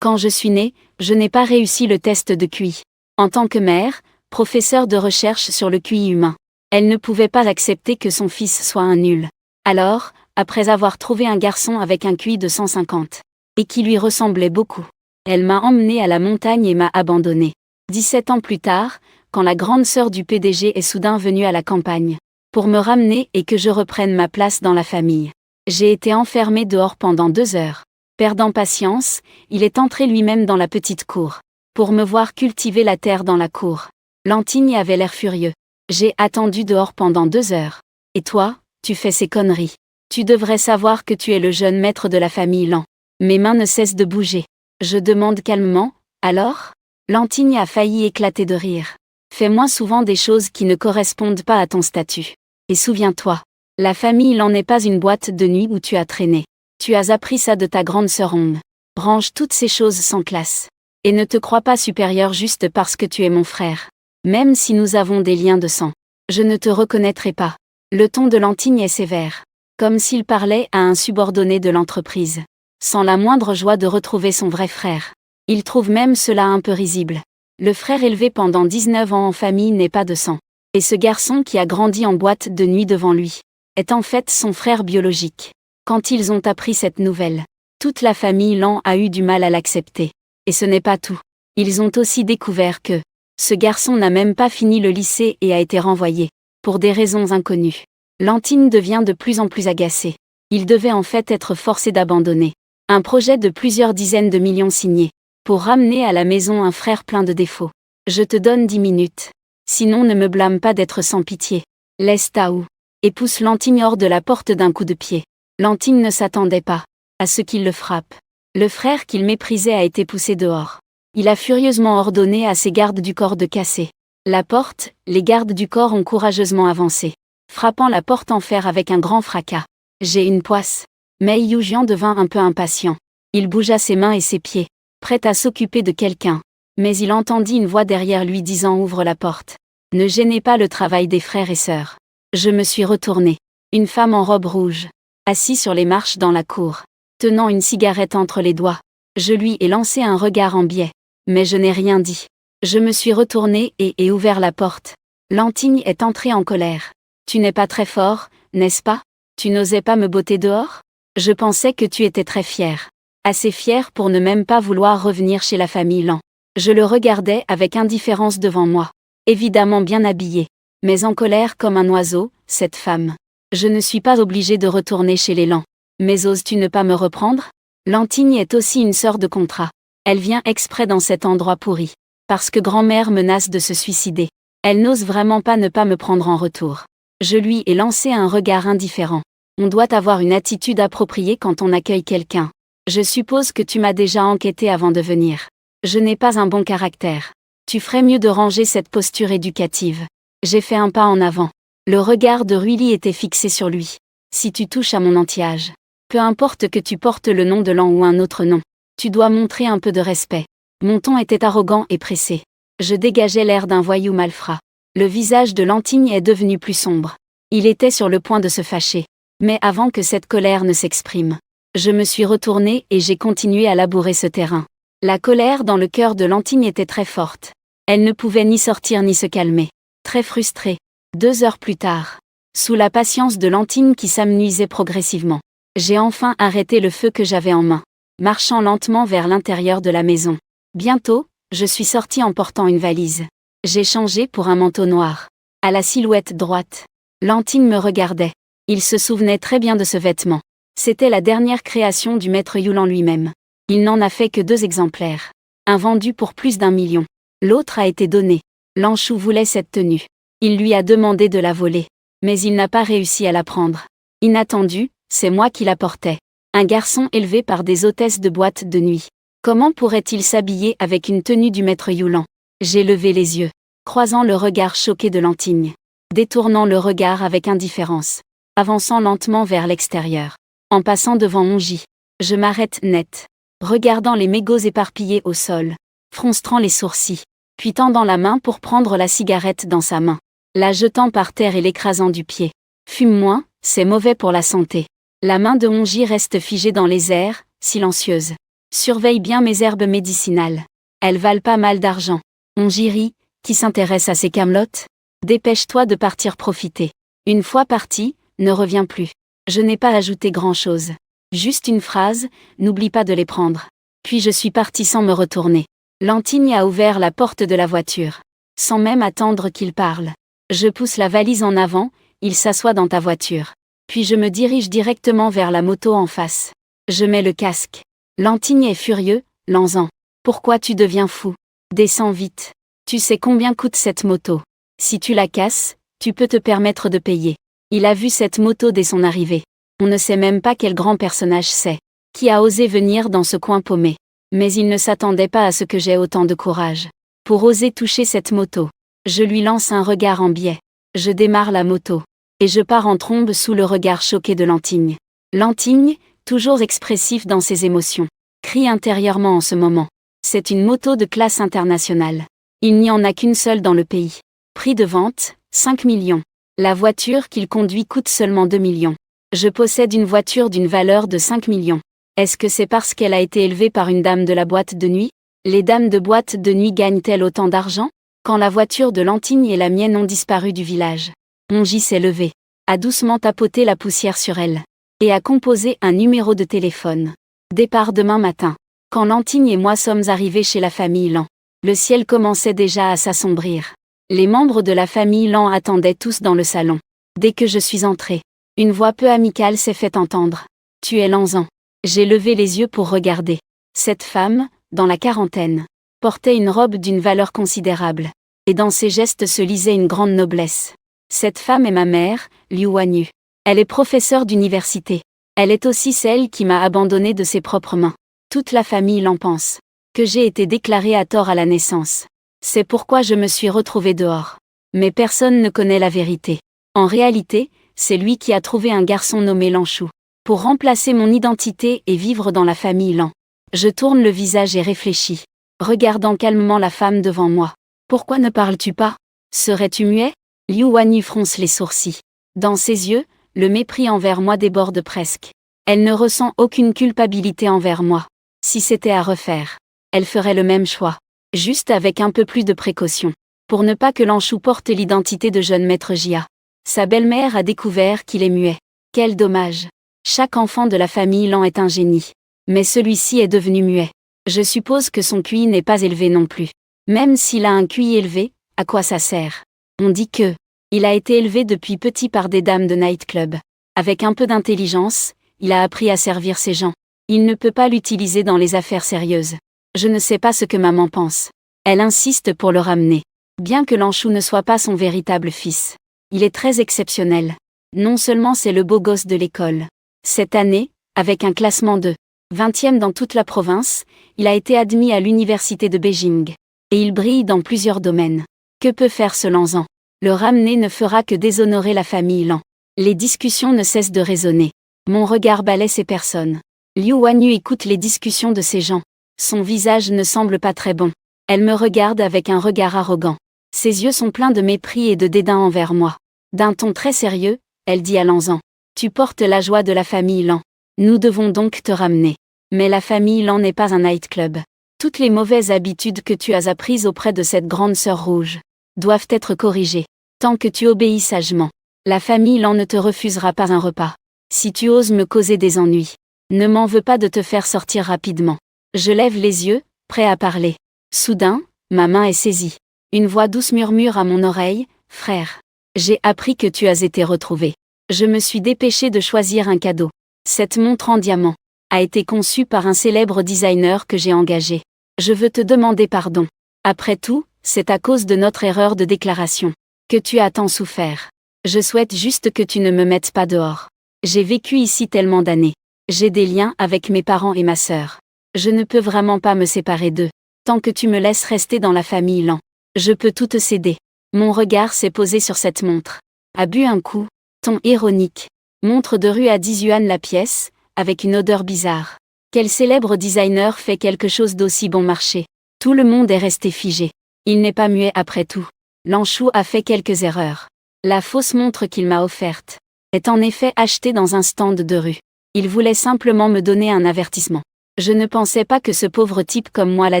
Quand je suis née, je n'ai pas réussi le test de QI. En tant que mère, professeure de recherche sur le QI humain, elle ne pouvait pas accepter que son fils soit un nul. Alors, après avoir trouvé un garçon avec un QI de 150, et qui lui ressemblait beaucoup, elle m'a emmenée à la montagne et m'a abandonnée. 17 ans plus tard, quand la grande sœur du PDG est soudain venue à la campagne, pour me ramener et que je reprenne ma place dans la famille, j'ai été enfermée dehors pendant 2 heures. Perdant patience, il est entré lui-même dans la petite cour, pour me voir cultiver la terre dans la cour. Lantigne avait l'air furieux. J'ai attendu dehors pendant 2 heures. Et toi, tu fais ces conneries. Tu devrais savoir que tu es le jeune maître de la famille Lan. Mes mains ne cessent de bouger. Je demande calmement, alors ? Lantigne a failli éclater de rire. Fais moins souvent des choses qui ne correspondent pas à ton statut. Et souviens-toi, la famille Lan n'est pas une boîte de nuit où tu as traîné. Tu as appris ça de ta grande sœur Onde. Range toutes ces choses sans classe. Et ne te crois pas supérieur juste parce que tu es mon frère. Même si nous avons des liens de sang, je ne te reconnaîtrai pas. Le ton de Lantigne est sévère. Comme s'il parlait à un subordonné de l'entreprise. Sans la moindre joie de retrouver son vrai frère. Il trouve même cela un peu risible. Le frère élevé pendant 19 ans en famille n'est pas de sang. Et ce garçon qui a grandi en boîte de nuit devant lui, est en fait son frère biologique. Quand ils ont appris cette nouvelle, toute la famille Lan a eu du mal à l'accepter. Et ce n'est pas tout. Ils ont aussi découvert que ce garçon n'a même pas fini le lycée et a été renvoyé, pour des raisons inconnues. Lantigne devient de plus en plus agacé. Il devait en fait être forcé d'abandonner un projet de plusieurs dizaines de millions signé, pour ramener à la maison un frère plein de défauts. Je te donne 10 minutes. Sinon ne me blâme pas d'être sans pitié. Laisse Taou. Et pousse Lantigne hors de la porte d'un coup de pied. Lantigne ne s'attendait pas à ce qu'il le frappe. Le frère qu'il méprisait a été poussé dehors. Il a furieusement ordonné à ses gardes du corps de casser la porte. Les gardes du corps ont courageusement avancé, frappant la porte en fer avec un grand fracas. J'ai une poisse. Mei Yujian devint un peu impatient. Il bougea ses mains et ses pieds, prêt à s'occuper de quelqu'un. Mais il entendit une voix derrière lui disant « Ouvre la porte. Ne gênez pas le travail des frères et sœurs. » Je me suis retournée. Une femme en robe rouge, assise sur les marches dans la cour, tenant une cigarette entre les doigts. Je lui ai lancé un regard en biais. Mais je n'ai rien dit. Je me suis retournée et ai ouvert la porte. Lantigne est entrée en colère. Tu n'es pas très fort, n'est-ce pas ? Tu n'osais pas me botter dehors ? Je pensais que tu étais très fier. Assez fier pour ne même pas vouloir revenir chez la famille Lan. Je le regardais avec indifférence devant moi. Évidemment bien habillé. Mais en colère comme un oiseau, cette femme. Je ne suis pas obligée de retourner chez les Lan. Mais oses-tu ne pas me reprendre ? Lantigne est aussi une sœur de contrat. Elle vient exprès dans cet endroit pourri. Parce que grand-mère menace de se suicider. Elle n'ose vraiment pas ne pas me prendre en retour. Je lui ai lancé un regard indifférent. On doit avoir une attitude appropriée quand on accueille quelqu'un. Je suppose que tu m'as déjà enquêté avant de venir. Je n'ai pas un bon caractère. Tu ferais mieux de ranger cette posture éducative. J'ai fait un pas en avant. Le regard de Ruili était fixé sur lui. Si tu touches à mon anti-âge, peu importe que tu portes le nom de Lan ou un autre nom, tu dois montrer un peu de respect. Mon ton était arrogant et pressé. Je dégageais l'air d'un voyou malfrat. Le visage de Lantigne est devenu plus sombre. Il était sur le point de se fâcher. Mais avant que cette colère ne s'exprime, je me suis retournée et j'ai continué à labourer ce terrain. La colère dans le cœur de Lantigne était très forte. Elle ne pouvait ni sortir ni se calmer. Très frustrée. 2 heures plus tard, sous la patience de Lantigne qui s'amenuisait progressivement, j'ai enfin arrêté le feu que j'avais en main, marchant lentement vers l'intérieur de la maison. Bientôt, je suis sortie en portant une valise. J'ai changé pour un manteau noir, à la silhouette droite. Lantigne me regardait. Il se souvenait très bien de ce vêtement. C'était la dernière création du maître Yulan lui-même. Il n'en a fait que 2 exemplaires. Un vendu pour plus d'1 million. L'autre a été donné. Lanchou voulait cette tenue. Il lui a demandé de la voler. Mais il n'a pas réussi à la prendre. Inattendu, c'est moi qui la portais. Un garçon élevé par des hôtesses de boîte de nuit. Comment pourrait-il s'habiller avec une tenue du maître Yulan ? J'ai levé les yeux, croisant le regard choqué de Lantigne. Détournant le regard avec indifférence. Avançant lentement vers l'extérieur. En passant devant Onji. Je m'arrête net. Regardant les mégots éparpillés au sol. Fronçant les sourcils. Puis tendant la main pour prendre la cigarette dans sa main. La jetant par terre et l'écrasant du pied. Fume moins, c'est mauvais pour la santé. La main de Onji reste figée dans les airs, silencieuse. Surveille bien mes herbes médicinales. Elles valent pas mal d'argent. On rit, qui s'intéresse à ces camelotes? Dépêche-toi de partir profiter. Une fois parti, ne reviens plus. Je n'ai pas ajouté grand-chose. Juste une phrase, n'oublie pas de les prendre. Puis je suis parti sans me retourner. Lantigne a ouvert la porte de la voiture. Sans même attendre qu'il parle. Je pousse la valise en avant, il s'assoit dans ta voiture. Puis je me dirige directement vers la moto en face. Je mets le casque. Lantigne est furieux, Lanzan. Pourquoi tu deviens fou? Descends vite. Tu sais combien coûte cette moto? Si tu la casses, tu peux te permettre de payer. Il a vu cette moto dès son arrivée. On ne sait même pas quel grand personnage c'est. Qui a osé venir dans ce coin paumé. Mais il ne s'attendait pas à ce que j'aie autant de courage. Pour oser toucher cette moto. Je lui lance un regard en biais. Je démarre la moto. Et je pars en trombe sous le regard choqué de Lantigne. Lantigne, toujours expressif dans ses émotions, crie intérieurement en ce moment. C'est une moto de classe internationale. Il n'y en a qu'une seule dans le pays. Prix de vente, 5 millions. La voiture qu'il conduit coûte seulement 2 millions. Je possède une voiture d'une valeur de 5 millions. Est-ce que c'est parce qu'elle a été élevée par une dame de la boîte de nuit? Les dames de boîte de nuit gagnent-elles autant d'argent? Quand la voiture de Lantigne et la mienne ont disparu du village, Ongy s'est levé, a doucement tapoté la poussière sur elle, et a composé un numéro de téléphone. Départ demain matin. Quand Lantigne et moi sommes arrivés chez la famille Lan, le ciel commençait déjà à s'assombrir. Les membres de la famille Lan attendaient tous dans le salon. Dès que je suis entrée, une voix peu amicale s'est fait entendre. « Tu es Lanzan ». J'ai levé les yeux pour regarder. Cette femme, dans la quarantaine, portait une robe d'une valeur considérable. Et dans ses gestes se lisait une grande noblesse. Cette femme est ma mère, Liu Wanyu. Elle est professeure d'université. Elle est aussi celle qui m'a abandonnée de ses propres mains. Toute la famille l'en pense. Que j'ai été déclarée à tort à la naissance. C'est pourquoi je me suis retrouvée dehors. Mais personne ne connaît la vérité. En réalité, c'est lui qui a trouvé un garçon nommé Lanchou. Pour remplacer mon identité et vivre dans la famille Lan. Je tourne le visage et réfléchis. Regardant calmement la femme devant moi. Pourquoi ne parles-tu pas? Serais-tu muet? Liu Wanyu fronce les sourcils. Dans ses yeux, le mépris envers moi déborde presque. Elle ne ressent aucune culpabilité envers moi. Si c'était à refaire, elle ferait le même choix. Juste avec un peu plus de précaution. Pour ne pas que Lanchou porte l'identité de jeune maître Jia. Sa belle-mère a découvert qu'il est muet. Quel dommage. Chaque enfant de la famille Lan est un génie. Mais celui-ci est devenu muet. Je suppose que son QI n'est pas élevé non plus. Même s'il a un QI élevé, à quoi ça sert? On dit que il a été élevé depuis petit par des dames de nightclub. Avec un peu d'intelligence, il a appris à servir ces gens. Il ne peut pas l'utiliser dans les affaires sérieuses. Je ne sais pas ce que maman pense. Elle insiste pour le ramener. Bien que Lanchou ne soit pas son véritable fils. Il est très exceptionnel. Non seulement c'est le beau gosse de l'école. Cette année, avec un classement de 20e dans toute la province, il a été admis à l'université de Beijing. Et il brille dans plusieurs domaines. Que peut faire ce Lanzan? Le ramener ne fera que déshonorer la famille Lan. Les discussions ne cessent de résonner. Mon regard balaie ces personnes. Liu Wanyu écoute les discussions de ces gens. Son visage ne semble pas très bon. Elle me regarde avec un regard arrogant. Ses yeux sont pleins de mépris et de dédain envers moi. D'un ton très sérieux, elle dit à Lanzan. Tu portes la joie de la famille Lan. Nous devons donc te ramener. Mais la famille Lan n'est pas un nightclub. Toutes les mauvaises habitudes que tu as apprises auprès de cette grande sœur rouge doivent être corrigées. Tant que tu obéis sagement, la famille Lan ne te refusera pas un repas. Si tu oses me causer des ennuis, ne m'en veux pas de te faire sortir rapidement. Je lève les yeux, prêt à parler. Soudain, ma main est saisie. Une voix douce murmure à mon oreille, « Frère, j'ai appris que tu as été retrouvé. » Je me suis dépêché de choisir un cadeau. Cette montre en diamant a été conçue par un célèbre designer que j'ai engagé. Je veux te demander pardon. Après tout, c'est à cause de notre erreur de déclaration que tu as tant souffert. Je souhaite juste que tu ne me mettes pas dehors. J'ai vécu ici tellement d'années. J'ai des liens avec mes parents et ma sœur. Je ne peux vraiment pas me séparer d'eux. Tant que tu me laisses rester dans la famille Lan, je peux tout te céder. Mon regard s'est posé sur cette montre. A bu un coup, ton ironique. Montre de rue à 10 yuan la pièce, avec une odeur bizarre. Quel célèbre designer fait quelque chose d'aussi bon marché? Tout le monde est resté figé. Il n'est pas muet après tout. Lanchou a fait quelques erreurs. La fausse montre qu'il m'a offerte est en effet achetée dans un stand de rue. Il voulait simplement me donner un avertissement. Je ne pensais pas que ce pauvre type comme moi la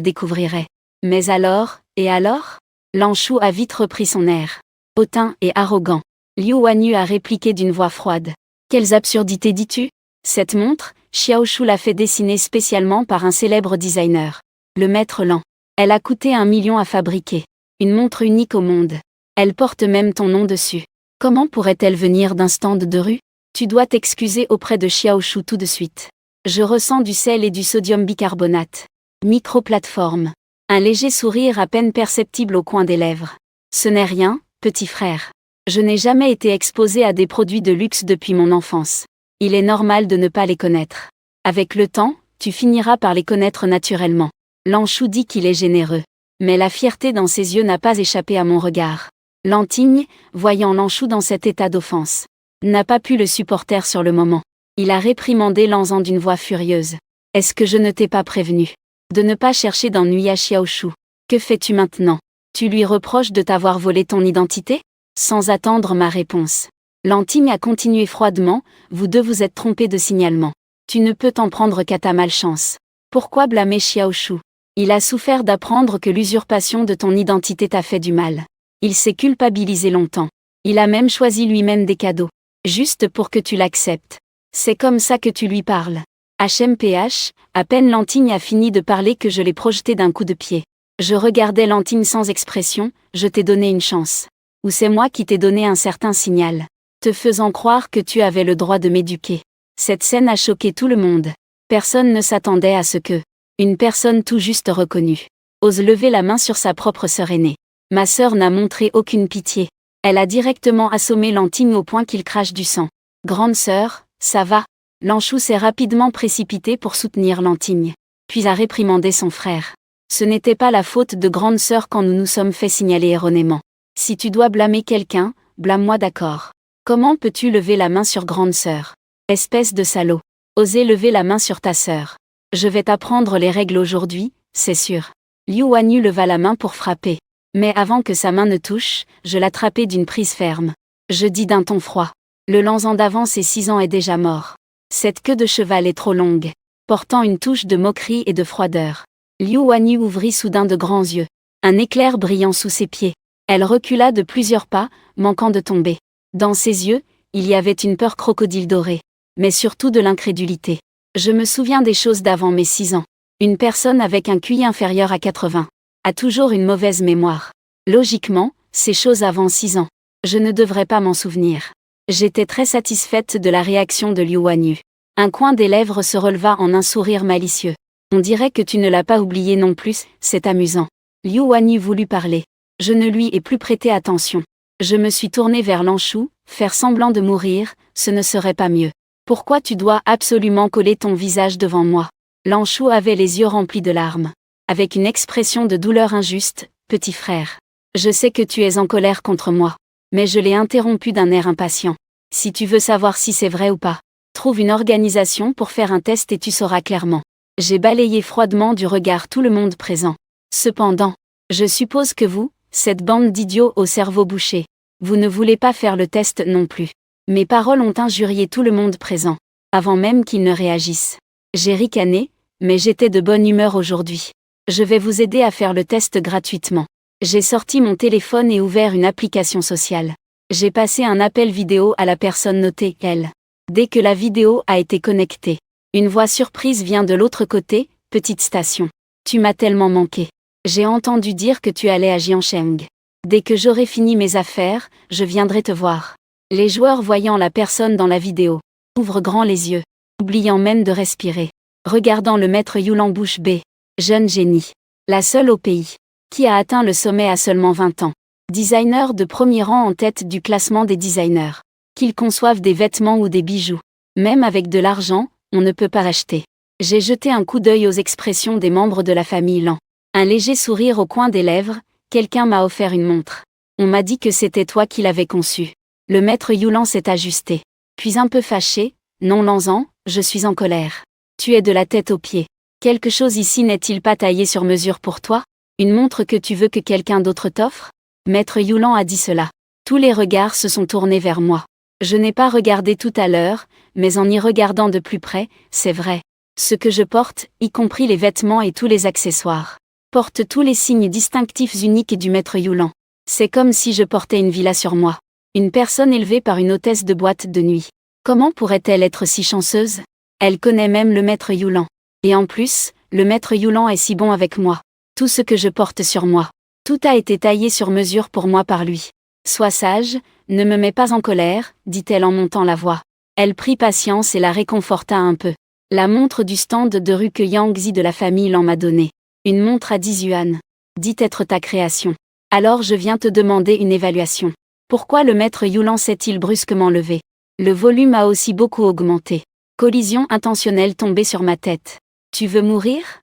découvrirait. Mais alors, et alors? Lan Shu a vite repris son air hautain et arrogant. Liu Wanyu a répliqué d'une voix froide. Quelles absurdités dis-tu? Cette montre, Xiao Shu l'a fait dessiner spécialement par un célèbre designer. Le maître Lan. Elle a coûté 1 million à fabriquer. Une montre unique au monde. Elle porte même ton nom dessus. Comment pourrait-elle venir d'un stand de rue? Tu dois t'excuser auprès de Xiao Shu tout de suite. Je ressens du sel et du sodium bicarbonate. Microplateforme. Un léger sourire à peine perceptible au coin des lèvres. Ce n'est rien, petit frère. Je n'ai jamais été exposé à des produits de luxe depuis mon enfance. Il est normal de ne pas les connaître. Avec le temps, tu finiras par les connaître naturellement. Lan Shu dit qu'il est généreux. Mais la fierté dans ses yeux n'a pas échappé à mon regard. Lantigne, voyant Lan Shu dans cet état d'offense, n'a pas pu le supporter sur le moment. Il a réprimandé Lan Zhan d'une voix furieuse. Est-ce que je ne t'ai pas prévenu de ne pas chercher d'ennui à Xiao Shu? Que fais-tu maintenant? Tu lui reproches de t'avoir volé ton identité? Sans attendre ma réponse, Lantigne a continué froidement, vous deux vous êtes trompés de signalement. Tu ne peux t'en prendre qu'à ta malchance. Pourquoi blâmer Xiao Shu? Il a souffert d'apprendre que l'usurpation de ton identité t'a fait du mal. Il s'est culpabilisé longtemps. Il a même choisi lui-même des cadeaux. Juste pour que tu l'acceptes. C'est comme ça que tu lui parles. HMPH, à peine Lantigne a fini de parler que je l'ai projeté d'un coup de pied. Je regardais Lantigne sans expression, je t'ai donné une chance. Ou c'est moi qui t'ai donné un certain signal, te faisant croire que tu avais le droit de m'éduquer. Cette scène a choqué tout le monde. Personne ne s'attendait à ce que une personne tout juste reconnue ose lever la main sur sa propre sœur aînée. Ma sœur n'a montré aucune pitié. Elle a directement assommé Lantigne au point qu'il crache du sang. Grande sœur, ça va? Lan Shu s'est rapidement précipité pour soutenir Lantigne, puis a réprimandé son frère. Ce n'était pas la faute de grande sœur quand nous nous sommes fait signaler erronément. Si tu dois blâmer quelqu'un, blâme-moi d'accord. Comment peux-tu lever la main sur grande sœur? Espèce de salaud. Oser lever la main sur ta sœur. Je vais t'apprendre les règles aujourd'hui, c'est sûr. Liu Wanyu leva la main pour frapper. Mais avant que sa main ne touche, je l'attrapai d'une prise ferme. Je dis d'un ton froid. Le Lan Zhan d'avant ses 6 ans est déjà mort. Cette queue de cheval est trop longue, portant une touche de moquerie et de froideur. Liu Wanyu ouvrit soudain de grands yeux. Un éclair brillant sous ses pieds. Elle recula de plusieurs pas, manquant de tomber. Dans ses yeux, il y avait une peur crocodile dorée, mais surtout de l'incrédulité. Je me souviens des choses d'avant mes 6 ans. Une personne avec un QI inférieur à 80 a toujours une mauvaise mémoire. Logiquement, ces choses avant 6 ans, je ne devrais pas m'en souvenir. J'étais très satisfaite de la réaction de Liu Wanyu. Un coin des lèvres se releva en un sourire malicieux. On dirait que tu ne l'as pas oublié non plus, c'est amusant. Liu Wanyu voulut parler. Je ne lui ai plus prêté attention. Je me suis tournée vers Lan Shu, faire semblant de mourir, ce ne serait pas mieux. Pourquoi tu dois absolument coller ton visage devant moi? Lan Shu avait les yeux remplis de larmes. Avec une expression de douleur injuste, petit frère. Je sais que tu es en colère contre moi. Mais je l'ai interrompu d'un air impatient. Si tu veux savoir si c'est vrai ou pas, trouve une organisation pour faire un test et tu sauras clairement. J'ai balayé froidement du regard tout le monde présent. Cependant, je suppose que vous, cette bande d'idiots au cerveau bouché, vous ne voulez pas faire le test non plus. Mes paroles ont injurié tout le monde présent, avant même qu'ils ne réagissent. J'ai ricané, mais j'étais de bonne humeur aujourd'hui. Je vais vous aider à faire le test gratuitement. J'ai sorti mon téléphone et ouvert une application sociale. J'ai passé un appel vidéo à la personne notée « elle ». Dès que la vidéo a été connectée, une voix surprise vient de l'autre côté, « Petite station. Tu m'as tellement manqué. J'ai entendu dire que tu allais à Jiangsheng. Dès que j'aurai fini mes affaires, je viendrai te voir. » Les joueurs voyant la personne dans la vidéo, ouvrent grand les yeux, oubliant même de respirer. Regardant le maître Yulan bouche bée, jeune génie, la seule au pays, qui a atteint le sommet à seulement 20 ans. Designer de premier rang en tête du classement des designers. Qu'ils conçoivent des vêtements ou des bijoux. Même avec de l'argent, on ne peut pas acheter. J'ai jeté un coup d'œil aux expressions des membres de la famille Lan. Un léger sourire au coin des lèvres, quelqu'un m'a offert une montre. On m'a dit que c'était toi qui l'avais conçue. Le maître Yulan s'est ajusté. Puis un peu fâché, non Lan Zhan, je suis en colère. Tu es de la tête aux pieds. Quelque chose ici n'est-il pas taillé sur mesure pour toi? Une montre que tu veux que quelqu'un d'autre t'offre? Maître Yulan a dit cela. Tous les regards se sont tournés vers moi. Je n'ai pas regardé tout à l'heure, mais en y regardant de plus près, c'est vrai. Ce que je porte, y compris les vêtements et tous les accessoires, porte tous les signes distinctifs uniques du maître Yulan. C'est comme si je portais une villa sur moi. Une personne élevée par une hôtesse de boîte de nuit. Comment pourrait-elle être si chanceuse? Elle connaît même le maître Yulan. Et en plus, le maître Yulan est si bon avec moi. Tout ce que je porte sur moi. Tout a été taillé sur mesure pour moi par lui. Sois sage, ne me mets pas en colère, dit-elle en montant la voix. Elle prit patience et la réconforta un peu. La montre du stand de rue que Yangzi de la famille l'en m'a donnée. Une montre à 10 yuan. Dit être ta création. Alors je viens te demander une évaluation. Pourquoi le maître Yulan s'est-il brusquement levé? Le volume a aussi beaucoup augmenté. Collision intentionnelle tombée sur ma tête. Tu veux mourir?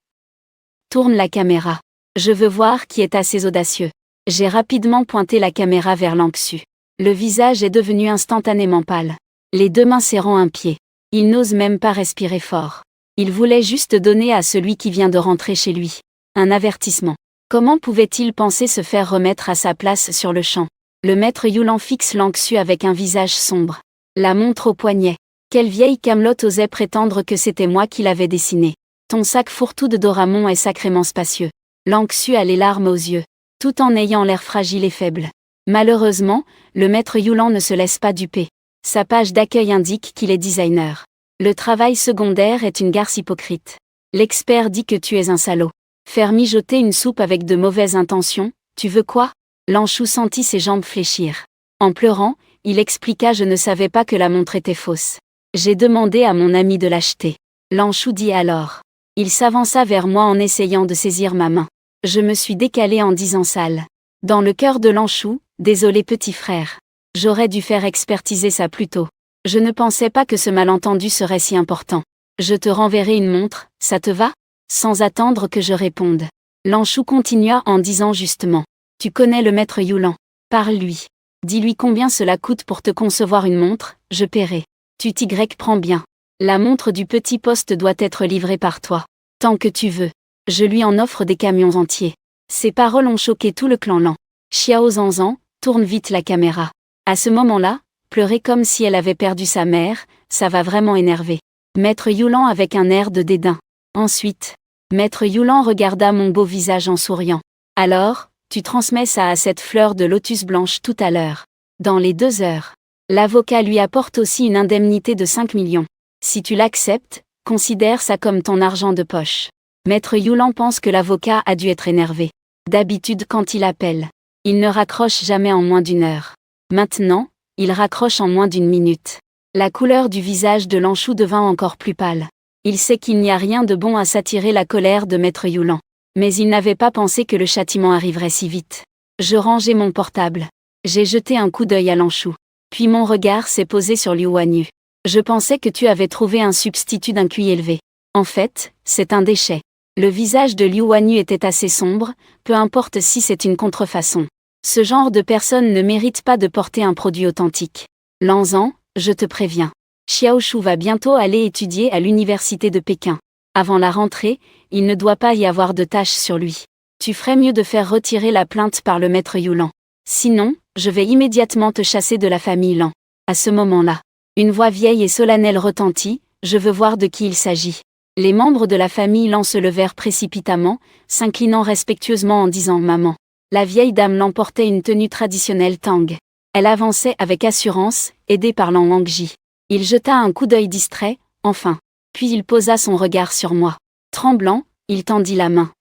Tourne la caméra. Je veux voir qui est assez audacieux. J'ai rapidement pointé la caméra vers Lanxu. Le visage est devenu instantanément pâle. Les deux mains serrant un pied. Il n'ose même pas respirer fort. Il voulait juste donner à celui qui vient de rentrer chez lui un avertissement. Comment pouvait-il penser se faire remettre à sa place sur le champ? Le maître Yulan fixe Lanxu avec un visage sombre. La montre au poignet. Quelle vieille camelote osait prétendre que c'était moi qui l'avais dessinée? Ton sac fourre-tout de Doraemon est sacrément spacieux. Lanxu a les larmes aux yeux, tout en ayant l'air fragile et faible. Malheureusement, le maître Yulan ne se laisse pas duper. Sa page d'accueil indique qu'il est designer. Le travail secondaire est une garce hypocrite. L'expert dit que tu es un salaud. Faire mijoter une soupe avec de mauvaises intentions, tu veux quoi? Lanxu sentit ses jambes fléchir. En pleurant, il expliqua: je ne savais pas que la montre était fausse. J'ai demandé à mon ami de l'acheter. Lanxu dit alors. Il s'avança vers moi en essayant de saisir ma main. Je me suis décalée en disant sale. Dans le cœur de Lanxu, désolé petit frère. J'aurais dû faire expertiser ça plus tôt. Je ne pensais pas que ce malentendu serait si important. Je te renverrai une montre, ça te va? Sans attendre que je réponde. Lanxu continua en disant justement. Tu connais le maître Yulan. Parle-lui. Dis-lui combien cela coûte pour te concevoir une montre, je paierai. Tu t'y prends bien. La montre du petit poste doit être livrée par toi. Tant que tu veux. Je lui en offre des camions entiers. Ces paroles ont choqué tout le clan Lan. Xiao Zanzan, tourne vite la caméra. À ce moment-là, pleurer comme si elle avait perdu sa mère, ça va vraiment énerver. Maître Yulan avec un air de dédain. Ensuite, Maître Yulan regarda mon beau visage en souriant. Alors, tu transmets ça à cette fleur de lotus blanche tout à l'heure. Dans les 2 heures. L'avocat lui apporte aussi une indemnité de 5 millions. Si tu l'acceptes, considère ça comme ton argent de poche. Maître Yulan pense que l'avocat a dû être énervé. D'habitude quand il appelle, il ne raccroche jamais en moins d'1 heure. Maintenant, il raccroche en moins d'1 minute. La couleur du visage de Lanxu devint encore plus pâle. Il sait qu'il n'y a rien de bon à s'attirer la colère de Maître Yulan. Mais il n'avait pas pensé que le châtiment arriverait si vite. Je rangeai mon portable. J'ai jeté un coup d'œil à Lanxu. Puis mon regard s'est posé sur Liu Wanyu. Je pensais que tu avais trouvé un substitut d'un QI élevé. En fait, c'est un déchet. Le visage de Liu Wanyu était assez sombre, peu importe si c'est une contrefaçon. Ce genre de personne ne mérite pas de porter un produit authentique. Lanzan, je te préviens. Xiaoshu va bientôt aller étudier à l'université de Pékin. Avant la rentrée, il ne doit pas y avoir de taches sur lui. Tu ferais mieux de faire retirer la plainte par le maître Yulan. Sinon, je vais immédiatement te chasser de la famille Lan. À ce moment-là, une voix vieille et solennelle retentit, je veux voir de qui il s'agit. Les membres de la famille Lan se levèrent précipitamment, s'inclinant respectueusement en disant maman. La vieille dame Lan portait une tenue traditionnelle Tang. Elle avançait avec assurance, aidée par Lan Wangji. Il jeta un coup d'œil distrait, enfin. Puis il posa son regard sur moi. Tremblant, il tendit la main.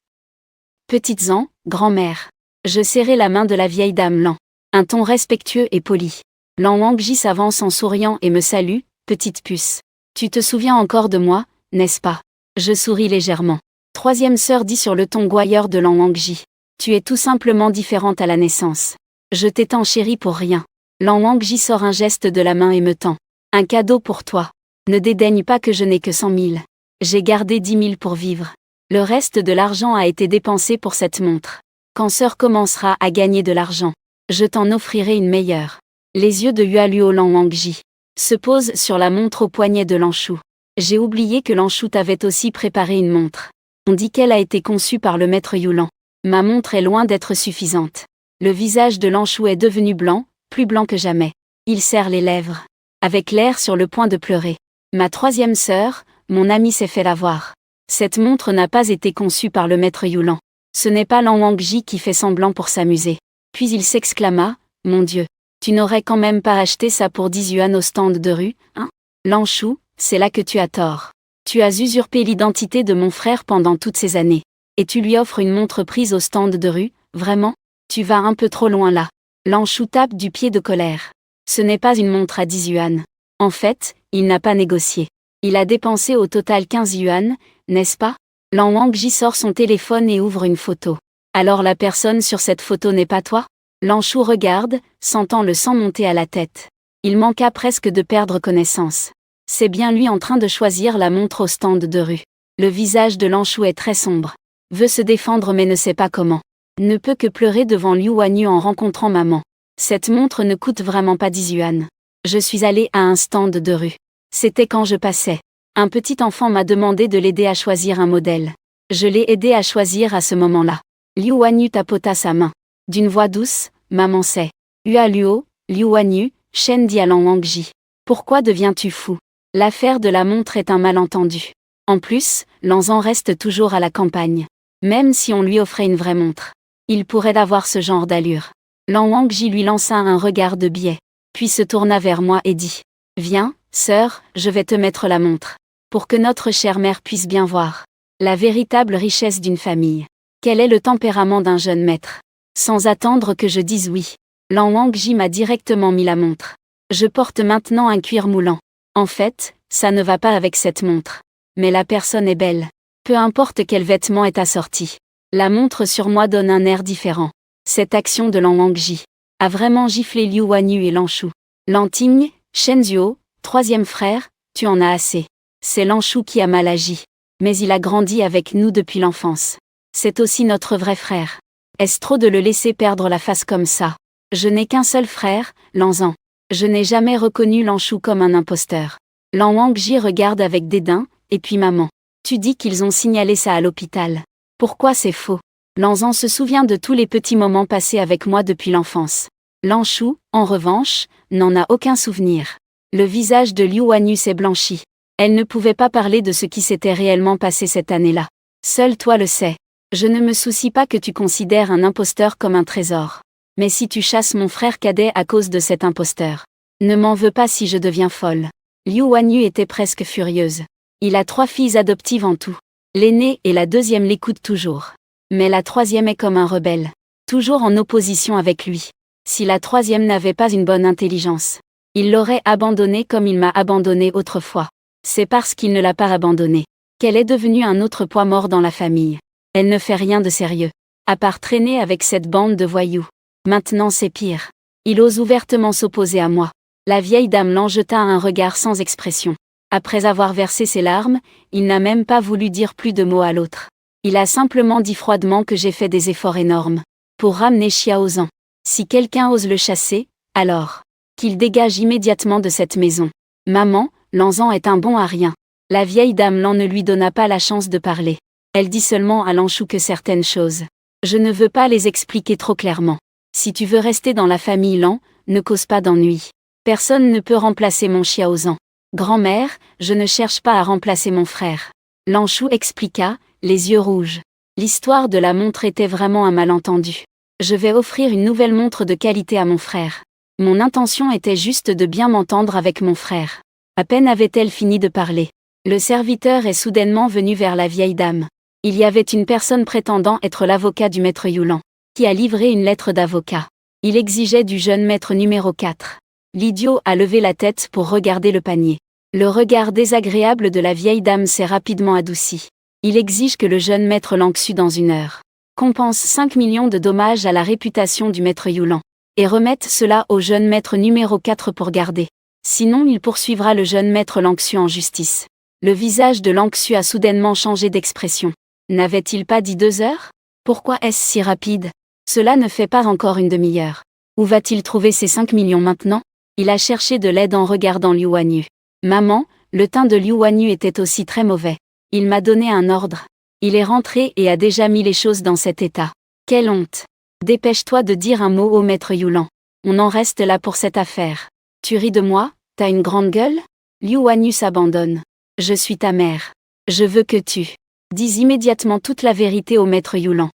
Petites-en, grand-mère. Je serrai la main de la vieille dame Lan. Un ton respectueux et poli. Lan Wangji s'avance en souriant et me salue, petite puce. Tu te souviens encore de moi, n'est-ce pas? Je souris légèrement. Troisième sœur dit sur le ton gouailleur de Lan Wangji. Tu es tout simplement différente à la naissance. Je t'ai tant chérie pour rien. Lan Wangji sort un geste de la main et me tend. Un cadeau pour toi. Ne dédaigne pas que je n'ai que 100 000. J'ai gardé 10 000 pour vivre. Le reste de l'argent a été dépensé pour cette montre. Quand sœur commencera à gagner de l'argent, je t'en offrirai une meilleure. Les yeux de Yualuo Lan Wangji se posent sur la montre au poignet de Lanxu. J'ai oublié que Lanxu t'avait aussi préparé une montre. On dit qu'elle a été conçue par le maître Yulan. Ma montre est loin d'être suffisante. Le visage de Lanxu est devenu blanc, plus blanc que jamais. Il serre les lèvres. Avec l'air sur le point de pleurer. Ma troisième sœur, mon ami s'est fait l'avoir. Cette montre n'a pas été conçue par le maître Yulan. Ce n'est pas Lan Wangji qui fait semblant pour s'amuser. Puis il s'exclama, mon Dieu. Tu n'aurais quand même pas acheté ça pour 10 yuan au stand de rue, hein? Lan Shu, c'est là que tu as tort. Tu as usurpé l'identité de mon frère pendant toutes ces années. Et tu lui offres une montre prise au stand de rue, vraiment? Tu vas un peu trop loin là. Lan Shu tape du pied de colère. Ce n'est pas une montre à 10 yuan. En fait, il n'a pas négocié. Il a dépensé au total 15 yuan, n'est-ce pas? Lan Wangji sort son téléphone et ouvre une photo. Alors la personne sur cette photo n'est pas toi? Lan Shu regarde, sentant le sang monter à la tête. Il manqua presque de perdre connaissance. C'est bien lui en train de choisir la montre au stand de rue. Le visage de Lan Shu est très sombre. Veut se défendre mais ne sait pas comment. Ne peut que pleurer devant Liu Wanyu en rencontrant maman. Cette montre ne coûte vraiment pas 10 yuan. Je suis allée à un stand de rue. C'était quand je passais. Un petit enfant m'a demandé de l'aider à choisir un modèle. Je l'ai aidé à choisir à ce moment-là. Liu Wanyu tapota sa main. D'une voix douce, maman sait. Hua Luo, Liu Wanyu, Shen dit à Lan Wangji. Pourquoi deviens-tu fou? L'affaire de la montre est un malentendu. En plus, Lanzan reste toujours à la campagne. Même si on lui offrait une vraie montre. Il pourrait avoir ce genre d'allure. Lan Wangji lui lança un regard de biais. Puis se tourna vers moi et dit. Viens, sœur, je vais te mettre la montre. Pour que notre chère mère puisse bien voir. La véritable richesse d'une famille. Quel est le tempérament d'un jeune maître? Sans attendre que je dise oui. Lan Wangji m'a directement mis la montre. Je porte maintenant un cuir moulant. En fait, ça ne va pas avec cette montre. Mais la personne est belle. Peu importe quel vêtement est assorti. La montre sur moi donne un air différent. Cette action de Lan Wangji a vraiment giflé Liu Wanyu et Lan Shu. Lan Ting, Shen Zuo, troisième frère, tu en as assez. C'est Lan Shu qui a mal agi. Mais il a grandi avec nous depuis l'enfance. C'est aussi notre vrai frère. Est-ce trop de le laisser perdre la face comme ça? Je n'ai qu'un seul frère, Lanzan. Je n'ai jamais reconnu Lan Shu comme un imposteur. Lan Wangji regarde avec dédain, et puis maman. Tu dis qu'ils ont signalé ça à l'hôpital. Pourquoi c'est faux? Lanzan se souvient de tous les petits moments passés avec moi depuis l'enfance. Lan Shu, en revanche, n'en a aucun souvenir. Le visage de Liu Wanyu s'est blanchi. Elle ne pouvait pas parler de ce qui s'était réellement passé cette année-là. Seul toi le sais. Je ne me soucie pas que tu considères un imposteur comme un trésor. Mais si tu chasses mon frère cadet à cause de cet imposteur, ne m'en veux pas si je deviens folle. Liu Wanyu était presque furieuse. Il a 3 filles adoptives en tout. L'aînée et la deuxième l'écoutent toujours. Mais la troisième est comme un rebelle. Toujours en opposition avec lui. Si la troisième n'avait pas une bonne intelligence, il l'aurait abandonnée comme il m'a abandonnée autrefois. C'est parce qu'il ne l'a pas abandonnée qu'elle est devenue un autre poids mort dans la famille. Elle ne fait rien de sérieux, à part traîner avec cette bande de voyous. Maintenant c'est pire. Il ose ouvertement s'opposer à moi. La vieille dame l'en jeta un regard sans expression. Après avoir versé ses larmes, il n'a même pas voulu dire plus de mots à l'autre. Il a simplement dit froidement que j'ai fait des efforts énormes pour ramener Xiaozan. Si quelqu'un ose le chasser, alors qu'il dégage immédiatement de cette maison. Maman, Lanzan est un bon à rien. La vieille dame Lan ne lui donna pas la chance de parler. Elle dit seulement à Lan Shu que certaines choses. Je ne veux pas les expliquer trop clairement. Si tu veux rester dans la famille Lan, ne cause pas d'ennui. Personne ne peut remplacer mon Xiaozan. Grand-mère, je ne cherche pas à remplacer mon frère. Lan Shu expliqua, les yeux rouges. L'histoire de la montre était vraiment un malentendu. Je vais offrir une nouvelle montre de qualité à mon frère. Mon intention était juste de bien m'entendre avec mon frère. À peine avait-elle fini de parler. Le serviteur est soudainement venu vers la vieille dame. Il y avait une personne prétendant être l'avocat du maître Yulan, qui a livré une lettre d'avocat. Il exigeait du jeune maître numéro 4. L'idiot a levé la tête pour regarder le panier. Le regard désagréable de la vieille dame s'est rapidement adouci. Il exige que le jeune maître Langsu dans 1 heure compense 5 millions de dommages à la réputation du maître Yulan, et remette cela au jeune maître numéro 4 pour garder. Sinon il poursuivra le jeune maître Langsu en justice. Le visage de Langsu a soudainement changé d'expression. N'avait-il pas dit 2 heures? Pourquoi est-ce si rapide? Cela ne fait pas encore une demi-heure. Où va-t-il trouver ces 5 millions maintenant? Il a cherché de l'aide en regardant Liu Wanyu. Maman, le teint de Liu Wanyu était aussi très mauvais. Il m'a donné un ordre. Il est rentré et a déjà mis les choses dans cet état. Quelle honte! Dépêche-toi de dire un mot au maître Yulan. On en reste là pour cette affaire. Tu ris de moi? T'as une grande gueule? Liu Wanyu s'abandonne. Je suis ta mère. Je veux que tu dises immédiatement toute la vérité au maître Yulan.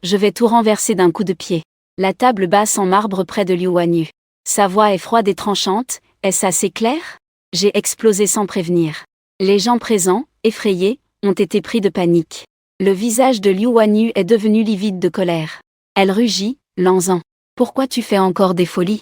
Je vais tout renverser d'un coup de pied. La table basse en marbre près de Liu Wanyu. Sa voix est froide et tranchante, est-ce assez clair? J'ai explosé sans prévenir. Les gens présents, effrayés, ont été pris de panique. Le visage de Liu Wanyu est devenu livide de colère. Elle rugit, Lanzan. Pourquoi tu fais encore des folies?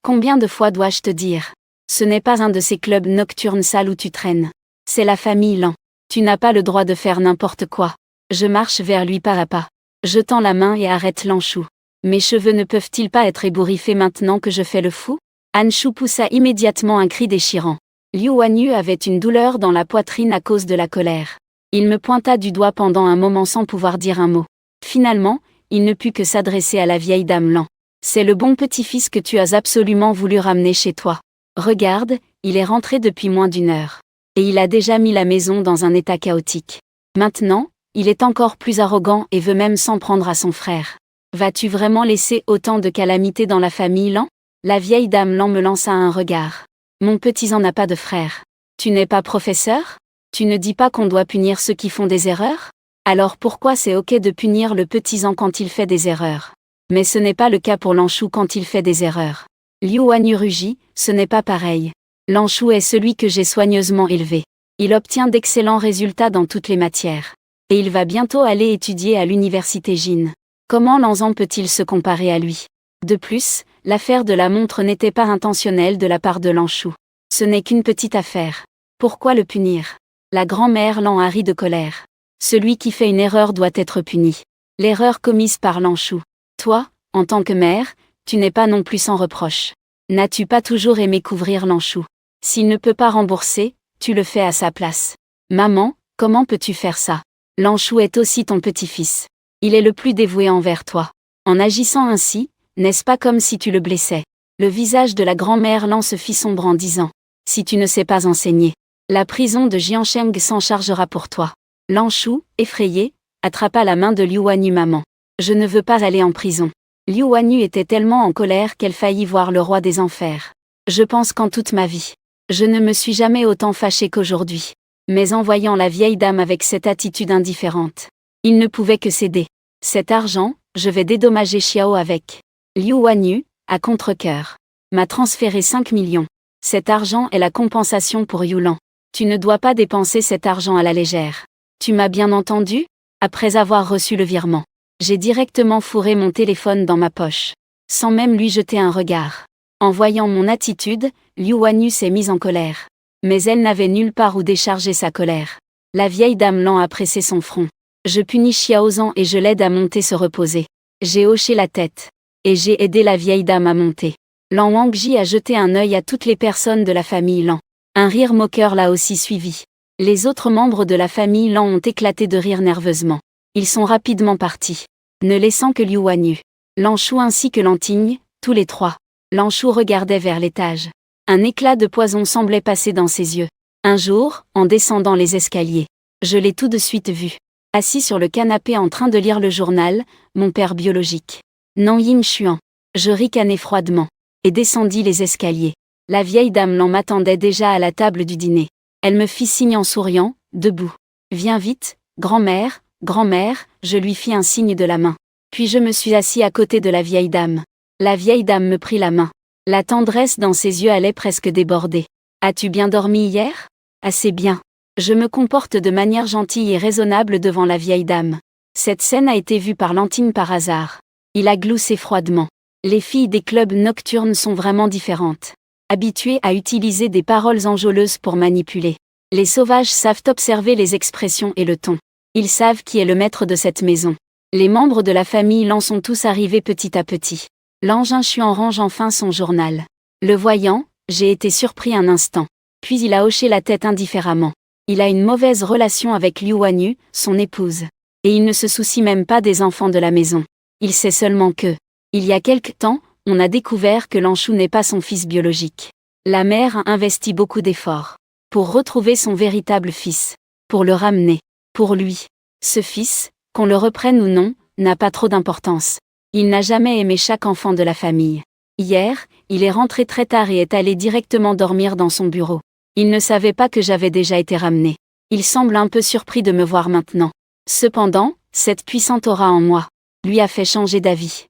Combien de fois dois-je te dire? Ce n'est pas un de ces clubs nocturnes sales où tu traînes. C'est la famille Lan. Tu n'as pas le droit de faire n'importe quoi. Je marche vers lui pas à pas. Je tends la main et arrête Lanshu. Mes cheveux ne peuvent-ils pas être ébouriffés maintenant que je fais le fou? Anshu poussa immédiatement un cri déchirant. Liu Wanyu avait une douleur dans la poitrine à cause de la colère. Il me pointa du doigt pendant un moment sans pouvoir dire un mot. Finalement, il ne put que s'adresser à la vieille dame Lan. C'est le bon petit-fils que tu as absolument voulu ramener chez toi. Regarde, il est rentré depuis moins d'une heure. Et il a déjà mis la maison dans un état chaotique. Maintenant, il est encore plus arrogant et veut même s'en prendre à son frère. Vas-tu vraiment laisser autant de calamités dans la famille Lan? La vieille dame Lan me lança un regard. Mon petit-en n'a pas de frère. Tu n'es pas professeur? Tu ne dis pas qu'on doit punir ceux qui font des erreurs? Alors pourquoi c'est ok de punir le petit-en quand il fait des erreurs? Mais ce n'est pas le cas pour Lanshu quand il fait des erreurs. Liu Wanyu rugit, ce n'est pas pareil. Lanshu est celui que j'ai soigneusement élevé. Il obtient d'excellents résultats dans toutes les matières. Et il va bientôt aller étudier à l'université Jin. Comment Lanzan peut-il se comparer à lui? De plus, l'affaire de la montre n'était pas intentionnelle de la part de Lanshu. Ce n'est qu'une petite affaire. Pourquoi le punir? La grand-mère Lan a ri de colère. Celui qui fait une erreur doit être puni. L'erreur commise par Lanshu. Toi, en tant que mère, tu n'es pas non plus sans reproche. N'as-tu pas toujours aimé couvrir Lanshu? S'il ne peut pas rembourser, tu le fais à sa place. Maman, comment peux-tu faire ça? Lanshu est aussi ton petit-fils. Il est le plus dévoué envers toi. En agissant ainsi, n'est-ce pas comme si tu le blessais? Le visage de la grand-mère Lan se fit sombre en disant. Si tu ne sais pas enseigner, la prison de Jiansheng s'en chargera pour toi. Lanshu, effrayé, attrapa la main de Liu Wanyu maman. Je ne veux pas aller en prison. Liu Wanyu était tellement en colère qu'elle faillit voir le roi des enfers. Je pense qu'en toute ma vie, je ne me suis jamais autant fâchée qu'aujourd'hui. Mais en voyant la vieille dame avec cette attitude indifférente, il ne pouvait que céder. Cet argent, je vais dédommager Xiao avec. Liu Wanyu, à contre-cœur, m'a transféré 5 millions. Cet argent est la compensation pour Yulan. Tu ne dois pas dépenser cet argent à la légère. Tu m'as bien entendu? Après avoir reçu le virement, j'ai directement fourré mon téléphone dans ma poche, sans même lui jeter un regard. En voyant mon attitude, Liu Wanyu s'est mise en colère. Mais elle n'avait nulle part où décharger sa colère. La vieille dame Lan a pressé son front. Je punis Xiaozan et je l'aide à monter se reposer. J'ai hoché la tête. Et j'ai aidé la vieille dame à monter. Lan Wangji a jeté un œil à toutes les personnes de la famille Lan. Un rire moqueur l'a aussi suivi. Les autres membres de la famille Lan ont éclaté de rire nerveusement. Ils sont rapidement partis, ne laissant que Liu Wanyu, Lanshu ainsi que Lanting, tous les trois. Lanshu regardait vers l'étage. Un éclat de poison semblait passer dans ses yeux. Un jour, en descendant les escaliers, je l'ai tout de suite vu. Assis sur le canapé en train de lire le journal, mon père biologique. Non Yin Xuan. Je ricanai froidement. Et descendis les escaliers. La vieille dame Lan m'attendait déjà à la table du dîner. Elle me fit signe en souriant, debout. Viens vite, grand-mère, grand-mère, je lui fis un signe de la main. Puis je me suis assis à côté de la vieille dame. La vieille dame me prit la main. La tendresse dans ses yeux allait presque déborder. As-tu bien dormi hier? Assez bien. Je me comporte de manière gentille et raisonnable devant la vieille dame. Cette scène a été vue par Lanting par hasard. Il a gloussé froidement. Les filles des clubs nocturnes sont vraiment différentes. Habituées à utiliser des paroles enjôleuses pour manipuler. Les sauvages savent observer les expressions et le ton. Ils savent qui est le maître de cette maison. Les membres de la famille Lan sont tous arrivés petit à petit. L'engin Xuan range enfin son journal. Le voyant, j'ai été surpris un instant. Puis il a hoché la tête indifféremment. Il a une mauvaise relation avec Liu Wanyu, son épouse. Et il ne se soucie même pas des enfants de la maison. Il sait seulement que, il y a quelque temps, on a découvert que Lanshu n'est pas son fils biologique. La mère a investi beaucoup d'efforts pour retrouver son véritable fils, pour le ramener, pour lui. Ce fils, qu'on le reprenne ou non, n'a pas trop d'importance. Il n'a jamais aimé chaque enfant de la famille. Hier, il est rentré très tard et est allé directement dormir dans son bureau. Il ne savait pas que j'avais déjà été ramené. Il semble un peu surpris de me voir maintenant. Cependant, cette puissante aura en moi lui a fait changer d'avis.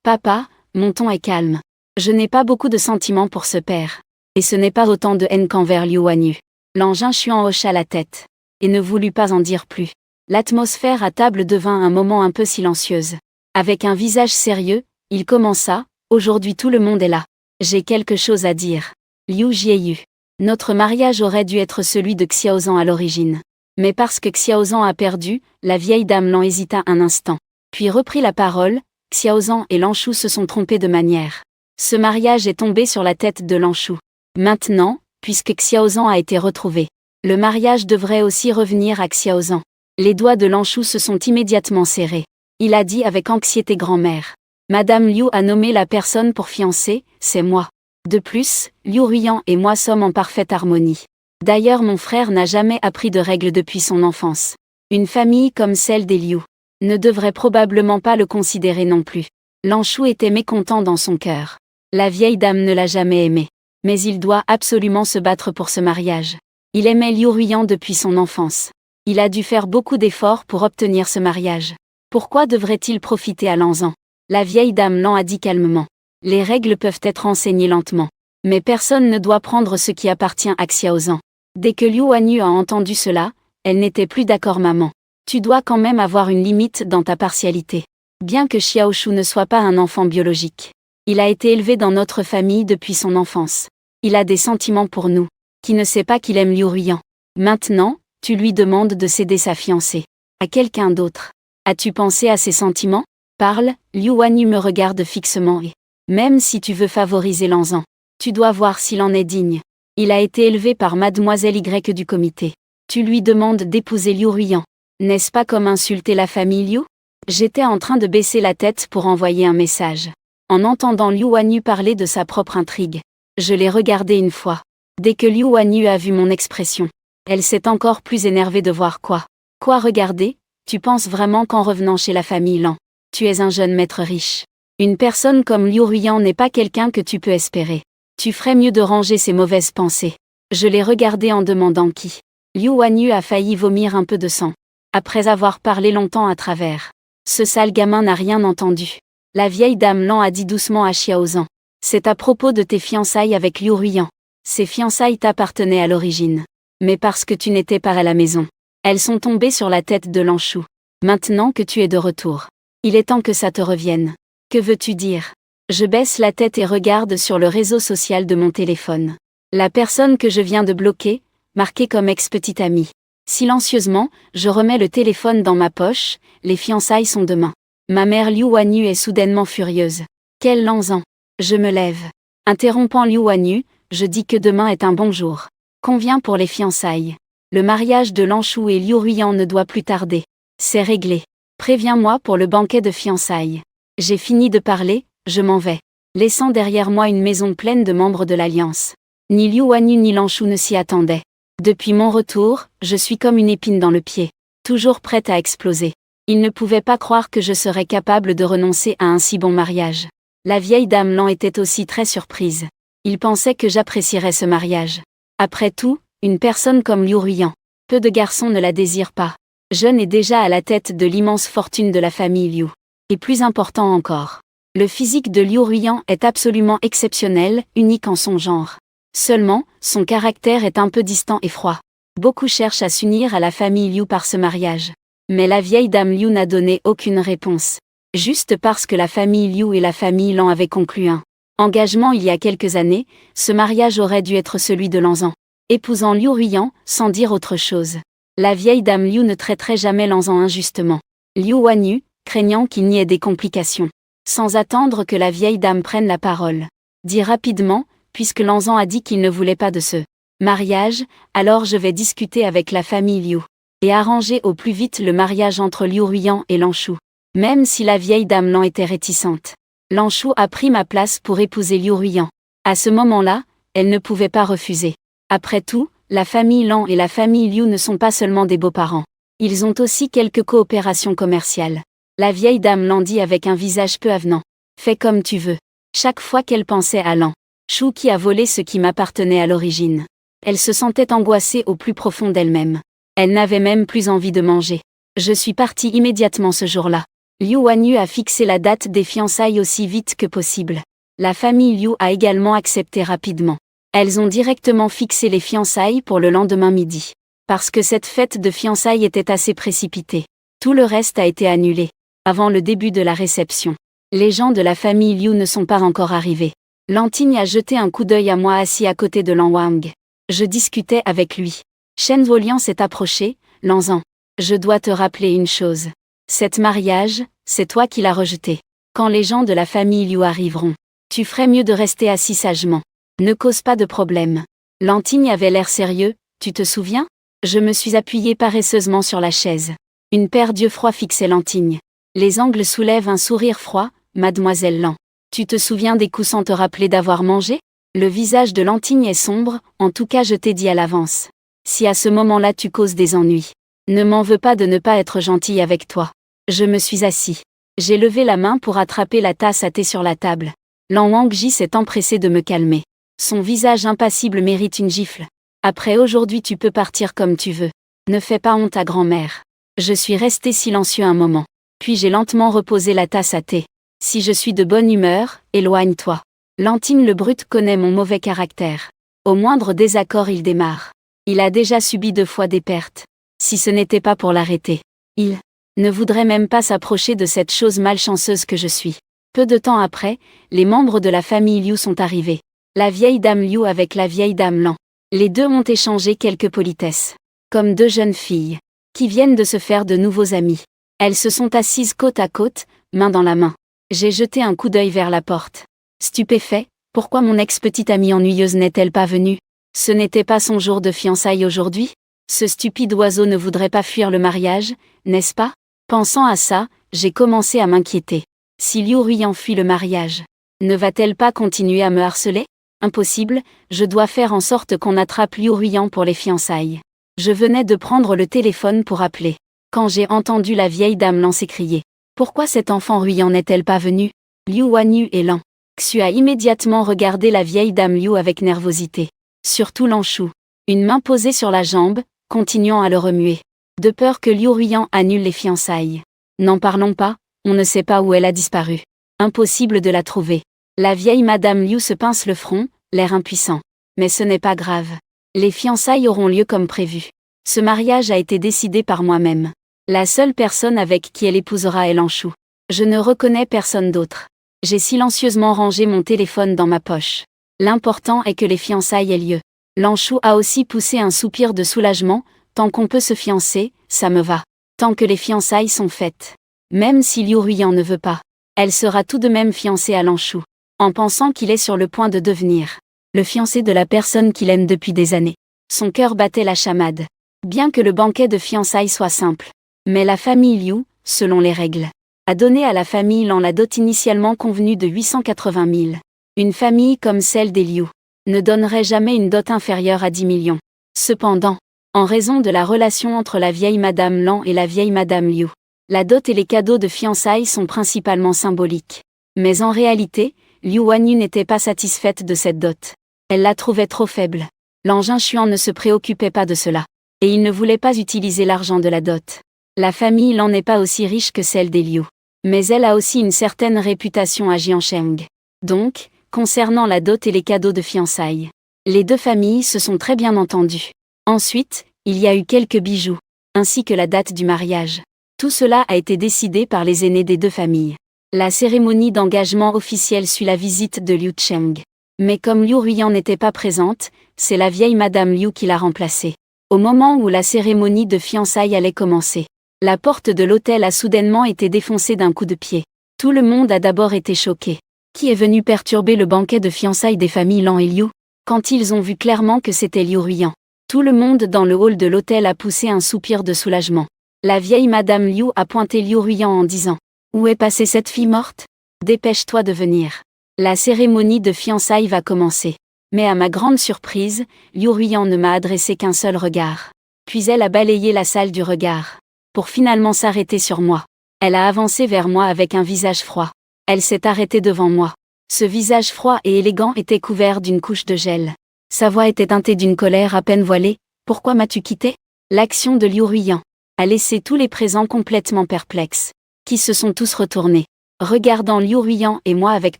Papa, mon ton est calme. Je n'ai pas beaucoup de sentiments pour ce père. Et ce n'est pas autant de haine qu'envers Liu Wanyu. L'engin Chuan hocha la tête. Et ne voulut pas en dire plus. L'atmosphère à table devint un moment un peu silencieuse. Avec un visage sérieux, il commença, aujourd'hui tout le monde est là. J'ai quelque chose à dire. Liu Jieyu. Notre mariage aurait dû être celui de Xiaozan à l'origine. Mais parce que Xiaozan a perdu, la vieille dame Lan hésita un instant. Puis reprit la parole, Xiaozan et Lanshu se sont trompés de manière. Ce mariage est tombé sur la tête de Lanshu. Maintenant, puisque Xiaozan a été retrouvé, le mariage devrait aussi revenir à Xiaozan. Les doigts de Lanshu se sont immédiatement serrés. Il a dit avec anxiété grand-mère. Madame Liu a nommé la personne pour fiancée, c'est moi. De plus, Liu Ruiyan et moi sommes en parfaite harmonie. D'ailleurs mon frère n'a jamais appris de règles depuis son enfance. Une famille comme celle des Liu ne devrait probablement pas le considérer non plus. Lanshu était mécontent dans son cœur. La vieille dame ne l'a jamais aimé. Mais il doit absolument se battre pour ce mariage. Il aimait Liu Ruiyan depuis son enfance. Il a dû faire beaucoup d'efforts pour obtenir ce mariage. Pourquoi devrait-il profiter à Lanzan? La vieille dame Lan a dit calmement. Les règles peuvent être enseignées lentement. Mais personne ne doit prendre ce qui appartient à Xiaozan. Dès que Liu Wanyu a entendu cela, elle n'était plus d'accord maman. Tu dois quand même avoir une limite dans ta partialité. Bien que Xiaoshu ne soit pas un enfant biologique. Il a été élevé dans notre famille depuis son enfance. Il a des sentiments pour nous. Qui ne sait pas qu'il aime Liu Ruiyan? Maintenant, tu lui demandes de céder sa fiancée. À quelqu'un d'autre. As-tu pensé à ses sentiments? Parle, Liu Wanyu me regarde fixement et... Même si tu veux favoriser Lanzan, tu dois voir s'il en est digne. Il a été élevé par Mademoiselle Y du comité. Tu lui demandes d'épouser Liu Ruiyan. N'est-ce pas comme insulter la famille Liu? J'étais en train de baisser la tête pour envoyer un message. En entendant Liu Wanyu parler de sa propre intrigue, je l'ai regardé une fois. Dès que Liu Wanyu a vu mon expression, elle s'est encore plus énervée de voir quoi. Quoi regarder? Tu penses vraiment qu'en revenant chez la famille Lan, tu es un jeune maître riche? Une personne comme Liu Ruiyan n'est pas quelqu'un que tu peux espérer. Tu ferais mieux de ranger ces mauvaises pensées. Je l'ai regardé en demandant qui. Liu Wanyu a failli vomir un peu de sang. Après avoir parlé longtemps à travers. Ce sale gamin n'a rien entendu. La vieille dame Lan a dit doucement à Xiaozan. C'est à propos de tes fiançailles avec Liu Ruiyan. Ces fiançailles t'appartenaient à l'origine. Mais parce que tu n'étais pas à la maison, elles sont tombées sur la tête de Lanshu. Maintenant que tu es de retour, il est temps que ça te revienne. Que veux-tu dire? Je baisse la tête et regarde sur le réseau social de mon téléphone. La personne que je viens de bloquer, marquée comme ex-petite amie. Silencieusement, je remets le téléphone dans ma poche, les fiançailles sont demain. Ma mère Liu Wanyu est soudainement furieuse. Quel Lanzan! Je me lève. Interrompant Liu Wanyu, je dis que demain est un bon jour. Convient pour les fiançailles. Le mariage de Lanshu et Liu Ruiyan ne doit plus tarder. C'est réglé. Préviens-moi pour le banquet de fiançailles. J'ai fini de parler, je m'en vais. Laissant derrière moi une maison pleine de membres de l'Alliance. Ni Liu Wanyu ni Lanshu ne s'y attendaient. Depuis mon retour, je suis comme une épine dans le pied. Toujours prête à exploser. Ils ne pouvaient pas croire que je serais capable de renoncer à un si bon mariage. La vieille dame Lan était aussi très surprise. Ils pensaient que j'apprécierais ce mariage. Après tout, une personne comme Liu Ruiyan, peu de garçons ne la désirent pas. Jeune et déjà à la tête de l'immense fortune de la famille Liu. Et plus important encore, le physique de Liu Ruiyan est absolument exceptionnel, unique en son genre. Seulement, son caractère est un peu distant et froid. Beaucoup cherchent à s'unir à la famille Liu par ce mariage. Mais la vieille dame Liu n'a donné aucune réponse. Juste parce que la famille Liu et la famille Lan avaient conclu un engagement il y a quelques années, ce mariage aurait dû être celui de Lanzan. Épousant Liu Ruiyan, sans dire autre chose. La vieille dame Liu ne traiterait jamais Lanzan injustement. Liu Wanyu, craignant qu'il n'y ait des complications. Sans attendre que la vieille dame prenne la parole. Dit rapidement, puisque Lanzan a dit qu'il ne voulait pas de ce mariage, alors je vais discuter avec la famille Liu. Et arranger au plus vite le mariage entre Liu Ruiyan et Lanshu. Même si la vieille dame Lan était réticente. Lanshu a pris ma place pour épouser Liu Ruiyan. À ce moment-là, elle ne pouvait pas refuser. Après tout, la famille Lan et la famille Liu ne sont pas seulement des beaux-parents. Ils ont aussi quelques coopérations commerciales. La vieille dame Lan dit avec un visage peu avenant. Fais comme tu veux. Chaque fois qu'elle pensait à Lan Shu qui a volé ce qui m'appartenait à l'origine. Elle se sentait angoissée au plus profond d'elle-même. Elle n'avait même plus envie de manger. Je suis partie immédiatement ce jour-là. Liu Wanyu a fixé la date des fiançailles aussi vite que possible. La famille Liu a également accepté rapidement. Elles ont directement fixé les fiançailles pour le lendemain midi. Parce que cette fête de fiançailles était assez précipitée. Tout le reste a été annulé. Avant le début de la réception. Les gens de la famille Liu ne sont pas encore arrivés. Lanting a jeté un coup d'œil à moi assis à côté de Lan Wang. Je discutais avec lui. Shen Volian s'est approché, Lanzan. Je dois te rappeler une chose. Cet mariage, c'est toi qui l'as rejeté. Quand les gens de la famille Liu arriveront, tu ferais mieux de rester assis sagement. Ne cause pas de problème. Lanting avait l'air sérieux, tu te souviens? Je me suis appuyée paresseusement sur la chaise. Une paire d'yeux froids fixait Lanting. Les angles soulèvent un sourire froid, mademoiselle Lan. Tu te souviens des coups sans te rappeler d'avoir mangé? Le visage de Lanting est sombre, en tout cas je t'ai dit à l'avance. Si à ce moment-là tu causes des ennuis, ne m'en veux pas de ne pas être gentille avec toi. Je me suis assis. J'ai levé la main pour attraper la tasse à thé sur la table. Lan Wangji s'est empressé de me calmer. Son visage impassible mérite une gifle. Après aujourd'hui tu peux partir comme tu veux. Ne fais pas honte à grand-mère. Je suis resté silencieux un moment. Puis j'ai lentement reposé la tasse à thé. Si je suis de bonne humeur, éloigne-toi. Lanting le brut connaît mon mauvais caractère. Au moindre désaccord il démarre. Il a déjà subi 2 fois des pertes. Si ce n'était pas pour l'arrêter, il ne voudrait même pas s'approcher de cette chose malchanceuse que je suis. Peu de temps après, les membres de la famille Liu sont arrivés. La vieille dame Liu avec la vieille dame Lan. Les deux ont échangé quelques politesses. Comme 2 jeunes filles, qui viennent de se faire de nouveaux amis. Elles se sont assises côte à côte, main dans la main. J'ai jeté un coup d'œil vers la porte. Stupéfait, pourquoi mon ex-petite amie ennuyeuse n'est-elle pas venue? Ce n'était pas son jour de fiançailles aujourd'hui? Ce stupide oiseau ne voudrait pas fuir le mariage, n'est-ce pas? Pensant à ça, j'ai commencé à m'inquiéter. Si Liu Ruiyan fuit le mariage, ne va-t-elle pas continuer à me harceler? Impossible, je dois faire en sorte qu'on attrape Liu Ruiyan pour les fiançailles. Je venais de prendre le téléphone pour appeler. Quand j'ai entendu la vieille dame Lan s'écrier. Pourquoi cet enfant Ruiyan n'est-elle pas venue? Liu Wanyu et Lan Xu a immédiatement regardé la vieille dame Liu avec nervosité. Surtout Lan Shu. Une main posée sur la jambe, continuant à le remuer. De peur que Liu Ruiyan annule les fiançailles. N'en parlons pas, on ne sait pas où elle a disparu. Impossible de la trouver. La vieille madame Liu se pince le front, l'air impuissant. Mais ce n'est pas grave. Les fiançailles auront lieu comme prévu. Ce mariage a été décidé par moi-même. La seule personne avec qui elle épousera est Lan Shu. Je ne reconnais personne d'autre. J'ai silencieusement rangé mon téléphone dans ma poche. L'important est que les fiançailles aient lieu. Lan Shu a aussi poussé un soupir de soulagement, tant qu'on peut se fiancer, ça me va. Tant que les fiançailles sont faites. Même si Liu Ruiyan ne veut pas, elle sera tout de même fiancée à Lan Shu. En pensant qu'il est sur le point de devenir le fiancé de la personne qu'il aime depuis des années. Son cœur battait la chamade. Bien que le banquet de fiançailles soit simple. Mais la famille Liu, selon les règles, a donné à la famille Lan la dot initialement convenue de 880 000. Une famille comme celle des Liu ne donnerait jamais une dot inférieure à 10 millions. Cependant, en raison de la relation entre la vieille madame Lan et la vieille madame Liu, la dot et les cadeaux de fiançailles sont principalement symboliques. Mais en réalité, Liu Wanyu n'était pas satisfaite de cette dot. Elle la trouvait trop faible. L'engin Xuan ne se préoccupait pas de cela. Et il ne voulait pas utiliser l'argent de la dot. La famille Lan n'est pas aussi riche que celle des Liu. Mais elle a aussi une certaine réputation à Jiancheng. Donc, concernant la dot et les cadeaux de fiançailles, les 2 familles se sont très bien entendues. Ensuite, il y a eu quelques bijoux, ainsi que la date du mariage. Tout cela a été décidé par les aînés des 2 familles. La cérémonie d'engagement officielle suit la visite de Liu Cheng. Mais comme Liu Ruiyan n'était pas présente, c'est la vieille madame Liu qui l'a remplacée. Au moment où la cérémonie de fiançailles allait commencer, la porte de l'hôtel a soudainement été défoncée d'un coup de pied. Tout le monde a d'abord été choqué. Qui est venu perturber le banquet de fiançailles des familles Lan et Liu? Quand ils ont vu clairement que c'était Liu Ruiyan, tout le monde dans le hall de l'hôtel a poussé un soupir de soulagement. La vieille madame Liu a pointé Liu Ruiyan en disant « Où est passée cette fille morte? Dépêche-toi de venir. La cérémonie de fiançailles va commencer. » Mais à ma grande surprise, Liu Ruiyan ne m'a adressé qu'un seul regard. Puis elle a balayé la salle du regard. Pour finalement s'arrêter sur moi. Elle a avancé vers moi avec un visage froid. Elle s'est arrêtée devant moi. Ce visage froid et élégant était couvert d'une couche de gel. Sa voix était teintée d'une colère à peine voilée. Pourquoi m'as-tu quitté? L'action de Liu Ruiyan a laissé tous les présents complètement perplexes, qui se sont tous retournés, regardant Liu Ruiyan et moi avec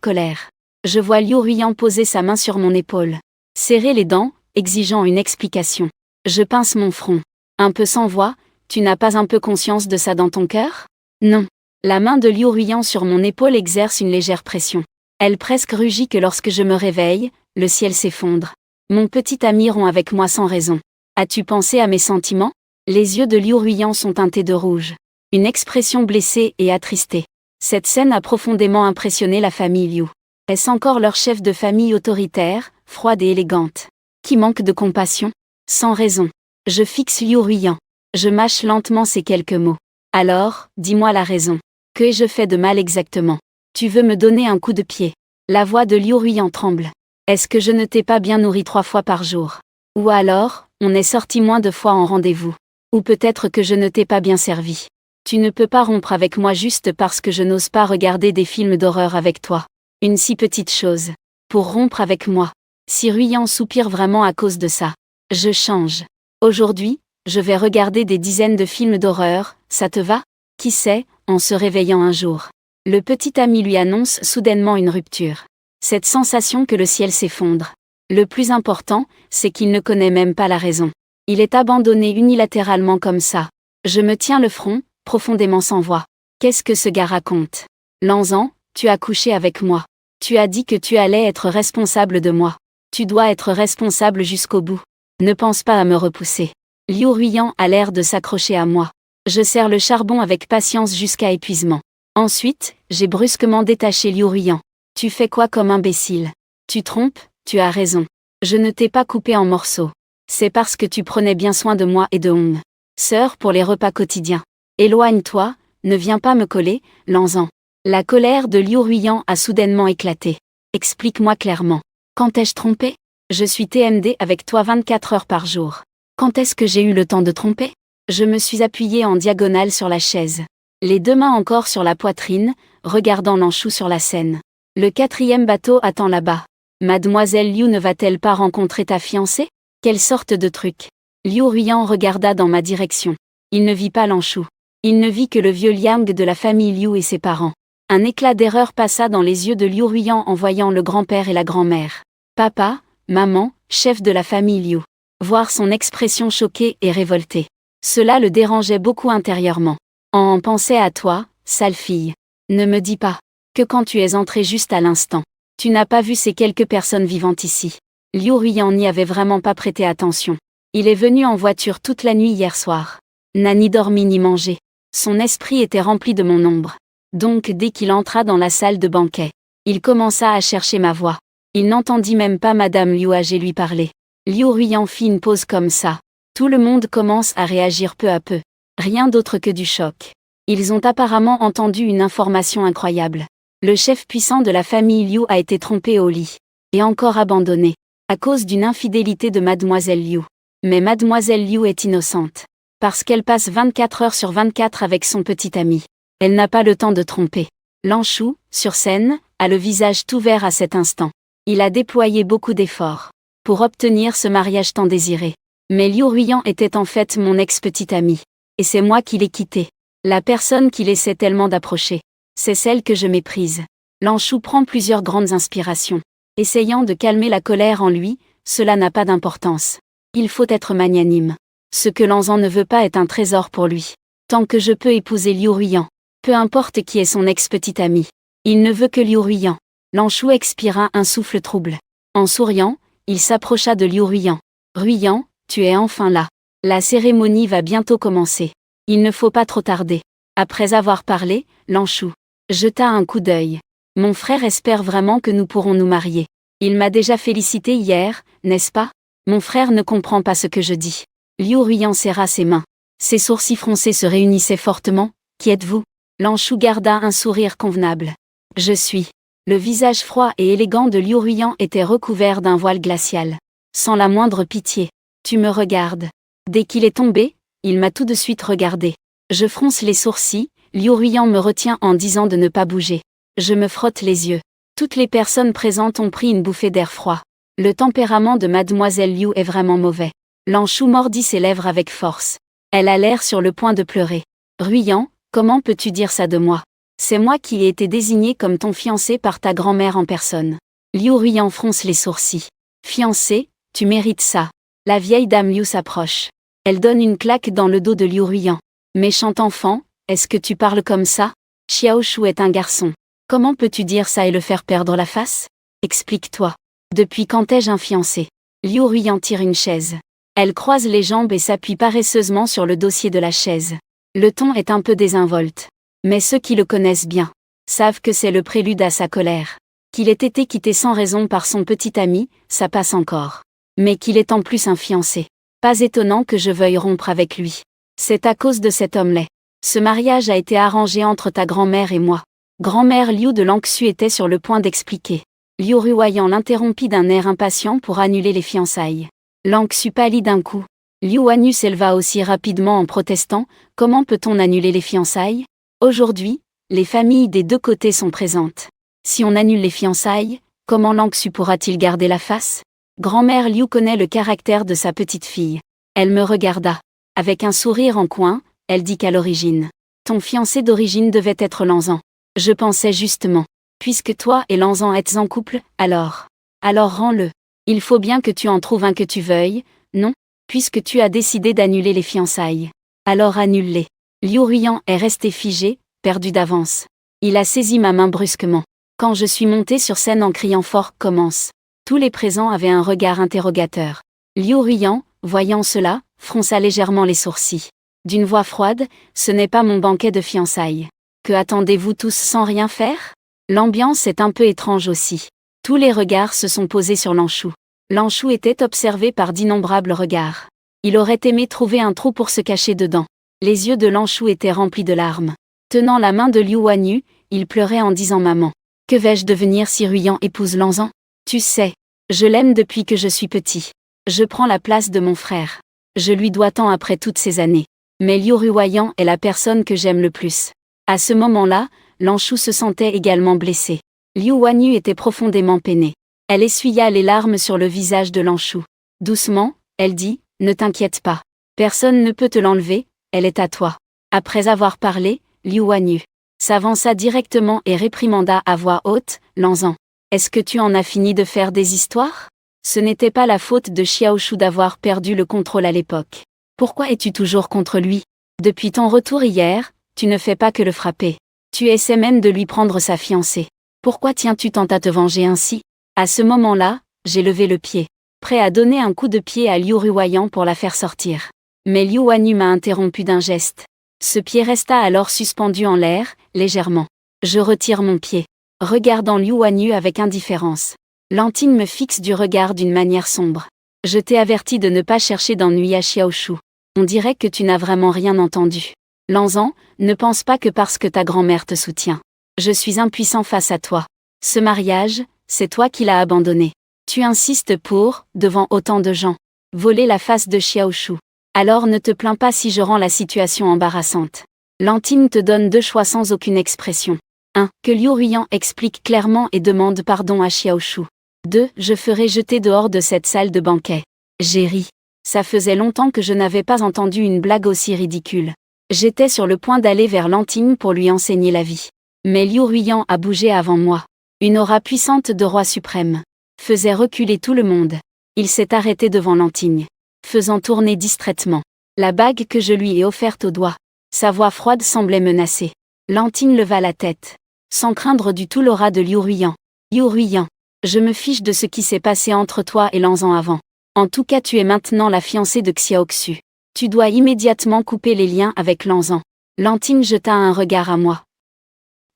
colère. Je vois Liu Ruiyan poser sa main sur mon épaule, serrer les dents, exigeant une explication. Je pince mon front. Un peu sans voix, tu n'as pas un peu conscience de ça dans ton cœur? Non. La main de Liu Ruiyan sur mon épaule exerce une légère pression. Elle presque rugit que lorsque je me réveille, le ciel s'effondre. Mon petit ami rompt avec moi sans raison. As-tu pensé à mes sentiments? Les yeux de Liu Ruiyan sont teintés de rouge. Une expression blessée et attristée. Cette scène a profondément impressionné la famille Liu. Est-ce encore leur chef de famille autoritaire, froide et élégante, qui manque de compassion? Sans raison. Je fixe Liu Ruiyan. Je mâche lentement ces quelques mots. Alors, dis-moi la raison. Que ai-je fait de mal exactement? Tu veux me donner un coup de pied? La voix de Liu Ruiyan tremble. Est-ce que je ne t'ai pas bien nourri 3 fois par jour? Ou alors, on est sorti moins de fois en rendez-vous? Ou peut-être que je ne t'ai pas bien servi? Tu ne peux pas rompre avec moi juste parce que je n'ose pas regarder des films d'horreur avec toi. Une si petite chose. Pour rompre avec moi. Si Ruiyan soupire vraiment à cause de ça. Je change. Aujourd'hui, je vais regarder des dizaines de films d'horreur, ça te va? Qui sait, en se réveillant un jour. Le petit ami lui annonce soudainement une rupture. Cette sensation que le ciel s'effondre. Le plus important, c'est qu'il ne connaît même pas la raison. Il est abandonné unilatéralement comme ça. Je me tiens le front, profondément sans voix. Qu'est-ce que ce gars raconte? Lanzan, tu as couché avec moi. Tu as dit que tu allais être responsable de moi. Tu dois être responsable jusqu'au bout. Ne pense pas à me repousser. Liu Ruiyan a l'air de s'accrocher à moi. Je serre le charbon avec patience jusqu'à épuisement. Ensuite, j'ai brusquement détaché Liu Ruiyan. Tu fais quoi comme imbécile? Tu trompes, tu as raison. Je ne t'ai pas coupé en morceaux. C'est parce que tu prenais bien soin de moi et de Hong. Sœur pour les repas quotidiens. Éloigne-toi, ne viens pas me coller, Lanzan. La colère de Liu Ruiyan a soudainement éclaté. Explique-moi clairement. Quand ai-je trompé? Je suis TMD avec toi 24 heures par jour. Quand est-ce que j'ai eu le temps de tromper? Je me suis appuyée en diagonale sur la chaise. Les 2 mains encore sur la poitrine, regardant Lanchou sur la scène. Le 4e bateau attend là-bas. Mademoiselle Liu ne va-t-elle pas rencontrer ta fiancée? Quelle sorte de truc? Liu Ruiyan regarda dans ma direction. Il ne vit pas Lanchou. Il ne vit que le vieux Liang de la famille Liu et ses parents. Un éclat d'erreur passa dans les yeux de Liu Ruiyan en voyant le grand-père et la grand-mère. Papa, maman, chef de la famille Liu. Voir son expression choquée et révoltée. Cela le dérangeait beaucoup intérieurement. On pensait à toi, sale fille. Ne me dis pas que quand tu es entrée juste à l'instant, tu n'as pas vu ces quelques personnes vivantes ici. Liu Ruiyan n'y avait vraiment pas prêté attention. Il est venu en voiture toute la nuit hier soir. N'a ni dormi ni mangé. Son esprit était rempli de mon ombre. Donc dès qu'il entra dans la salle de banquet, il commença à chercher ma voix. Il n'entendit même pas Madame Liu Agé lui parler. Liu Ruiyan fit une pause comme ça. Tout le monde commence à réagir peu à peu. Rien d'autre que du choc. Ils ont apparemment entendu une information incroyable. Le chef puissant de la famille Liu a été trompé au lit. Et encore abandonné. À cause d'une infidélité de Mademoiselle Liu. Mais Mademoiselle Liu est innocente. Parce qu'elle passe 24 heures sur 24 avec son petit ami. Elle n'a pas le temps de tromper. Lanchou, sur scène, a le visage tout vert à cet instant. Il a déployé beaucoup d'efforts pour obtenir ce mariage tant désiré. Mais Liu Ruiyan était en fait mon ex-petit ami. Et c'est moi qui l'ai quitté. La personne qu'il essaie tellement d'approcher. C'est celle que je méprise. Lanchou prend plusieurs grandes inspirations. Essayant de calmer la colère en lui, cela n'a pas d'importance. Il faut être magnanime. Ce que Lanzan ne veut pas est un trésor pour lui. Tant que je peux épouser Liu Ruiyan, peu importe qui est son ex-petit ami. Il ne veut que Liu Ruiyan. Lanchou expira un souffle trouble. En souriant, il s'approcha de Liu Ruiyan. Ruiyan, tu es enfin là. La cérémonie va bientôt commencer. Il ne faut pas trop tarder. Après avoir parlé, Lanchou jeta un coup d'œil. Mon frère espère vraiment que nous pourrons nous marier. Il m'a déjà félicité hier, n'est-ce pas? Mon frère ne comprend pas ce que je dis. Liu Ruiyan serra ses mains. Ses sourcils froncés se réunissaient fortement. Qui êtes-vous? Lanchou garda un sourire convenable. Je suis. Le visage froid et élégant de Liu Ruiyan était recouvert d'un voile glacial. Sans la moindre pitié. Tu me regardes. Dès qu'il est tombé, il m'a tout de suite regardé. Je fronce les sourcils, Liu Ruiyan me retient en disant de ne pas bouger. Je me frotte les yeux. Toutes les personnes présentes ont pris une bouffée d'air froid. Le tempérament de mademoiselle Liu est vraiment mauvais. Lan-Shu mordit ses lèvres avec force. Elle a l'air sur le point de pleurer. Ruyan, comment peux-tu dire ça de moi? C'est moi qui ai été désigné comme ton fiancé par ta grand-mère en personne. Liu Ruyan fronce les sourcils. Fiancé, tu mérites ça. La vieille dame Liu s'approche. Elle donne une claque dans le dos de Liu Ruyan. Méchant enfant, est-ce que tu parles comme ça? Xiaoshu est un garçon. Comment peux-tu dire ça et le faire perdre la face? Explique-toi. Depuis quand ai-je un fiancé? Liu Ruyan tire une chaise. Elle croise les jambes et s'appuie paresseusement sur le dossier de la chaise. Le ton est un peu désinvolte. Mais ceux qui le connaissent bien savent que c'est le prélude à sa colère. Qu'il ait été quitté sans raison par son petit ami, ça passe encore. Mais qu'il est en plus un fiancé. Pas étonnant que je veuille rompre avec lui. C'est à cause de cet homme-là. Ce mariage a été arrangé entre ta grand-mère et moi. Grand-mère Liu de Lan-Xu était sur le point d'expliquer. Liu Ruyan l'interrompit d'un air impatient pour annuler les fiançailles. Lan-Xu pâlit d'un coup. Liu Wanyu s'éleva aussi rapidement en protestant. Comment peut-on annuler les fiançailles? Aujourd'hui, les familles des deux côtés sont présentes. Si on annule les fiançailles, comment Lan-Xu pourra-t-il garder la face? Grand-mère Liu connaît le caractère de sa petite fille. Elle me regarda. Avec un sourire en coin, elle dit qu'à l'origine, ton fiancé d'origine devait être Lanzan. Je pensais justement. Puisque toi et Lanzan êtes en couple, alors rends-le. Il faut bien que tu en trouves un que tu veuilles, non? Puisque tu as décidé d'annuler les fiançailles. Alors annule-les. Liu Ruyan est resté figé, perdu d'avance. Il a saisi ma main brusquement. Quand je suis montée sur scène en criant fort « Commence !» Tous les présents avaient un regard interrogateur. Liu Ruyan, voyant cela, fronça légèrement les sourcils. D'une voix froide, ce n'est pas mon banquet de fiançailles. Que attendez-vous tous sans rien faire? L'ambiance est un peu étrange aussi. Tous les regards se sont posés sur Lan-Shu. Lan-Shu était observé par d'innombrables regards. Il aurait aimé trouver un trou pour se cacher dedans. Les yeux de Lan-Shu étaient remplis de larmes. Tenant la main de Liu Wanyu, il pleurait en disant « Maman, que vais-je devenir si Ruyan épouse Lanzan? Tu sais, je l'aime depuis que je suis petit. Je prends la place de mon frère. Je lui dois tant après toutes ces années. Mais Liu Ruyan est la personne que j'aime le plus. » À ce moment-là, Lan-Shu se sentait également blessé. Liu Wanyu était profondément peinée. Elle essuya les larmes sur le visage de Lan-Shu. Doucement, elle dit, « Ne t'inquiète pas. Personne ne peut te l'enlever, elle est à toi. » Après avoir parlé, Liu Wanyu s'avança directement et réprimanda à voix haute, « Lanzan, est-ce que tu en as fini de faire des histoires? Ce n'était pas la faute de Xiaoshu d'avoir perdu le contrôle à l'époque. Pourquoi es-tu toujours contre lui? Depuis ton retour hier, tu ne fais pas que le frapper. Tu essaies même de lui prendre sa fiancée. Pourquoi tiens-tu tant à te venger ainsi? » À ce moment-là, j'ai levé le pied, prêt à donner un coup de pied à Liu Ruyan pour la faire sortir. Mais Liu Wanyu m'a interrompu d'un geste. Ce pied resta alors suspendu en l'air, légèrement. Je retire mon pied, regardant Liu Wanyu avec indifférence. Lantine me fixe du regard d'une manière sombre. Je t'ai averti de ne pas chercher d'ennui à Xiaoshu. On dirait que tu n'as vraiment rien entendu. Lanzan, ne pense pas que parce que ta grand-mère te soutient, je suis impuissant face à toi. Ce mariage, c'est toi qui l'as abandonné. Tu insistes pour, devant autant de gens, voler la face de Xiaoshu. Alors ne te plains pas si je rends la situation embarrassante. Lantine te donne deux choix sans aucune expression. 1. Que Liu Ruyan explique clairement et demande pardon à Xiaoshu. 2. Je ferai jeter dehors de cette salle de banquet. J'ai ri. Ça faisait longtemps que je n'avais pas entendu une blague aussi ridicule. J'étais sur le point d'aller vers Lantine pour lui enseigner la vie. Mais Liu Ruyan a bougé avant moi. Une aura puissante de roi suprême faisait reculer tout le monde. Il s'est arrêté devant Lantine, faisant tourner distraitement la bague que je lui ai offerte au doigt. Sa voix froide semblait menacée. Lantine leva la tête, sans craindre du tout l'aura de Liu Ruyan. Liu Ruyan, je me fiche de ce qui s'est passé entre toi et Lanzan avant. En tout cas, tu es maintenant la fiancée de Xiaoxu. Tu dois immédiatement couper les liens avec Lanzan. Lantine jeta un regard à moi.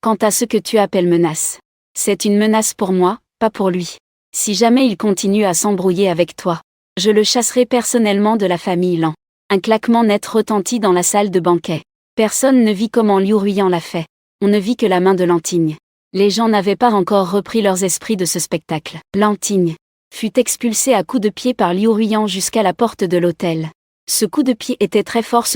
Quant à ce que tu appelles menace, c'est une menace pour moi, pas pour lui. Si jamais il continue à s'embrouiller avec toi, je le chasserai personnellement de la famille Lan. Un claquement net retentit dans la salle de banquet. Personne ne vit comment Liu Ruyan l'a fait. On ne vit que la main de Lantine. Les gens n'avaient pas encore repris leurs esprits de ce spectacle. Lantine fut expulsée à coups de pied par Liu Ruyan jusqu'à la porte de l'hôtel. Ce coup de pied était très fort,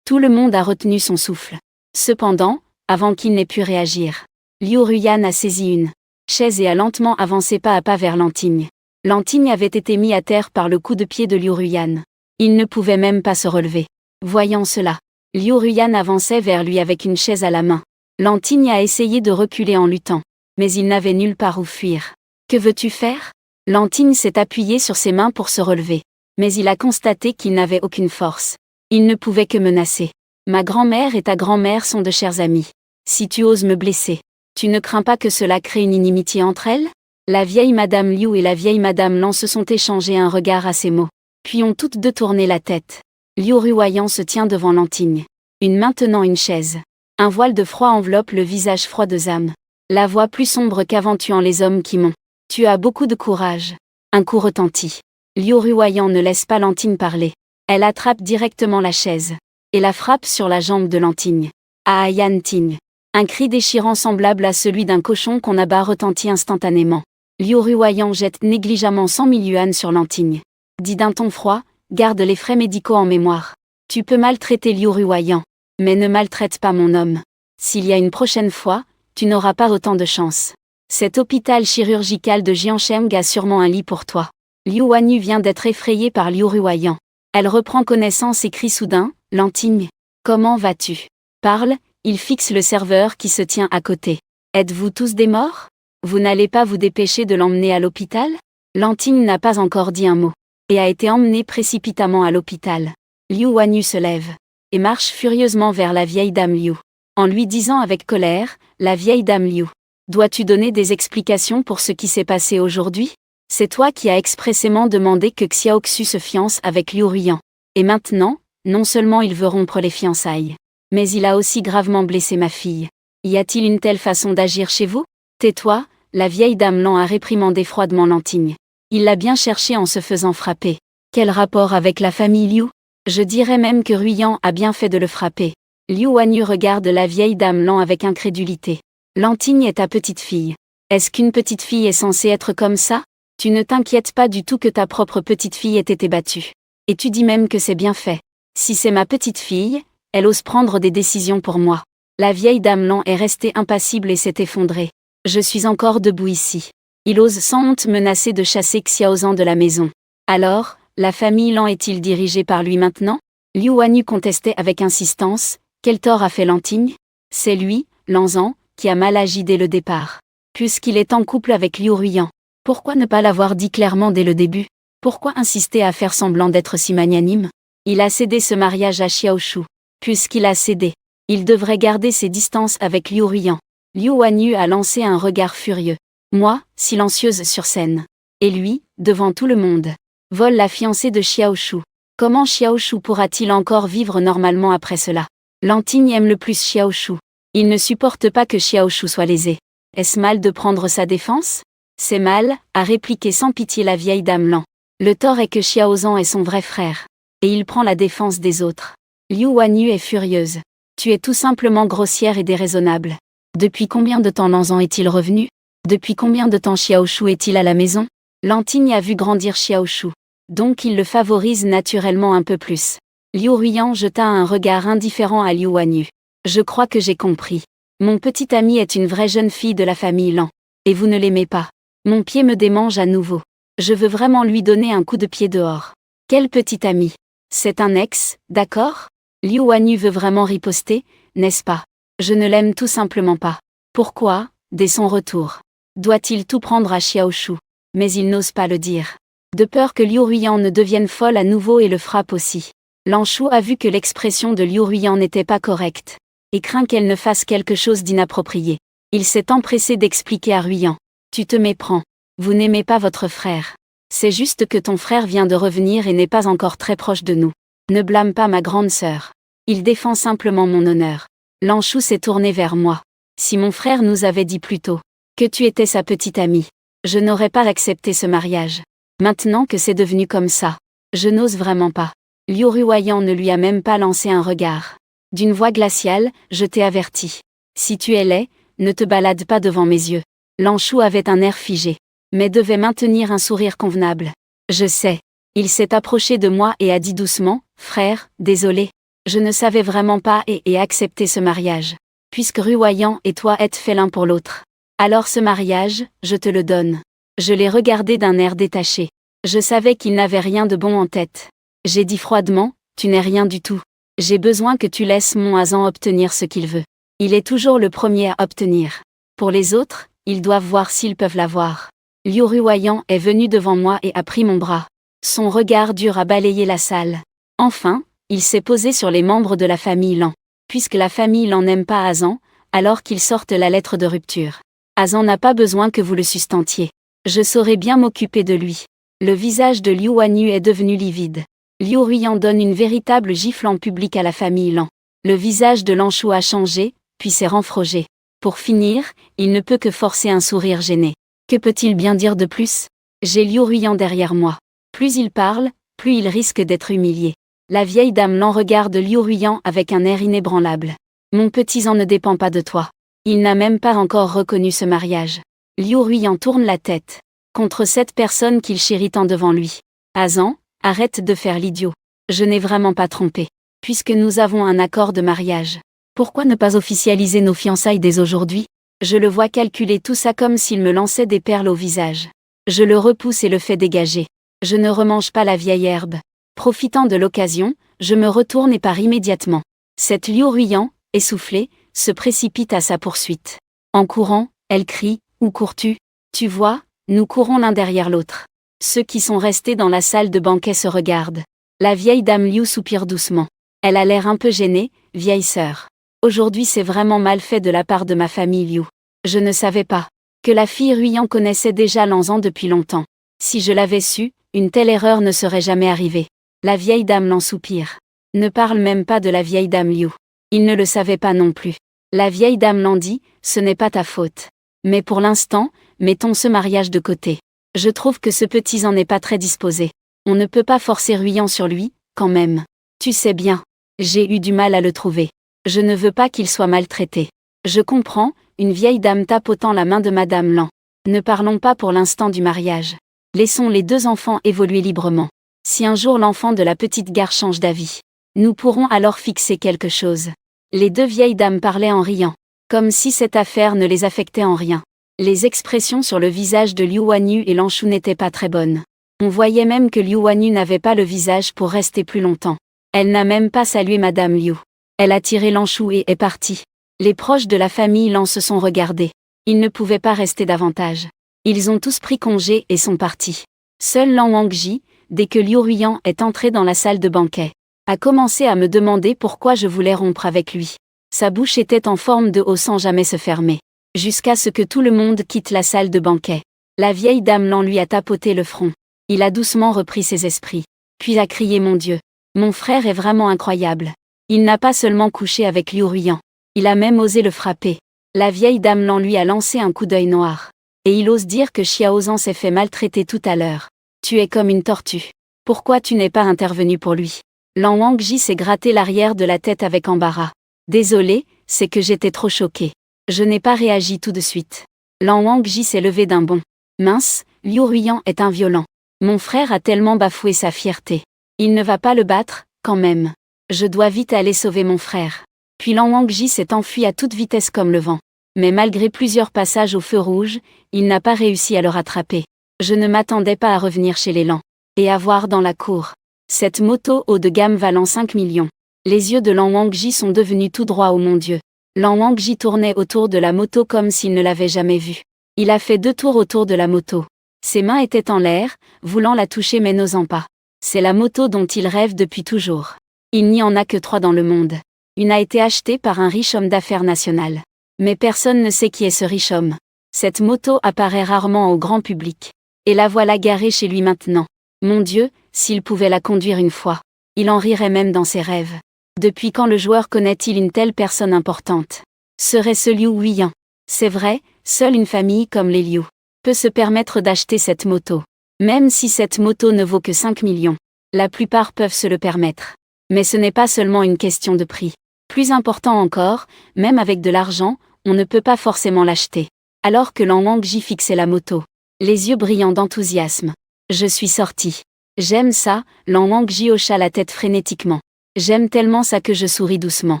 Tout le monde a retenu son souffle. Cependant, avant qu'il n'ait pu réagir, Liu Ruyan a saisi une chaise et a lentement avancé pas à pas vers Lantigne. Lantigne avait été mis à terre par le coup de pied de Liu Ruyan. Il ne pouvait même pas se relever. Voyant cela, Liu Ruyan avançait vers lui avec une chaise à la main. Lantigne a essayé de reculer en luttant, mais il n'avait nulle part où fuir. Que veux-tu faire? Lantigne s'est appuyé sur ses mains pour se relever, mais il a constaté qu'il n'avait aucune force. Il ne pouvait que menacer. Ma grand-mère et ta grand-mère sont de chers amis. Si tu oses me blesser, tu ne crains pas que cela crée une inimitié entre elles? La vieille Madame Liu et la vieille Madame Lan se sont échangé un regard à ces mots, puis ont toutes deux tourné la tête. Liu Ruoyan se tient devant Lantigne. Maintenant une chaise. Un voile de froid enveloppe le visage froid de Zam. La voix plus sombre qu'avant tuant les hommes qui m'ont. Tu as beaucoup de courage. Un coup retentit. Liu Ruoyan ne laisse pas Lantigne parler. Elle attrape directement la chaise et la frappe sur la jambe de Lantigne. Ah Yan Ting. Un cri déchirant semblable à celui d'un cochon qu'on abat retentit instantanément. Liu Ruoyan jette négligemment 100 000 yuan sur Lantigne. Dit d'un ton froid, garde les frais médicaux en mémoire. Tu peux maltraiter Liu Ruoyan, mais ne maltraite pas mon homme. S'il y a une prochaine fois, tu n'auras pas autant de chance. Cet hôpital chirurgical de Jiansheng a sûrement un lit pour toi. Liu Wanyu vient d'être effrayée par Liu Ruoyan. Elle reprend connaissance et crie soudain, Lantigne, comment vas-tu? Parle, il fixe le serveur qui se tient à côté. Êtes-vous tous des morts? Vous n'allez pas vous dépêcher de l'emmener à l'hôpital? Lantigne n'a pas encore dit un mot, et a été emmenée précipitamment à l'hôpital. Liu Wanyu se lève, et marche furieusement vers la vieille dame Liu. En lui disant avec colère, la vieille dame Liu, dois-tu donner des explications pour ce qui s'est passé aujourd'hui? C'est toi qui as expressément demandé que Xiaoxu se fiance avec Liu Ruyan. Et maintenant, non seulement il veut rompre les fiançailles, mais il a aussi gravement blessé ma fille. Y a-t-il une telle façon d'agir chez vous? Tais-toi, la vieille dame Lan a réprimandé froidement Lantigne. Il l'a bien cherché en se faisant frapper. Quel rapport avec la famille Liu? Je dirais même que Ruyan a bien fait de le frapper. Liu Wanyu regarde la vieille dame Lan avec incrédulité. Lantigne est ta petite fille. Est-ce qu'une petite fille est censée être comme ça? Tu ne t'inquiètes pas du tout que ta propre petite fille ait été battue. Et tu dis même que c'est bien fait. Si c'est ma petite fille, elle ose prendre des décisions pour moi. La vieille dame Lan est restée impassible et s'est effondrée. Je suis encore debout ici. Il ose sans honte menacer de chasser Xiaozan de la maison. Alors, la famille Lan est-il dirigée par lui maintenant? Liu Wanyu contestait avec insistance. Quel tort a fait Lantigne? C'est lui, Lanzan, qui a mal agi dès le départ. Puisqu'il est en couple avec Liu Ruyan. Pourquoi ne pas l'avoir dit clairement dès le début? Pourquoi insister à faire semblant d'être si magnanime? Il a cédé ce mariage à Xiaoshu. Puisqu'il a cédé, il devrait garder ses distances avec Liu Ruyan. Liu Wanyu a lancé un regard furieux. Moi, silencieuse sur scène. Et lui, devant tout le monde. Vole la fiancée de Xiaoshu. Comment Xiaoshu pourra-t-il encore vivre normalement après cela? Lantigne aime le plus Xiaoshu. Il ne supporte pas que Xiaoshu soit lésé. Est-ce mal de prendre sa défense? C'est mal, a répliqué sans pitié la vieille dame Lan. Le tort est que Xiaozan est son vrai frère. Et il prend la défense des autres. Liu Wanyu est furieuse. Tu es tout simplement grossière et déraisonnable. Depuis combien de temps Lanzan est-il revenu? Depuis combien de temps Xiaoshu est-il à la maison? Lantigne a vu grandir Xiaoshu. Donc il le favorise naturellement un peu plus. Liu Ruyan jeta un regard indifférent à Liu Wanyu. Je crois que j'ai compris. Mon petit ami est une vraie jeune fille de la famille Lan. Et vous ne l'aimez pas. Mon pied me démange à nouveau. Je veux vraiment lui donner un coup de pied dehors. Quel petit ami? C'est un ex, d'accord? Liu Wanyu veut vraiment riposter, n'est-ce pas? Je ne l'aime tout simplement pas. Pourquoi? Dès son retour. Doit-il tout prendre à Xiaoshu? Mais il n'ose pas le dire. De peur que Liu Ruyan ne devienne folle à nouveau et le frappe aussi. Lanshu a vu que l'expression de Liu Ruyan n'était pas correcte. Et craint qu'elle ne fasse quelque chose d'inapproprié. Il s'est empressé d'expliquer à Ruyan. Tu te méprends. Vous n'aimez pas votre frère. C'est juste que ton frère vient de revenir et n'est pas encore très proche de nous. Ne blâme pas ma grande sœur. Il défend simplement mon honneur. Lanshu s'est tourné vers moi. Si mon frère nous avait dit plus tôt que tu étais sa petite amie, je n'aurais pas accepté ce mariage. Maintenant que c'est devenu comme ça, je n'ose vraiment pas. Liu Ruoyan ne lui a même pas lancé un regard. D'une voix glaciale, je t'ai averti. Si tu es laid, ne te balade pas devant mes yeux. Lanshu avait un air figé, mais devait maintenir un sourire convenable. Je sais. Il s'est approché de moi et a dit doucement, frère, désolé. Je ne savais vraiment pas et accepté ce mariage. Puisque Ruoyan et toi êtes faits l'un pour l'autre. Alors ce mariage, je te le donne. Je l'ai regardé d'un air détaché. Je savais qu'il n'avait rien de bon en tête. J'ai dit froidement, tu n'es rien du tout. J'ai besoin que tu laisses mon Hazan obtenir ce qu'il veut. Il est toujours le premier à obtenir. Pour les autres, ils doivent voir s'ils peuvent l'avoir. Liu Ruoyan est venu devant moi et a pris mon bras. Son regard dur a balayé la salle. Enfin, il s'est posé sur les membres de la famille Lan. Puisque la famille Lan n'aime pas Hazan, alors qu'ils sortent la lettre de rupture. Hazan n'a pas besoin que vous le sustentiez. Je saurais bien m'occuper de lui. Le visage de Liu Wanyu est devenu livide. Liu Ruoyan donne une véritable gifle en public à la famille Lan. Le visage de Lan Shu a changé, puis s'est renfrogé. Pour finir, il ne peut que forcer un sourire gêné. Que peut-il bien dire de plus? J'ai Liu Ruoyan derrière moi. Plus il parle, plus il risque d'être humilié. La vieille dame Lan regarde Liu Ruoyan avec un air inébranlable. Mon petit-en ne dépend pas de toi. Il n'a même pas encore reconnu ce mariage. Liu Ruoyan tourne la tête. Contre cette personne qu'il chérit tant devant lui. Hazan, arrête de faire l'idiot. Je n'ai vraiment pas trompé. Puisque nous avons un accord de mariage. Pourquoi ne pas officialiser nos fiançailles dès aujourd'hui? Je le vois calculer tout ça comme s'il me lançait des perles au visage. Je le repousse et le fais dégager. Je ne remange pas la vieille herbe. Profitant de l'occasion, je me retourne et pars immédiatement. Cette Liu Ruoyan, essoufflée, se précipite à sa poursuite. En courant, elle crie, « Où cours-tu? Tu vois, nous courons l'un derrière l'autre. » Ceux qui sont restés dans la salle de banquet se regardent. La vieille dame Liu soupire doucement. Elle a l'air un peu gênée, « Vieille sœur. Aujourd'hui c'est vraiment mal fait de la part de ma famille Liu. Je ne savais pas que la fille Ruoyan connaissait déjà Lanzan depuis longtemps. Si je l'avais su, une telle erreur ne serait jamais arrivée. » La vieille dame Lan soupire. Ne parle même pas de la vieille dame Liu. Il ne le savait pas non plus. La vieille dame Lan dit, ce n'est pas ta faute. Mais pour l'instant, mettons ce mariage de côté. Je trouve que ce petit-en n'est pas très disposé. On ne peut pas forcer Ruoyan sur lui, quand même. Tu sais bien. J'ai eu du mal à le trouver. Je ne veux pas qu'il soit maltraité. Je comprends, une vieille dame tapotant la main de madame Lan. Ne parlons pas pour l'instant du mariage. Laissons les deux enfants évoluer librement. Si un jour l'enfant de la petite gare change d'avis, nous pourrons alors fixer quelque chose. Les deux vieilles dames parlaient en riant, comme si cette affaire ne les affectait en rien. Les expressions sur le visage de Liu Wanyu et Lan Shu n'étaient pas très bonnes. On voyait même que Liu Wanyu n'avait pas le visage pour rester plus longtemps. Elle n'a même pas salué madame Liu. Elle a tiré Lan Shu et est partie. Les proches de la famille Lan se sont regardés. Ils ne pouvaient pas rester davantage. Ils ont tous pris congé et sont partis. Seul Lan Wangji, dès que Liu Ruoyan est entré dans la salle de banquet, a commencé à me demander pourquoi je voulais rompre avec lui. Sa bouche était en forme de O sans jamais se fermer. Jusqu'à ce que tout le monde quitte la salle de banquet. La vieille dame Lan lui a tapoté le front. Il a doucement repris ses esprits. Puis a crié, mon Dieu. Mon frère est vraiment incroyable. Il n'a pas seulement couché avec Liu Ruoyan. Il a même osé le frapper. La vieille dame Lan lui a lancé un coup d'œil noir. Et il ose dire que Xiaozan s'est fait maltraiter tout à l'heure. Tu es comme une tortue. Pourquoi tu n'es pas intervenu pour lui? Lan Wangji s'est gratté l'arrière de la tête avec embarras. Désolé, c'est que j'étais trop choqué. Je n'ai pas réagi tout de suite. Lan Wangji s'est levé d'un bond. Mince, Liu Ruoyan est un violent. Mon frère a tellement bafoué sa fierté. Il ne va pas le battre, quand même. Je dois vite aller sauver mon frère. Puis Lan Wangji s'est enfui à toute vitesse comme le vent. Mais malgré plusieurs passages au feu rouge, il n'a pas réussi à le rattraper. Je ne m'attendais pas à revenir chez les Lan. Et à voir dans la cour. Cette moto haut de gamme valant 5 millions. Les yeux de Lan Wangji sont devenus tout droits au mon Dieu. Lan Wangji tournait autour de la moto comme s'il ne l'avait jamais vue. Il a fait 2 tours autour de la moto. Ses mains étaient en l'air, voulant la toucher mais n'osant pas. C'est la moto dont il rêve depuis toujours. Il n'y en a que 3 dans le monde. Une a été achetée par un riche homme d'affaires national. Mais personne ne sait qui est ce riche homme. Cette moto apparaît rarement au grand public. Et la voilà garée chez lui maintenant. Mon Dieu, s'il pouvait la conduire une fois. Il en rirait même dans ses rêves. Depuis quand le joueur connaît-il une telle personne importante? Serait-ce Liu Ruoyan? C'est vrai, seule une famille comme les Liu peut se permettre d'acheter cette moto. Même si cette moto ne vaut que 5 millions. La plupart peuvent se le permettre. Mais ce n'est pas seulement une question de prix. Plus important encore, même avec de l'argent, on ne peut pas forcément l'acheter. Alors que Lan Wangji fixait la moto. Les yeux brillants d'enthousiasme. Je suis sorti. J'aime ça, Lan Wangji hocha la tête frénétiquement. J'aime tellement ça que je souris doucement.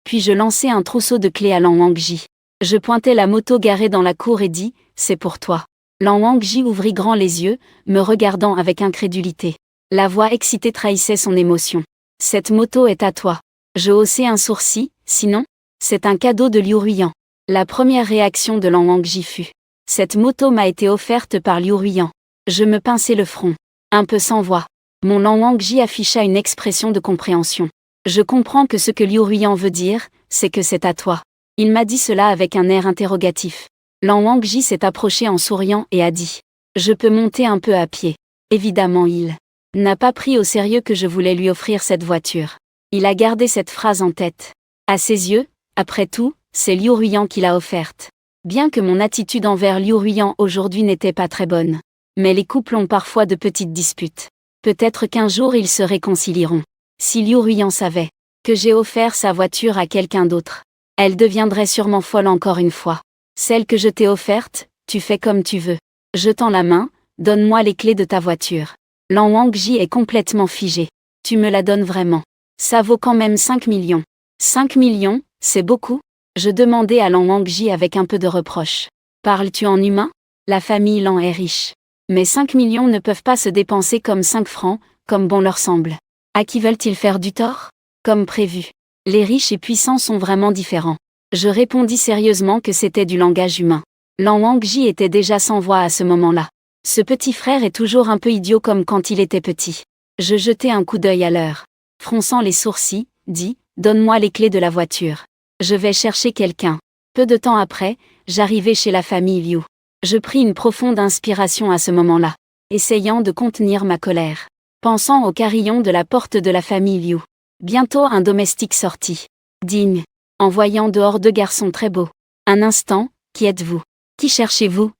Puis je lançai un trousseau de clés à Lan Wangji. Je pointai la moto garée dans la cour et dis, c'est pour toi. Lan Wangji ouvrit grand les yeux, me regardant avec incrédulité. La voix excitée trahissait son émotion. Cette moto est à toi. Je haussai un sourcil, sinon, c'est un cadeau de Liu Ruiyan. La première réaction de Lan Wangji fut. Cette moto m'a été offerte par Liu Ruiyan. Je me pinçai le front. Un peu sans voix. Mon Lan Wangji afficha une expression de compréhension. Je comprends que ce que Liu Ruiyan veut dire, c'est que c'est à toi. Il m'a dit cela avec un air interrogatif. Lan Wangji s'est approché en souriant et a dit. Je peux monter un peu à pied. Évidemment il n'a pas pris au sérieux que je voulais lui offrir cette voiture. Il a gardé cette phrase en tête. À ses yeux, après tout, c'est Liu Ruiyan qui l'a offerte. Bien que mon attitude envers Liu Ruiyan aujourd'hui n'était pas très bonne. Mais les couples ont parfois de petites disputes. Peut-être qu'un jour ils se réconcilieront. Si Liu Ruiyan savait que j'ai offert sa voiture à quelqu'un d'autre, elle deviendrait sûrement folle encore une fois. Celle que je t'ai offerte, tu fais comme tu veux. Je tends la main, donne-moi les clés de ta voiture. Lan Wangji est complètement figé. Tu me la donnes vraiment. Ça vaut quand même 5 millions. 5 millions, c'est beaucoup? Je demandai à Lan Wangji avec un peu de reproche. Parles-tu en humain? La famille Lan est riche. Mais 5 millions ne peuvent pas se dépenser comme 5 francs, comme bon leur semble. À qui veulent-ils faire du tort? Comme prévu. Les riches et puissants sont vraiment différents. Je répondis sérieusement que c'était du langage humain. Lan Wangji était déjà sans voix à ce moment-là. Ce petit frère est toujours un peu idiot comme quand il était petit. Je jetai un coup d'œil à l'heure. Fronçant les sourcils, dit, donne-moi les clés de la voiture. Je vais chercher quelqu'un. Peu de temps après, j'arrivai chez la famille Liu. Je pris une profonde inspiration à ce moment-là, essayant de contenir ma colère. Pensant au carillon de la porte de la famille Liu. Bientôt un domestique sortit. Digne. En voyant dehors 2 garçons très beaux. Un instant, qui êtes-vous? Qui cherchez-vous?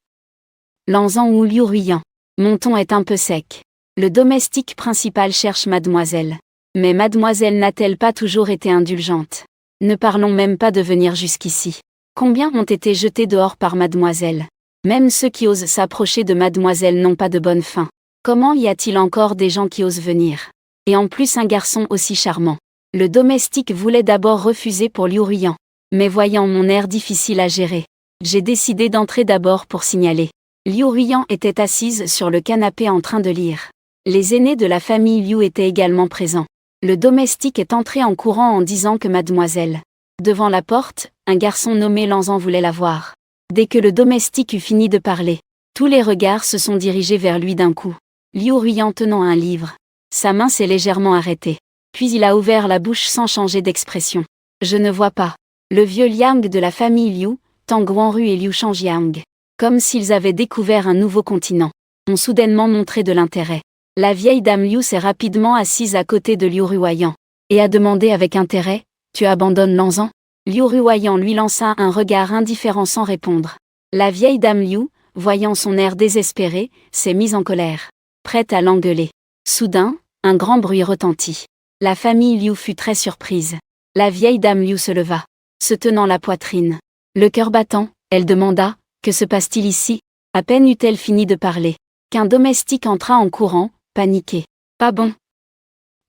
Lanzan ou Liu Ruiyan. Mon ton est un peu sec. Le domestique principal cherche mademoiselle. Mais mademoiselle n'a-t-elle pas toujours été indulgente? Ne parlons même pas de venir jusqu'ici. Combien ont été jetés dehors par mademoiselle? Même ceux qui osent s'approcher de mademoiselle n'ont pas de bonne fin. Comment y a-t-il encore des gens qui osent venir? Et en plus un garçon aussi charmant. Le domestique voulait d'abord refuser pour Liu Ruiyan. Mais voyant mon air difficile à gérer, j'ai décidé d'entrer d'abord pour signaler. Liu Ruiyan était assise sur le canapé en train de lire. Les aînés de la famille Liu étaient également présents. Le domestique est entré en courant en disant que mademoiselle. Devant la porte, un garçon nommé Lanzan voulait la voir. Dès que le domestique eut fini de parler, tous les regards se sont dirigés vers lui d'un coup. Liu Ruiyan tenant un livre. Sa main s'est légèrement arrêtée. Puis il a ouvert la bouche sans changer d'expression. Je ne vois pas. Le vieux Liang de la famille Liu, Tang Guanru et Liu Shangjiang. Comme s'ils avaient découvert un nouveau continent. Ont soudainement montré de l'intérêt. La vieille dame Liu s'est rapidement assise à côté de Liu Ruiyan. Et a demandé avec intérêt, tu abandonnes Lanzan? Liu Ruiyan lui lança un regard indifférent sans répondre. La vieille dame Liu, voyant son air désespéré, s'est mise en colère. Prête à l'engueuler. Soudain, un grand bruit retentit. La famille Liu fut très surprise. La vieille dame Liu se leva, se tenant la poitrine. Le cœur battant, elle demanda, que se passe-t-il ici? À peine eut-elle fini de parler, qu'un domestique entra en courant, paniqué. Pas bon.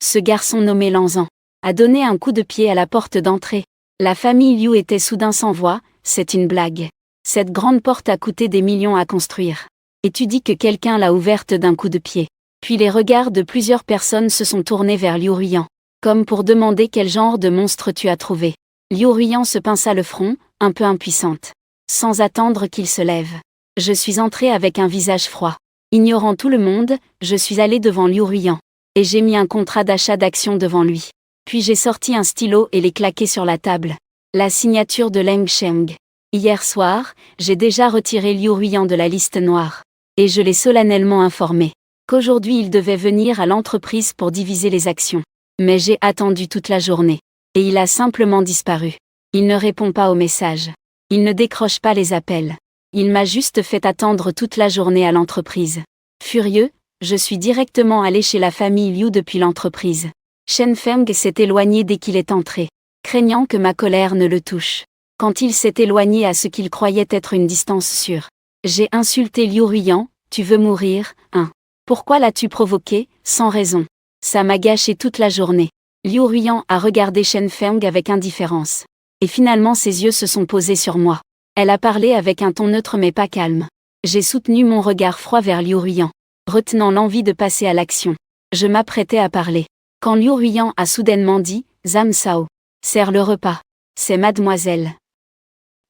Ce garçon nommé Lanzan a donné un coup de pied à la porte d'entrée. La famille Liu était soudain sans voix, c'est une blague. Cette grande porte a coûté des millions à construire. Et tu dis que quelqu'un l'a ouverte d'un coup de pied. Puis les regards de plusieurs personnes se sont tournés vers Liu Ruiyan, comme pour demander quel genre de monstre tu as trouvé. Liu Ruiyan se pinça le front, un peu impuissante. Sans attendre qu'il se lève. Je suis entrée avec un visage froid. Ignorant tout le monde, je suis allée devant Liu Ruiyan. Et j'ai mis un contrat d'achat d'actions devant lui. Puis j'ai sorti un stylo et l'ai claqué sur la table. La signature de Leng Sheng. Hier soir, j'ai déjà retiré Liu Ruiyan de la liste noire. Et je l'ai solennellement informé qu'aujourd'hui il devait venir à l'entreprise pour diviser les actions. Mais j'ai attendu toute la journée. Et il a simplement disparu. Il ne répond pas aux messages. Il ne décroche pas les appels. Il m'a juste fait attendre toute la journée à l'entreprise. Furieux, je suis directement allé chez la famille Liu depuis l'entreprise. Shen Feng s'est éloigné dès qu'il est entré, craignant que ma colère ne le touche. Quand il s'est éloigné à ce qu'il croyait être une distance sûre, j'ai insulté Liu Ruiyan, tu veux mourir, hein? Pourquoi l'as-tu provoqué, sans raison? Ça m'a gâché toute la journée. Liu Ruiyan a regardé Shen Feng avec indifférence. Et finalement ses yeux se sont posés sur moi. Elle a parlé avec un ton neutre mais pas calme. J'ai soutenu mon regard froid vers Liu Ruiyan, retenant l'envie de passer à l'action. Je m'apprêtais à parler. Quand Liu Ruiyan a soudainement dit « Zhang Sao, sers le repas. C'est mademoiselle. »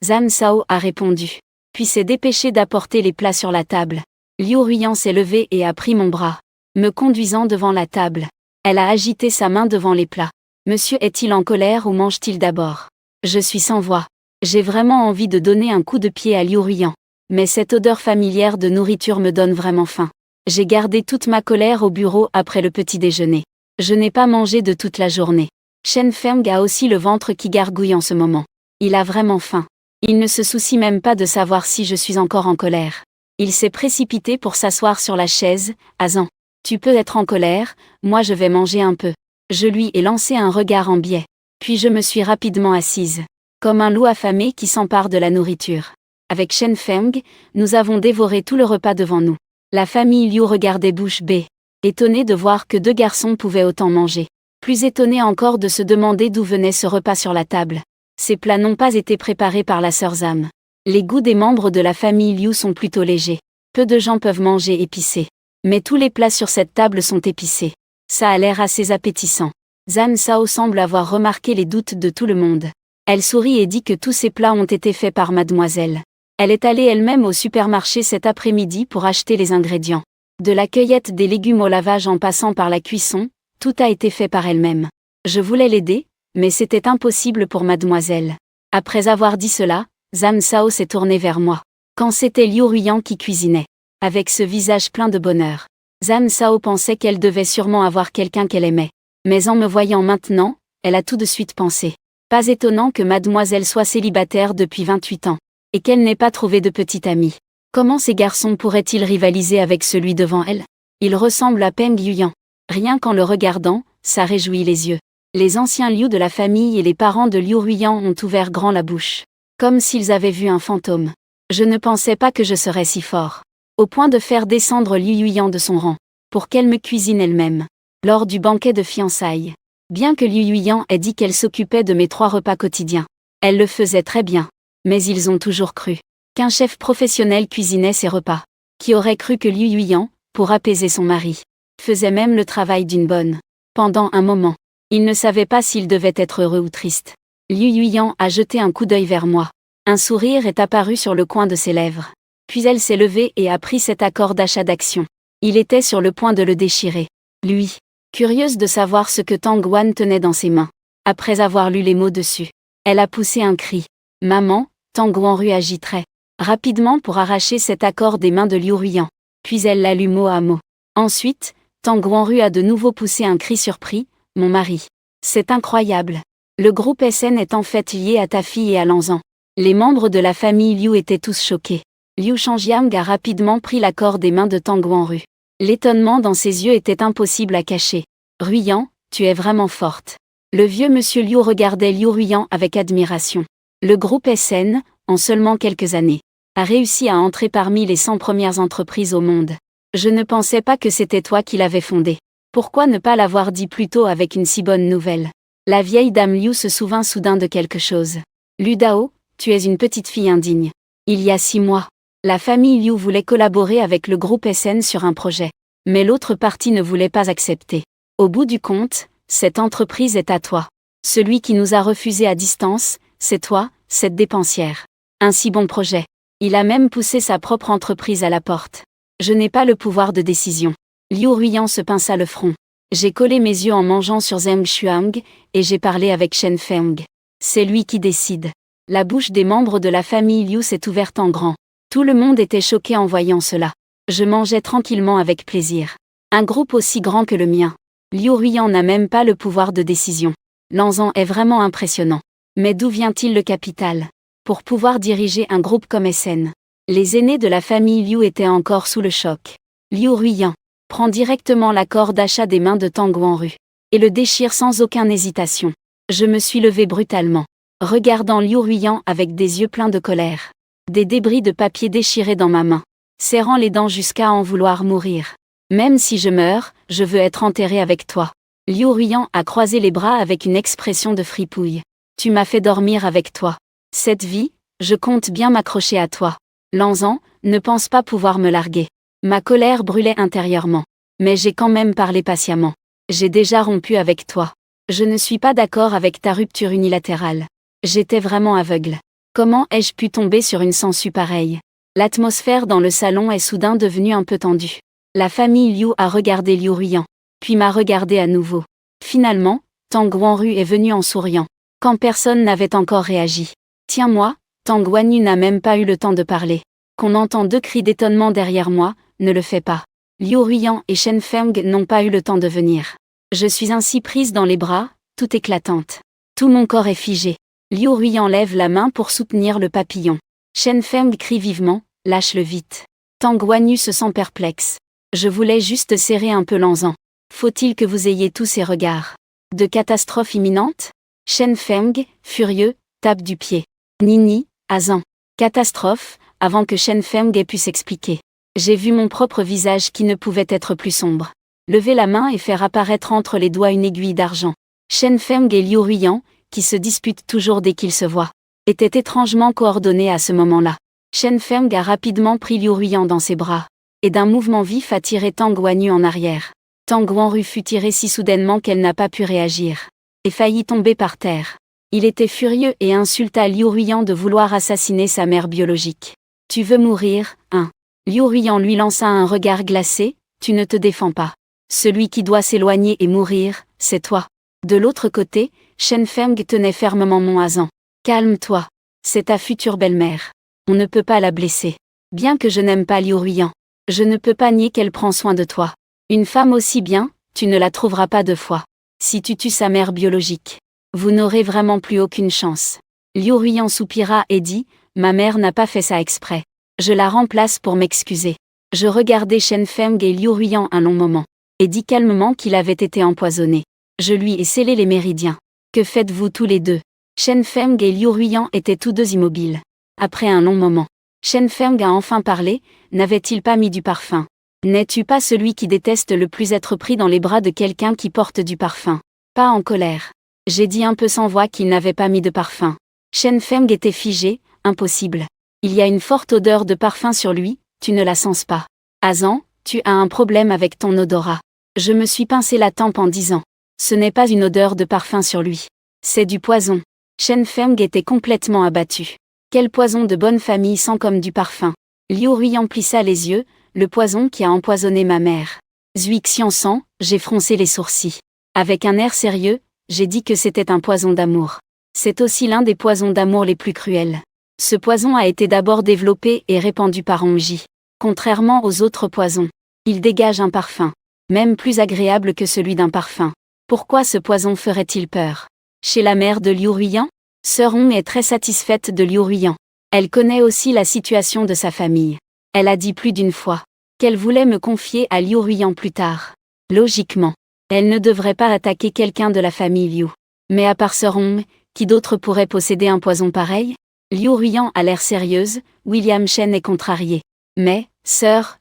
Zhang Sao a répondu. Puis s'est dépêché d'apporter les plats sur la table. Liu Ruiyan s'est levé et a pris mon bras, me conduisant devant la table. Elle a agité sa main devant les plats. Monsieur est-il en colère ou mange-t-il d'abord? Je suis sans voix. J'ai vraiment envie de donner un coup de pied à Liu Ruiyan. Mais cette odeur familière de nourriture me donne vraiment faim. J'ai gardé toute ma colère au bureau après le petit déjeuner. Je n'ai pas mangé de toute la journée. Shen Feng a aussi le ventre qui gargouille en ce moment. Il a vraiment faim. Il ne se soucie même pas de savoir si je suis encore en colère. Il s'est précipité pour s'asseoir sur la chaise. Azan, tu peux être en colère, moi je vais manger un peu. Je lui ai lancé un regard en biais. Puis je me suis rapidement assise. Comme un loup affamé qui s'empare de la nourriture. Avec Shen Feng, nous avons dévoré tout le repas devant nous. La famille Liu regardait bouche bée, étonnée de voir que 2 garçons pouvaient autant manger. Plus étonnée encore de se demander d'où venait ce repas sur la table. Ces plats n'ont pas été préparés par la sœur Zam. Les goûts des membres de la famille Liu sont plutôt légers. Peu de gens peuvent manger épicé. Mais tous les plats sur cette table sont épicés. Ça a l'air assez appétissant. Zhang Sao semble avoir remarqué les doutes de tout le monde. Elle sourit et dit que tous ces plats ont été faits par mademoiselle. Elle est allée elle-même au supermarché cet après-midi pour acheter les ingrédients. De la cueillette des légumes au lavage en passant par la cuisson, tout a été fait par elle-même. Je voulais l'aider, mais c'était impossible pour mademoiselle. Après avoir dit cela, Zhang Sao s'est tourné vers moi. Quand c'était Liu Ruiyan qui cuisinait. Avec ce visage plein de bonheur. Zhang Sao pensait qu'elle devait sûrement avoir quelqu'un qu'elle aimait. Mais en me voyant maintenant, elle a tout de suite pensé. Pas étonnant que mademoiselle soit célibataire depuis 28 ans. Et qu'elle n'ait pas trouvé de petit ami. Comment ces garçons pourraient-ils rivaliser avec celui devant elle? Il ressemble à Peng Yuyan. Rien qu'en le regardant, ça réjouit les yeux. Les anciens Liu de la famille et les parents de Liu Ruiyan ont ouvert grand la bouche. Comme s'ils avaient vu un fantôme. Je ne pensais pas que je serais si fort. Au point de faire descendre Liu Ruiyan de son rang. Pour qu'elle me cuisine elle-même. Lors du banquet de fiançailles. Bien que Liu Ruiyan ait dit qu'elle s'occupait de mes 3 repas quotidiens. Elle le faisait très bien. Mais ils ont toujours cru qu'un chef professionnel cuisinait ses repas. Qui aurait cru que Liu Ruiyan, pour apaiser son mari, faisait même le travail d'une bonne. Pendant un moment, il ne savait pas s'il devait être heureux ou triste. Liu Ruiyan a jeté un coup d'œil vers moi. Un sourire est apparu sur le coin de ses lèvres. Puis elle s'est levée et a pris cet accord d'achat d'action. Il était sur le point de le déchirer. Lui, curieuse de savoir ce que Tang Wan tenait dans ses mains. Après avoir lu les mots dessus, elle a poussé un cri. Maman, Tang Wanru agit très rapidement pour arracher cet accord des mains de Liu Ruiyan. Puis elle l'a lu mot à mot. Ensuite, Tang Wanru a de nouveau poussé un cri surpris. Mon mari. C'est incroyable. Le groupe SN est en fait lié à ta fille et à Lanzan. Les membres de la famille Liu étaient tous choqués. Liu Shangjiang a rapidement pris l'accord des mains de Tang Wanru. L'étonnement dans ses yeux était impossible à cacher. Ruiyan, tu es vraiment forte. Le vieux monsieur Liu regardait Liu Ruiyan avec admiration. Le groupe SN, en seulement quelques années, a réussi à entrer parmi les 100 premières entreprises au monde. Je ne pensais pas que c'était toi qui l'avais fondé. Pourquoi ne pas l'avoir dit plus tôt avec une si bonne nouvelle? La vieille dame Liu se souvint soudain de quelque chose. Lu Dao, tu es une petite fille indigne. Il y a 6 mois, la famille Liu voulait collaborer avec le groupe SN sur un projet. Mais l'autre partie ne voulait pas accepter. Au bout du compte, cette entreprise est à toi. Celui qui nous a refusé à distance, c'est toi, cette dépensière. Un si bon projet. Il a même poussé sa propre entreprise à la porte. Je n'ai pas le pouvoir de décision. Liu Ruiyan se pinça le front. J'ai collé mes yeux en mangeant sur Zheng Shuang, et j'ai parlé avec Shen Feng. C'est lui qui décide. La bouche des membres de la famille Liu s'est ouverte en grand. Tout le monde était choqué en voyant cela. Je mangeais tranquillement avec plaisir. Un groupe aussi grand que le mien. Liu Ruiyan n'a même pas le pouvoir de décision. Lanzan est vraiment impressionnant. Mais d'où vient-il le capital? Pour pouvoir diriger un groupe comme SN. Les aînés de la famille Liu étaient encore sous le choc. Liu Ruiyan prend directement l'accord d'achat des mains de Tang Wanru. Et le déchire sans aucune hésitation. Je me suis levée brutalement. Regardant Liu Ruiyan avec des yeux pleins de colère. Des débris de papier déchirés dans ma main. Serrant les dents jusqu'à en vouloir mourir. Même si je meurs, je veux être enterré avec toi. Liu Ruiyan a croisé les bras avec une expression de fripouille. Tu m'as fait dormir avec toi. Cette vie, Je compte bien m'accrocher à toi. Lanzan, ne pense pas pouvoir me larguer. Ma colère brûlait intérieurement. Mais j'ai quand même parlé patiemment. J'ai déjà rompu avec toi. Je ne suis pas d'accord avec ta rupture unilatérale. J'étais vraiment aveugle. Comment ai-je pu tomber sur une sangsue pareille? L'atmosphère dans le salon est soudain devenue un peu tendue. La famille Liu a regardé Liu Ruiyan, puis m'a regardé à nouveau. Finalement, Tang Wanru est venu en souriant, quand personne n'avait encore réagi. Tiens-moi, Tang Wanyu n'a même pas eu le temps de parler. Qu'on entend 2 cris d'étonnement derrière moi, ne le fait pas. Liu Ruiyan et Shen Feng n'ont pas eu le temps de venir. Je suis ainsi prise dans les bras, toute éclatante. Tout mon corps est figé. Liu Ruiyan lève la main pour soutenir le papillon. Shen Feng crie vivement, lâche-le vite. Tang Wanyu se sent perplexe. Je voulais juste serrer un peu Lanzan. Faut-il que vous ayez tous ces regards de catastrophe imminente? Shen Feng, furieux, tape du pied. Nini, Azan. Catastrophe, avant que Shen Feng ait pu s'expliquer. J'ai vu mon propre visage qui ne pouvait être plus sombre. Lever la main et faire apparaître entre les doigts une aiguille d'argent. Shen Feng et Liu Ruiyan, qui se disputent toujours dès qu'ils se voient, étaient étrangement coordonnés à ce moment-là. Shen Feng a rapidement pris Liu Ruiyan dans ses bras, et d'un mouvement vif a tiré Tang Wanyu en arrière. Tang Wanru fut tirée si soudainement qu'elle n'a pas pu réagir, et faillit tomber par terre. Il était furieux et insulta Liu Ruiyan de vouloir assassiner sa mère biologique. Tu veux mourir, hein? Liu Ruiyan lui lança un regard glacé, tu ne te défends pas. Celui qui doit s'éloigner et mourir, c'est toi. De l'autre côté, Shen Feng tenait fermement Mon Azan. Calme-toi. C'est ta future belle-mère. On ne peut pas la blesser. Bien que je n'aime pas Liu Ruiyan, je ne peux pas nier qu'elle prend soin de toi. Une femme aussi bien, tu ne la trouveras pas 2 fois. Si tu tues sa mère biologique, vous n'aurez vraiment plus aucune chance. Liu Ruiyan soupira et dit, ma mère n'a pas fait ça exprès. Je la remplace pour m'excuser. Je regardai Shen Feng et Liu Ruiyan un long moment, et dis calmement qu'il avait été empoisonné. Je lui ai scellé les méridiens. Que faites-vous tous les deux? Shen Feng et Liu Ruiyan étaient tous 2 immobiles. Après un long moment, Shen Feng a enfin parlé, n'avait-il pas mis du parfum? N'es-tu pas celui qui déteste le plus être pris dans les bras de quelqu'un qui porte du parfum? Pas en colère. J'ai dit un peu sans voix qu'il n'avait pas mis de parfum. Shen Feng était figé, impossible. Il y a une forte odeur de parfum sur lui, tu ne la sens pas. Azan, tu as un problème avec ton odorat. Je me suis pincé la tempe en disant. Ce n'est pas une odeur de parfum sur lui. C'est du poison. Shen Feng était complètement abattu. Quel poison de bonne famille sent comme du parfum. Liu Ruiyan plissa les yeux, le poison qui a empoisonné ma mère. Zui Xiansan, j'ai froncé les sourcils. Avec un air sérieux, j'ai dit que c'était un poison d'amour. C'est aussi l'un des poisons d'amour les plus cruels. Ce poison a été d'abord développé et répandu par Hongji. Contrairement aux autres poisons, il dégage un parfum, même plus agréable que celui d'un parfum. Pourquoi ce poison ferait-il peur? Chez la mère de Liu Ruiyan, Sœur Hong est très satisfaite de Liu Ruiyan. Elle connaît aussi la situation de sa famille. Elle a dit plus d'une fois qu'elle voulait me confier à Liu Ruiyan plus tard. Logiquement, elle ne devrait pas attaquer quelqu'un de la famille Liu. Mais à part Sœur Hong, qui d'autre pourrait posséder un poison pareil? Liu Ruiyan a l'air sérieuse, William Shen est contrarié. Mais, sœur,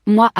moi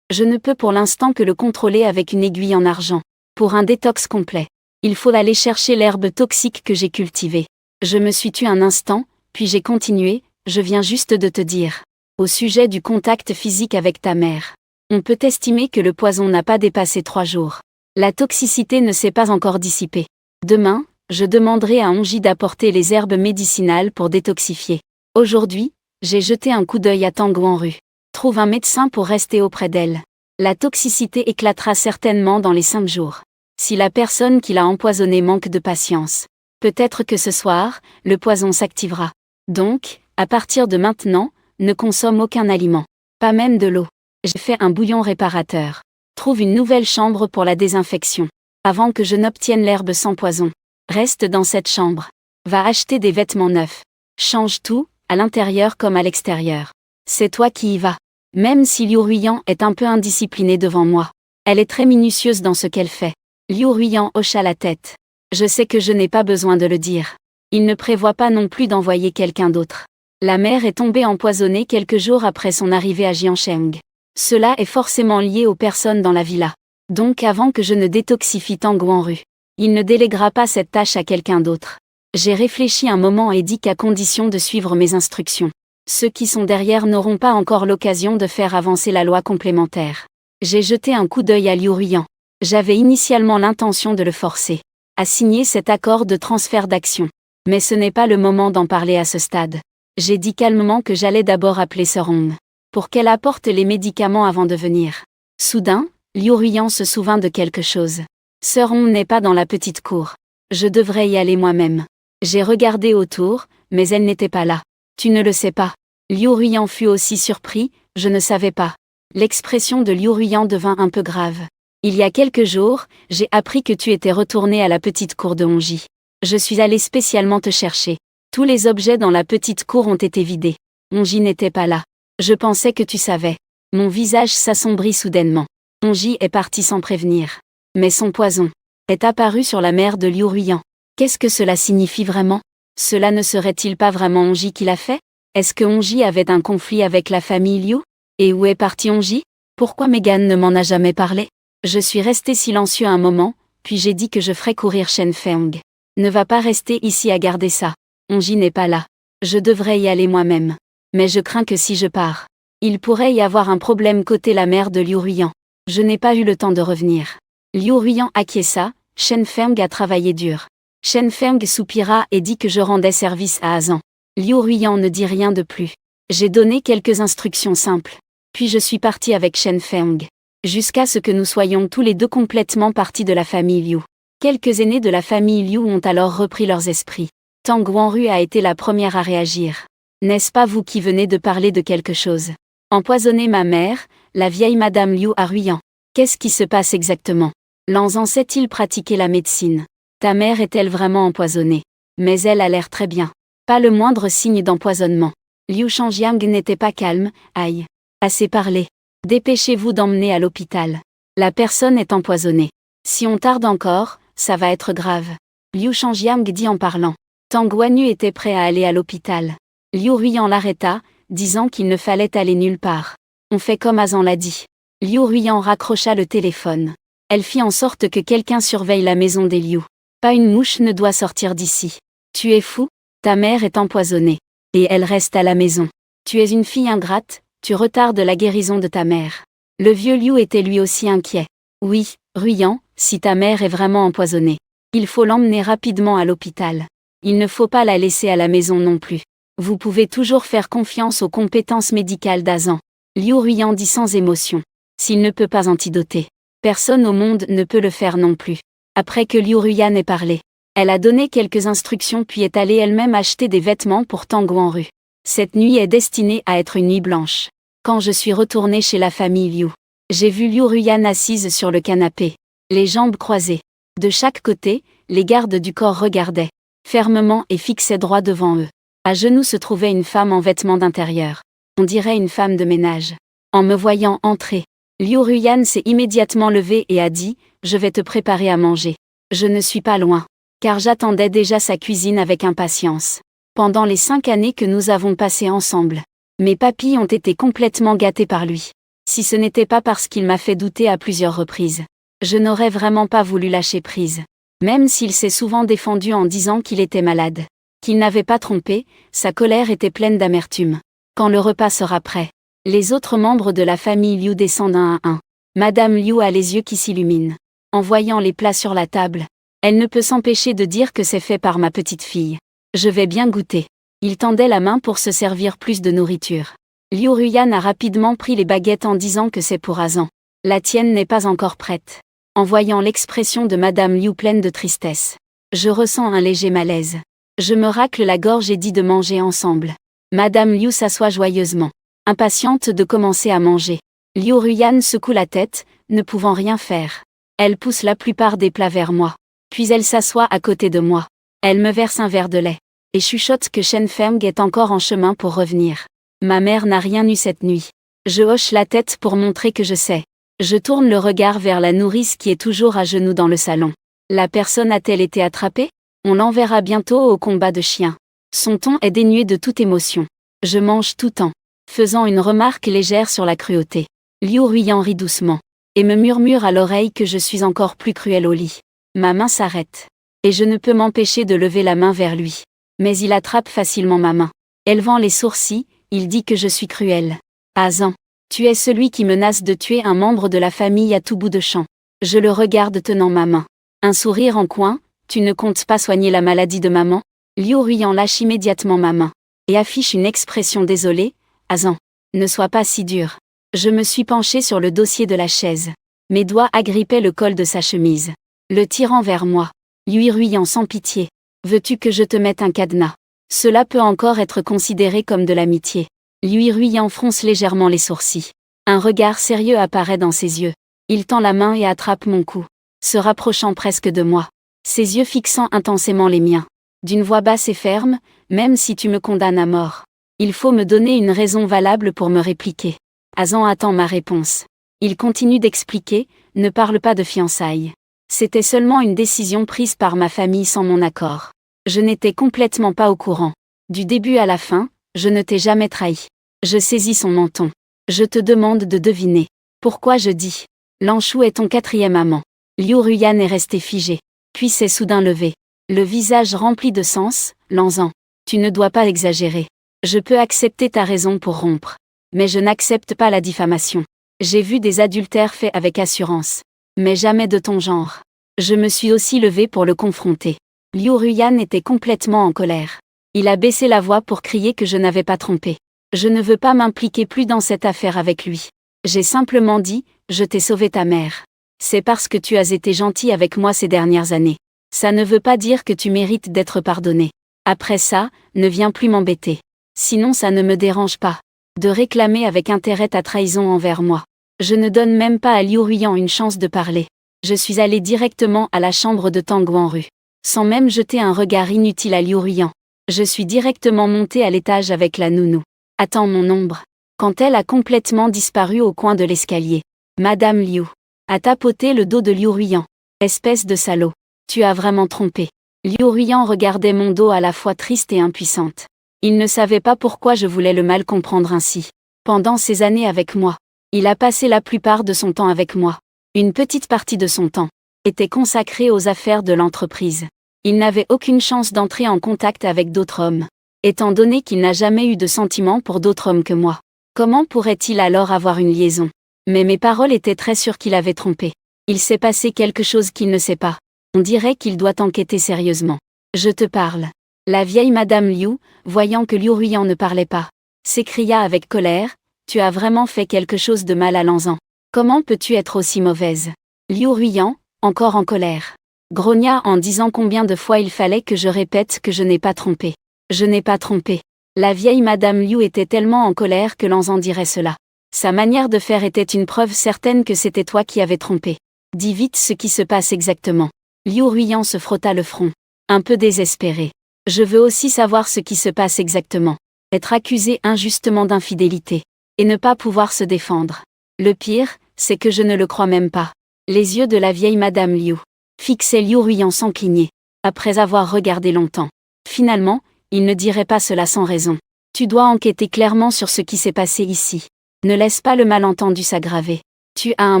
je ne peux pour l'instant que le contrôler avec une aiguille en argent. Pour un détox complet, il faut aller chercher l'herbe toxique que j'ai cultivée. Je me suis tue un instant, puis j'ai continué, je viens juste de te dire. Au sujet du contact physique avec ta mère. On peut estimer que le poison n'a pas dépassé 3 jours. La toxicité ne s'est pas encore dissipée. Demain, je demanderai à Hongji d'apporter les herbes médicinales pour détoxifier. Aujourd'hui, j'ai jeté un coup d'œil à Tang Wanru. Trouve un médecin pour rester auprès d'elle. La toxicité éclatera certainement dans les 5 jours. Si la personne qui l'a empoisonné manque de patience, peut-être que ce soir, le poison s'activera. Donc, à partir de maintenant, ne consomme aucun aliment. Pas même de l'eau. J'ai fait un bouillon réparateur. Trouve une nouvelle chambre pour la désinfection. Avant que je n'obtienne l'herbe sans poison. Reste dans cette chambre. Va acheter des vêtements neufs. Change tout, à l'intérieur comme à l'extérieur. C'est toi qui y vas. Même si Liu Ruiyan est un peu indisciplinée devant moi. Elle est très minutieuse dans ce qu'elle fait. Liu Ruiyan hocha la tête. Je sais que je n'ai pas besoin de le dire. Il ne prévoit pas non plus d'envoyer quelqu'un d'autre. La mère est tombée empoisonnée quelques jours après son arrivée à Jiansheng. Cela est forcément lié aux personnes dans la villa. Donc avant que je ne détoxifie Tang Wanru, il ne déléguera pas cette tâche à quelqu'un d'autre. J'ai réfléchi un moment et dit qu'à condition de suivre mes instructions. Ceux qui sont derrière n'auront pas encore l'occasion de faire avancer la loi complémentaire. J'ai jeté un coup d'œil à Liu Ruyan. J'avais initialement l'intention de le forcer à signer cet accord de transfert d'action. Mais ce n'est pas le moment d'en parler à ce stade. J'ai dit calmement que j'allais d'abord appeler Sir Hong pour qu'elle apporte les médicaments avant de venir. Soudain, Liu Ruyan se souvint de quelque chose. Sir Hong n'est pas dans la petite cour. Je devrais y aller moi-même. J'ai regardé autour, mais elle n'était pas là. Tu ne le sais pas. Liu Ruyan fut aussi surpris, je ne savais pas. L'expression de Liu Ruyan devint un peu grave. Il y a quelques jours, j'ai appris que tu étais retourné à la petite cour de Hongji. Je suis allé spécialement te chercher. Tous les objets dans la petite cour ont été vidés. Hongji n'était pas là. Je pensais que tu savais. Mon visage s'assombrit soudainement. Hongji est parti sans prévenir. Mais son poison est apparu sur la mère de Liu Ruyan. Qu'est-ce que cela signifie vraiment? Cela ne serait-il pas vraiment Hongji qui l'a fait? Est-ce que Hongji avait un conflit avec la famille Liu? Et où est parti Hongji? Pourquoi Megan ne m'en a jamais parlé? Je suis resté silencieux un moment, puis j'ai dit que je ferais courir Shen Feng. Ne va pas rester ici à garder ça. Hongji n'est pas là. Je devrais y aller moi-même. Mais je crains que si je pars, il pourrait y avoir un problème côté la mère de Liu Ruyan. Je n'ai pas eu le temps de revenir. Liu Ruyan acquiesça, Shen Feng a travaillé dur. Shen Feng soupira et dit que je rendais service à Azan. Liu Ruyan ne dit rien de plus. J'ai donné quelques instructions simples. Puis je suis parti avec Shen Feng. Jusqu'à ce que nous soyons tous les deux complètement partis de la famille Liu. Quelques aînés de la famille Liu ont alors repris leurs esprits. Tang Guanru a été la première à réagir. N'est-ce pas vous qui venez de parler de quelque chose? Empoisonner ma mère, la vieille madame Liu à Ruyan. Qu'est-ce qui se passe exactement? Lanzan sait-il pratiquer la médecine? Ta mère est-elle vraiment empoisonnée? Mais elle a l'air très bien. Pas le moindre signe d'empoisonnement. Liu Shangjiang n'était pas calme, aïe. Assez parlé. Dépêchez-vous d'emmener à l'hôpital. La personne est empoisonnée. Si on tarde encore, ça va être grave. Liu Shangjiang dit en parlant. Tang Guanyu était prêt à aller à l'hôpital. Liu Ruyan l'arrêta, disant qu'il ne fallait aller nulle part. On fait comme Azan l'a dit. Liu Ruyan raccrocha le téléphone. Elle fit en sorte que quelqu'un surveille la maison des Liu. Pas une mouche ne doit sortir d'ici. Tu es fou? Ta mère est empoisonnée. Et elle reste à la maison. Tu es une fille ingrate, tu retardes la guérison de ta mère. Le vieux Liu était lui aussi inquiet. Oui, Ruyan, si ta mère est vraiment empoisonnée, il faut l'emmener rapidement à l'hôpital. Il ne faut pas la laisser à la maison non plus. Vous pouvez toujours faire confiance aux compétences médicales d'Azan. Liu Ruyan dit sans émotion. S'il ne peut pas antidoter, personne au monde ne peut le faire non plus. Après que Liu Ruyan ait parlé, elle a donné quelques instructions puis est allée elle-même acheter des vêtements pour Tang Guanru. Cette nuit est destinée à être une nuit blanche. Quand je suis retourné chez la famille Liu, j'ai vu Liu Ruyan assise sur le canapé, les jambes croisées. De chaque côté, les gardes du corps regardaient, fermement et fixaient droit devant eux. À genoux se trouvait une femme en vêtements d'intérieur. On dirait une femme de ménage. En me voyant entrer, Liu Ruyan s'est immédiatement levé et a dit « Je vais te préparer à manger. Je ne suis pas loin. » Car j'attendais déjà sa cuisine avec impatience. Pendant les 5 années que nous avons passées ensemble, mes papilles ont été complètement gâtées par lui. Si ce n'était pas parce qu'il m'a fait douter à plusieurs reprises, je n'aurais vraiment pas voulu lâcher prise. Même s'il s'est souvent défendu en disant qu'il était malade, qu'il n'avait pas trompé, sa colère était pleine d'amertume. Quand le repas sera prêt, les autres membres de la famille Liu descendent un à un. Madame Liu a les yeux qui s'illuminent. En voyant les plats sur la table, elle ne peut s'empêcher de dire que c'est fait par ma petite fille. Je vais bien goûter. Il tendait la main pour se servir plus de nourriture. Liu Ruyan a rapidement pris les baguettes en disant que c'est pour Azan. La tienne n'est pas encore prête. En voyant l'expression de Madame Liu pleine de tristesse, je ressens un léger malaise. Je me racle la gorge et dis de manger ensemble. Madame Liu s'assoit joyeusement, impatiente de commencer à manger. Liu Ruyan secoue la tête, ne pouvant rien faire. Elle pousse la plupart des plats vers moi. Puis elle s'assoit à côté de moi. Elle me verse un verre de lait, et chuchote que Shen Feng est encore en chemin pour revenir. Ma mère n'a rien eu cette nuit. Je hoche la tête pour montrer que je sais. Je tourne le regard vers la nourrice qui est toujours à genoux dans le salon. La personne a-t-elle été attrapée? On l'enverra bientôt au combat de chiens. Son ton est dénué de toute émotion. Je mange tout en faisant une remarque légère sur la cruauté. Liu Ruyan rit doucement, et me murmure à l'oreille que je suis encore plus cruelle au lit. Ma main s'arrête. et je ne peux m'empêcher de lever la main vers lui. Mais il attrape facilement ma main. Élevant les sourcils, il dit que je suis cruelle. Azan, tu es celui qui menace de tuer un membre de la famille à tout bout de champ. Je le regarde tenant ma main. Un sourire en coin, tu ne comptes pas soigner la maladie de maman? Liu Ruyan lâche immédiatement ma main et affiche une expression désolée. Azan, ne sois pas si dur. Je me suis penchée sur le dossier de la chaise. Mes doigts agrippaient le col de sa chemise, le tirant vers moi. Liu Ruyan sans pitié. Veux-tu que je te mette un cadenas? Cela peut encore être considéré comme de l'amitié. Liu Ruyan fronce légèrement les sourcils. Un regard sérieux apparaît dans ses yeux. Il tend la main et attrape mon cou, se rapprochant presque de moi. Ses yeux fixant intensément les miens. D'une voix basse et ferme, même si tu me condamnes à mort, il faut me donner une raison valable pour me répliquer. Azan attend ma réponse. Il continue d'expliquer, ne parle pas de fiançailles. C'était seulement une décision prise par ma famille sans mon accord. Je n'étais complètement pas au courant. Du début à la fin, je ne t'ai jamais trahi. Je saisis son menton. Je te demande de deviner. Pourquoi je dis. Lanchou est ton quatrième amant. Liu Ruyan est resté figé. Puis s'est soudain levé. Le visage rempli de sens, Lanzan. Tu ne dois pas exagérer. Je peux accepter ta raison pour rompre. Mais je n'accepte pas la diffamation. J'ai vu des adultères faits avec assurance. Mais jamais de ton genre. Je me suis aussi levé pour le confronter. Liu Ruyan était complètement en colère. Il a baissé la voix pour crier que je n'avais pas trompé. Je ne veux pas m'impliquer plus dans cette affaire avec lui. J'ai simplement dit, je t'ai sauvé ta mère. C'est parce que tu as été gentil avec moi ces dernières années. Ça ne veut pas dire que tu mérites d'être pardonné. Après ça, ne viens plus m'embêter. Sinon ça ne me dérange pas de réclamer avec intérêt ta trahison envers moi. Je ne donne même pas à Liu Ruyan une chance de parler. Je suis allé directement à la chambre de Tang Guanru. Sans même jeter un regard inutile à Liu Ruyan. Je suis directement monté à l'étage avec la nounou. Attends mon ombre. Quand elle a complètement disparu au coin de l'escalier, Madame Liu a tapoté le dos de Liu Ruyan. Espèce de salaud. Tu as vraiment trompé. Liu Ruyan regardait mon dos à la fois triste et impuissante. Il ne savait pas pourquoi je voulais le mal comprendre ainsi. Pendant ces années avec moi, il a passé la plupart de son temps avec moi. Une petite partie de son temps était consacrée aux affaires de l'entreprise. Il n'avait aucune chance d'entrer en contact avec d'autres hommes, étant donné qu'il n'a jamais eu de sentiments pour d'autres hommes que moi. Comment pourrait-il alors avoir une liaison? Mais mes paroles étaient très sûres qu'il avait trompé. Il s'est passé quelque chose qu'il ne sait pas. On dirait qu'il doit enquêter sérieusement. Je te parle. La vieille Madame Liu, voyant que Liu Ruyan ne parlait pas, s'écria avec colère, tu as vraiment fait quelque chose de mal à Lanzan. Comment peux-tu être aussi mauvaise? Liu Ruyan, encore en colère, grogna en disant combien de fois il fallait que je répète que je n'ai pas trompé. Je n'ai pas trompé. La vieille Madame Liu était tellement en colère que Lanzan dirait cela. Sa manière de faire était une preuve certaine que c'était toi qui avais trompé. Dis vite ce qui se passe exactement. Liu Ruyan se frotta le front, un peu désespéré. Je veux aussi savoir ce qui se passe exactement. Être accusé injustement d'infidélité. Et ne pas pouvoir se défendre. Le pire, c'est que je ne le crois même pas. Les yeux de la vieille Madame Liu fixaient Liu Ruyan sans cligner. Après avoir regardé longtemps. Finalement, il ne dirait pas cela sans raison. Tu dois enquêter clairement sur ce qui s'est passé ici. Ne laisse pas le malentendu s'aggraver. Tu as un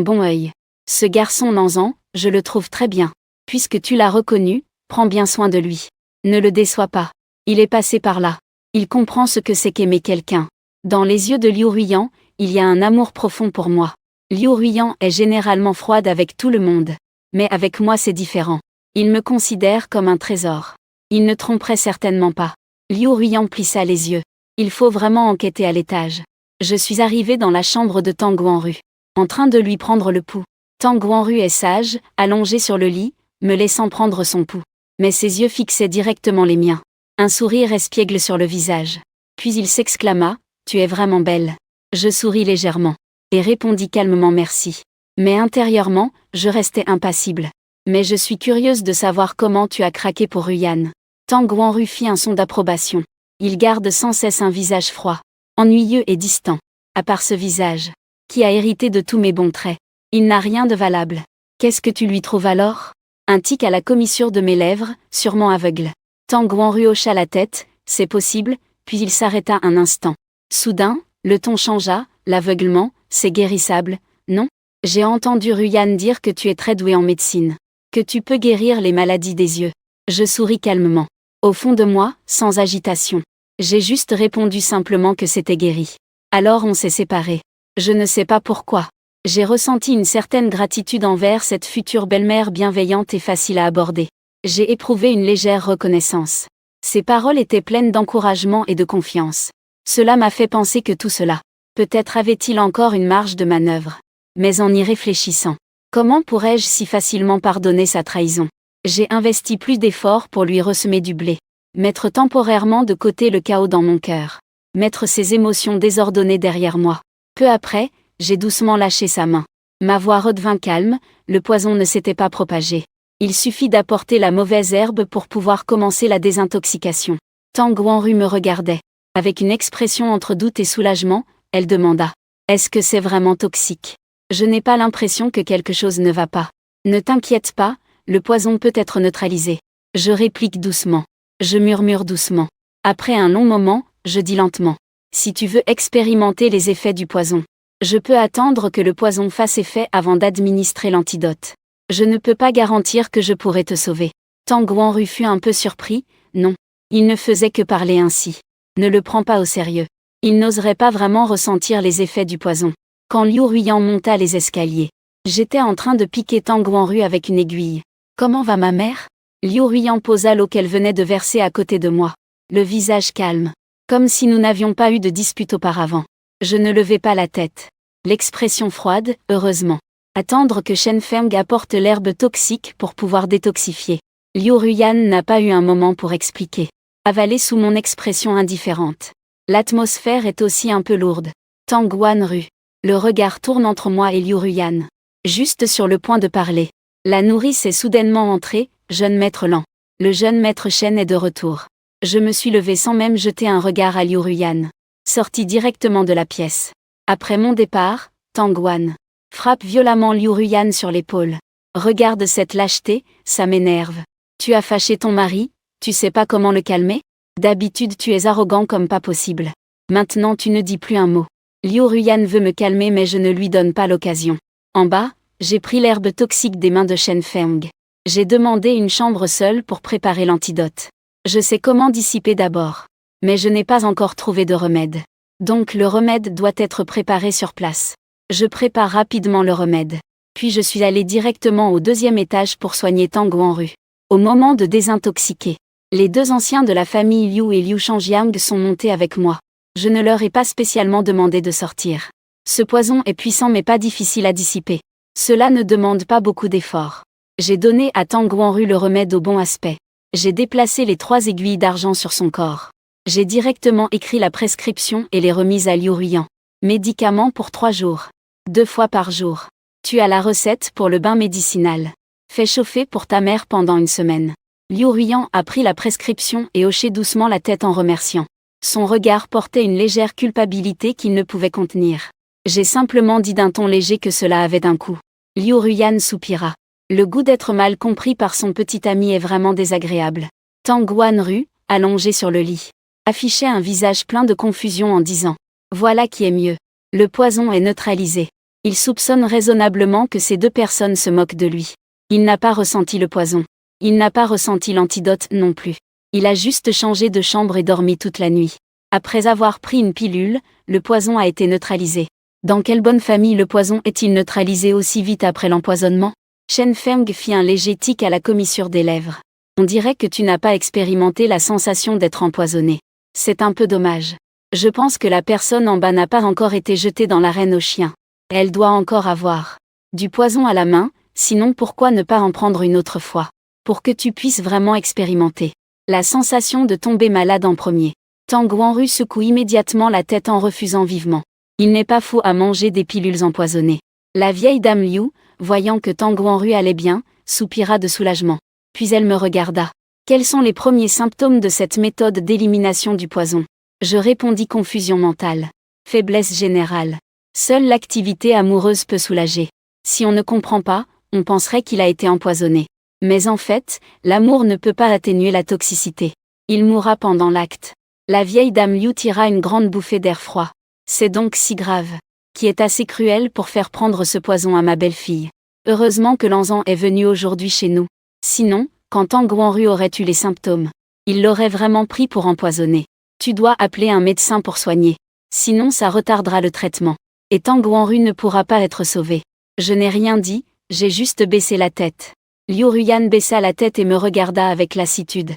bon œil. Ce garçon Lanzan, je le trouve très bien. Puisque tu l'as reconnu, prends bien soin de lui. Ne le déçois pas. Il est passé par là. Il comprend ce que c'est qu'aimer quelqu'un. Dans les yeux de Liu Ruyan, il y a un amour profond pour moi. Liu Ruyan est généralement froide avec tout le monde. Mais avec moi c'est différent. Il me considère comme un trésor. Il ne tromperait certainement pas. Liu Ruyan plissa les yeux. Il faut vraiment enquêter à l'étage. Je suis arrivé dans la chambre de Tang Guanru, en train de lui prendre le pouls. Tang Guanru est sage, allongé sur le lit, me laissant prendre son pouls. Mais ses yeux fixaient directement les miens. Un sourire espiègle sur le visage. Puis il s'exclama, tu es vraiment belle. Je souris légèrement. Et répondis calmement merci. Mais intérieurement, je restais impassible. Mais je suis curieuse de savoir comment tu as craqué pour Ruyan. Tang Guanru fit un son d'approbation. Il garde sans cesse un visage froid, ennuyeux et distant. À part ce visage, qui a hérité de tous mes bons traits, il n'a rien de valable. Qu'est-ce que tu lui trouves alors? Un tic à la commissure de mes lèvres, sûrement aveugle. Tang Guanru hocha la tête, c'est possible, puis il s'arrêta un instant. Soudain, le ton changea, l'aveuglement, c'est guérissable, non? J'ai entendu Ruyan dire que tu es très doué en médecine. Que tu peux guérir les maladies des yeux. Je souris calmement. Au fond de moi, sans agitation. J'ai juste répondu simplement que c'était guéri. Alors on s'est séparés. Je ne sais pas pourquoi. J'ai ressenti une certaine gratitude envers cette future belle-mère bienveillante et facile à aborder. J'ai éprouvé une légère reconnaissance. Ses paroles étaient pleines d'encouragement et de confiance. Cela m'a fait penser que tout cela, peut-être avait-il encore une marge de manœuvre. Mais en y réfléchissant, comment pourrais-je si facilement pardonner sa trahison? J'ai investi plus d'efforts pour lui ressemer du blé. Mettre temporairement de côté le chaos dans mon cœur. Mettre ses émotions désordonnées derrière moi. Peu après, j'ai doucement lâché sa main. Ma voix redevint calme, le poison ne s'était pas propagé. Il suffit d'apporter la mauvaise herbe pour pouvoir commencer la désintoxication. Tang Guanru me regardait. Avec une expression entre doute et soulagement, elle demanda. Est-ce que c'est vraiment toxique? Je n'ai pas l'impression que quelque chose ne va pas. Ne t'inquiète pas, le poison peut être neutralisé. Je réplique doucement. Je murmure doucement. Après un long moment, je dis lentement. Si tu veux expérimenter les effets du poison, je peux attendre que le poison fasse effet avant d'administrer l'antidote. Je ne peux pas garantir que je pourrai te sauver. Tang Guanru fut un peu surpris. Non. Il ne faisait que parler ainsi. Ne le prends pas au sérieux. Il n'oserait pas vraiment ressentir les effets du poison. Quand Liu Ruiyan monta les escaliers, j'étais en train de piquer Tang Guanru avec une aiguille. Comment va ma mère? Liu Ruiyan posa l'eau qu'elle venait de verser à côté de moi. Le visage calme. Comme si nous n'avions pas eu de dispute auparavant. Je ne levai pas la tête. L'expression froide, heureusement. Attendre que Shen Feng apporte l'herbe toxique pour pouvoir détoxifier. Liu Ruiyan n'a pas eu un moment pour expliquer. Avalé sous mon expression indifférente. L'atmosphère est aussi un peu lourde. Tang Guanru. Le regard tourne entre moi et Liu Ruiyan. Juste sur le point de parler. La nourrice est soudainement entrée, jeune maître Lan. Le jeune maître Shen est de retour. Je me suis levé sans même jeter un regard à Liu Ruiyan. Sorti directement de la pièce. Après mon départ, Tang Guan frappe violemment Liu Ruiyan sur l'épaule. Regarde cette lâcheté, ça m'énerve. Tu as fâché ton mari, tu sais pas comment le calmer? D'habitude tu es arrogant comme pas possible. Maintenant tu ne dis plus un mot. Liu Ruiyan veut me calmer mais je ne lui donne pas l'occasion. En bas, j'ai pris l'herbe toxique des mains de Shen Feng. J'ai demandé une chambre seule pour préparer l'antidote. Je sais comment dissiper d'abord. Mais je n'ai pas encore trouvé de remède. Donc le remède doit être préparé sur place. Je prépare rapidement le remède. Puis je suis allé directement au 2e étage pour soigner Tang Guanru. Au moment de désintoxiquer, les 2 anciens de la famille Liu et Liu Shangjiang sont montés avec moi. Je ne leur ai pas spécialement demandé de sortir. Ce poison est puissant mais pas difficile à dissiper. Cela ne demande pas beaucoup d'efforts. J'ai donné à Tang Guanru le remède au bon aspect. J'ai déplacé les 3 aiguilles d'argent sur son corps. J'ai directement écrit la prescription et les remises à Liu Ruiyan. Médicaments pour 3 jours. 2 fois par jour. Tu as la recette pour le bain médicinal. Fais chauffer pour ta mère pendant 1 semaine. Liu Ruiyan a pris la prescription et hoché doucement la tête en remerciant. Son regard portait une légère culpabilité qu'il ne pouvait contenir. J'ai simplement dit d'un ton léger que cela avait d'un coût. Liu Ruiyan soupira. Le goût d'être mal compris par son petit ami est vraiment désagréable. Tang Guanru, allongé sur le lit, affichait un visage plein de confusion en disant « Voilà qui est mieux. Le poison est neutralisé. » Il soupçonne raisonnablement que ces 2 personnes se moquent de lui. Il n'a pas ressenti le poison. Il n'a pas ressenti l'antidote non plus. Il a juste changé de chambre et dormi toute la nuit. Après avoir pris une pilule, le poison a été neutralisé. Dans quelle bonne famille le poison est-il neutralisé aussi vite après l'empoisonnement? Shen Feng fit un léger tic à la commissure des lèvres. On dirait que tu n'as pas expérimenté la sensation d'être empoisonné. C'est un peu dommage. Je pense que la personne en bas n'a pas encore été jetée dans l'arène aux chiens. Elle doit encore avoir du poison à la main, sinon pourquoi ne pas en prendre une autre fois? Pour que tu puisses vraiment expérimenter la sensation de tomber malade en premier. Tang Guanru secoue immédiatement la tête en refusant vivement. Il n'est pas fou à manger des pilules empoisonnées. La vieille dame Liu, voyant que Tang Guanru allait bien, soupira de soulagement. Puis elle me regarda. Quels sont les premiers symptômes de cette méthode d'élimination du poison? Je répondis confusion mentale. Faiblesse générale. Seule l'activité amoureuse peut soulager. Si on ne comprend pas, on penserait qu'il a été empoisonné. Mais en fait, l'amour ne peut pas atténuer la toxicité. Il mourra pendant l'acte. La vieille dame Liu tira une grande bouffée d'air froid. C'est donc si grave. Qui est assez cruel pour faire prendre ce poison à ma belle-fille. Heureusement que Lanzan est venu aujourd'hui chez nous. Sinon, Quand Tang Guanru aurait eu les symptômes, il l'aurait vraiment pris pour empoisonner. Tu dois appeler un médecin pour soigner. Sinon ça retardera le traitement. Et Tang Guanru ne pourra pas être sauvé. Je n'ai rien dit, j'ai juste baissé la tête. Liu Ruyan baissa la tête et me regarda avec lassitude.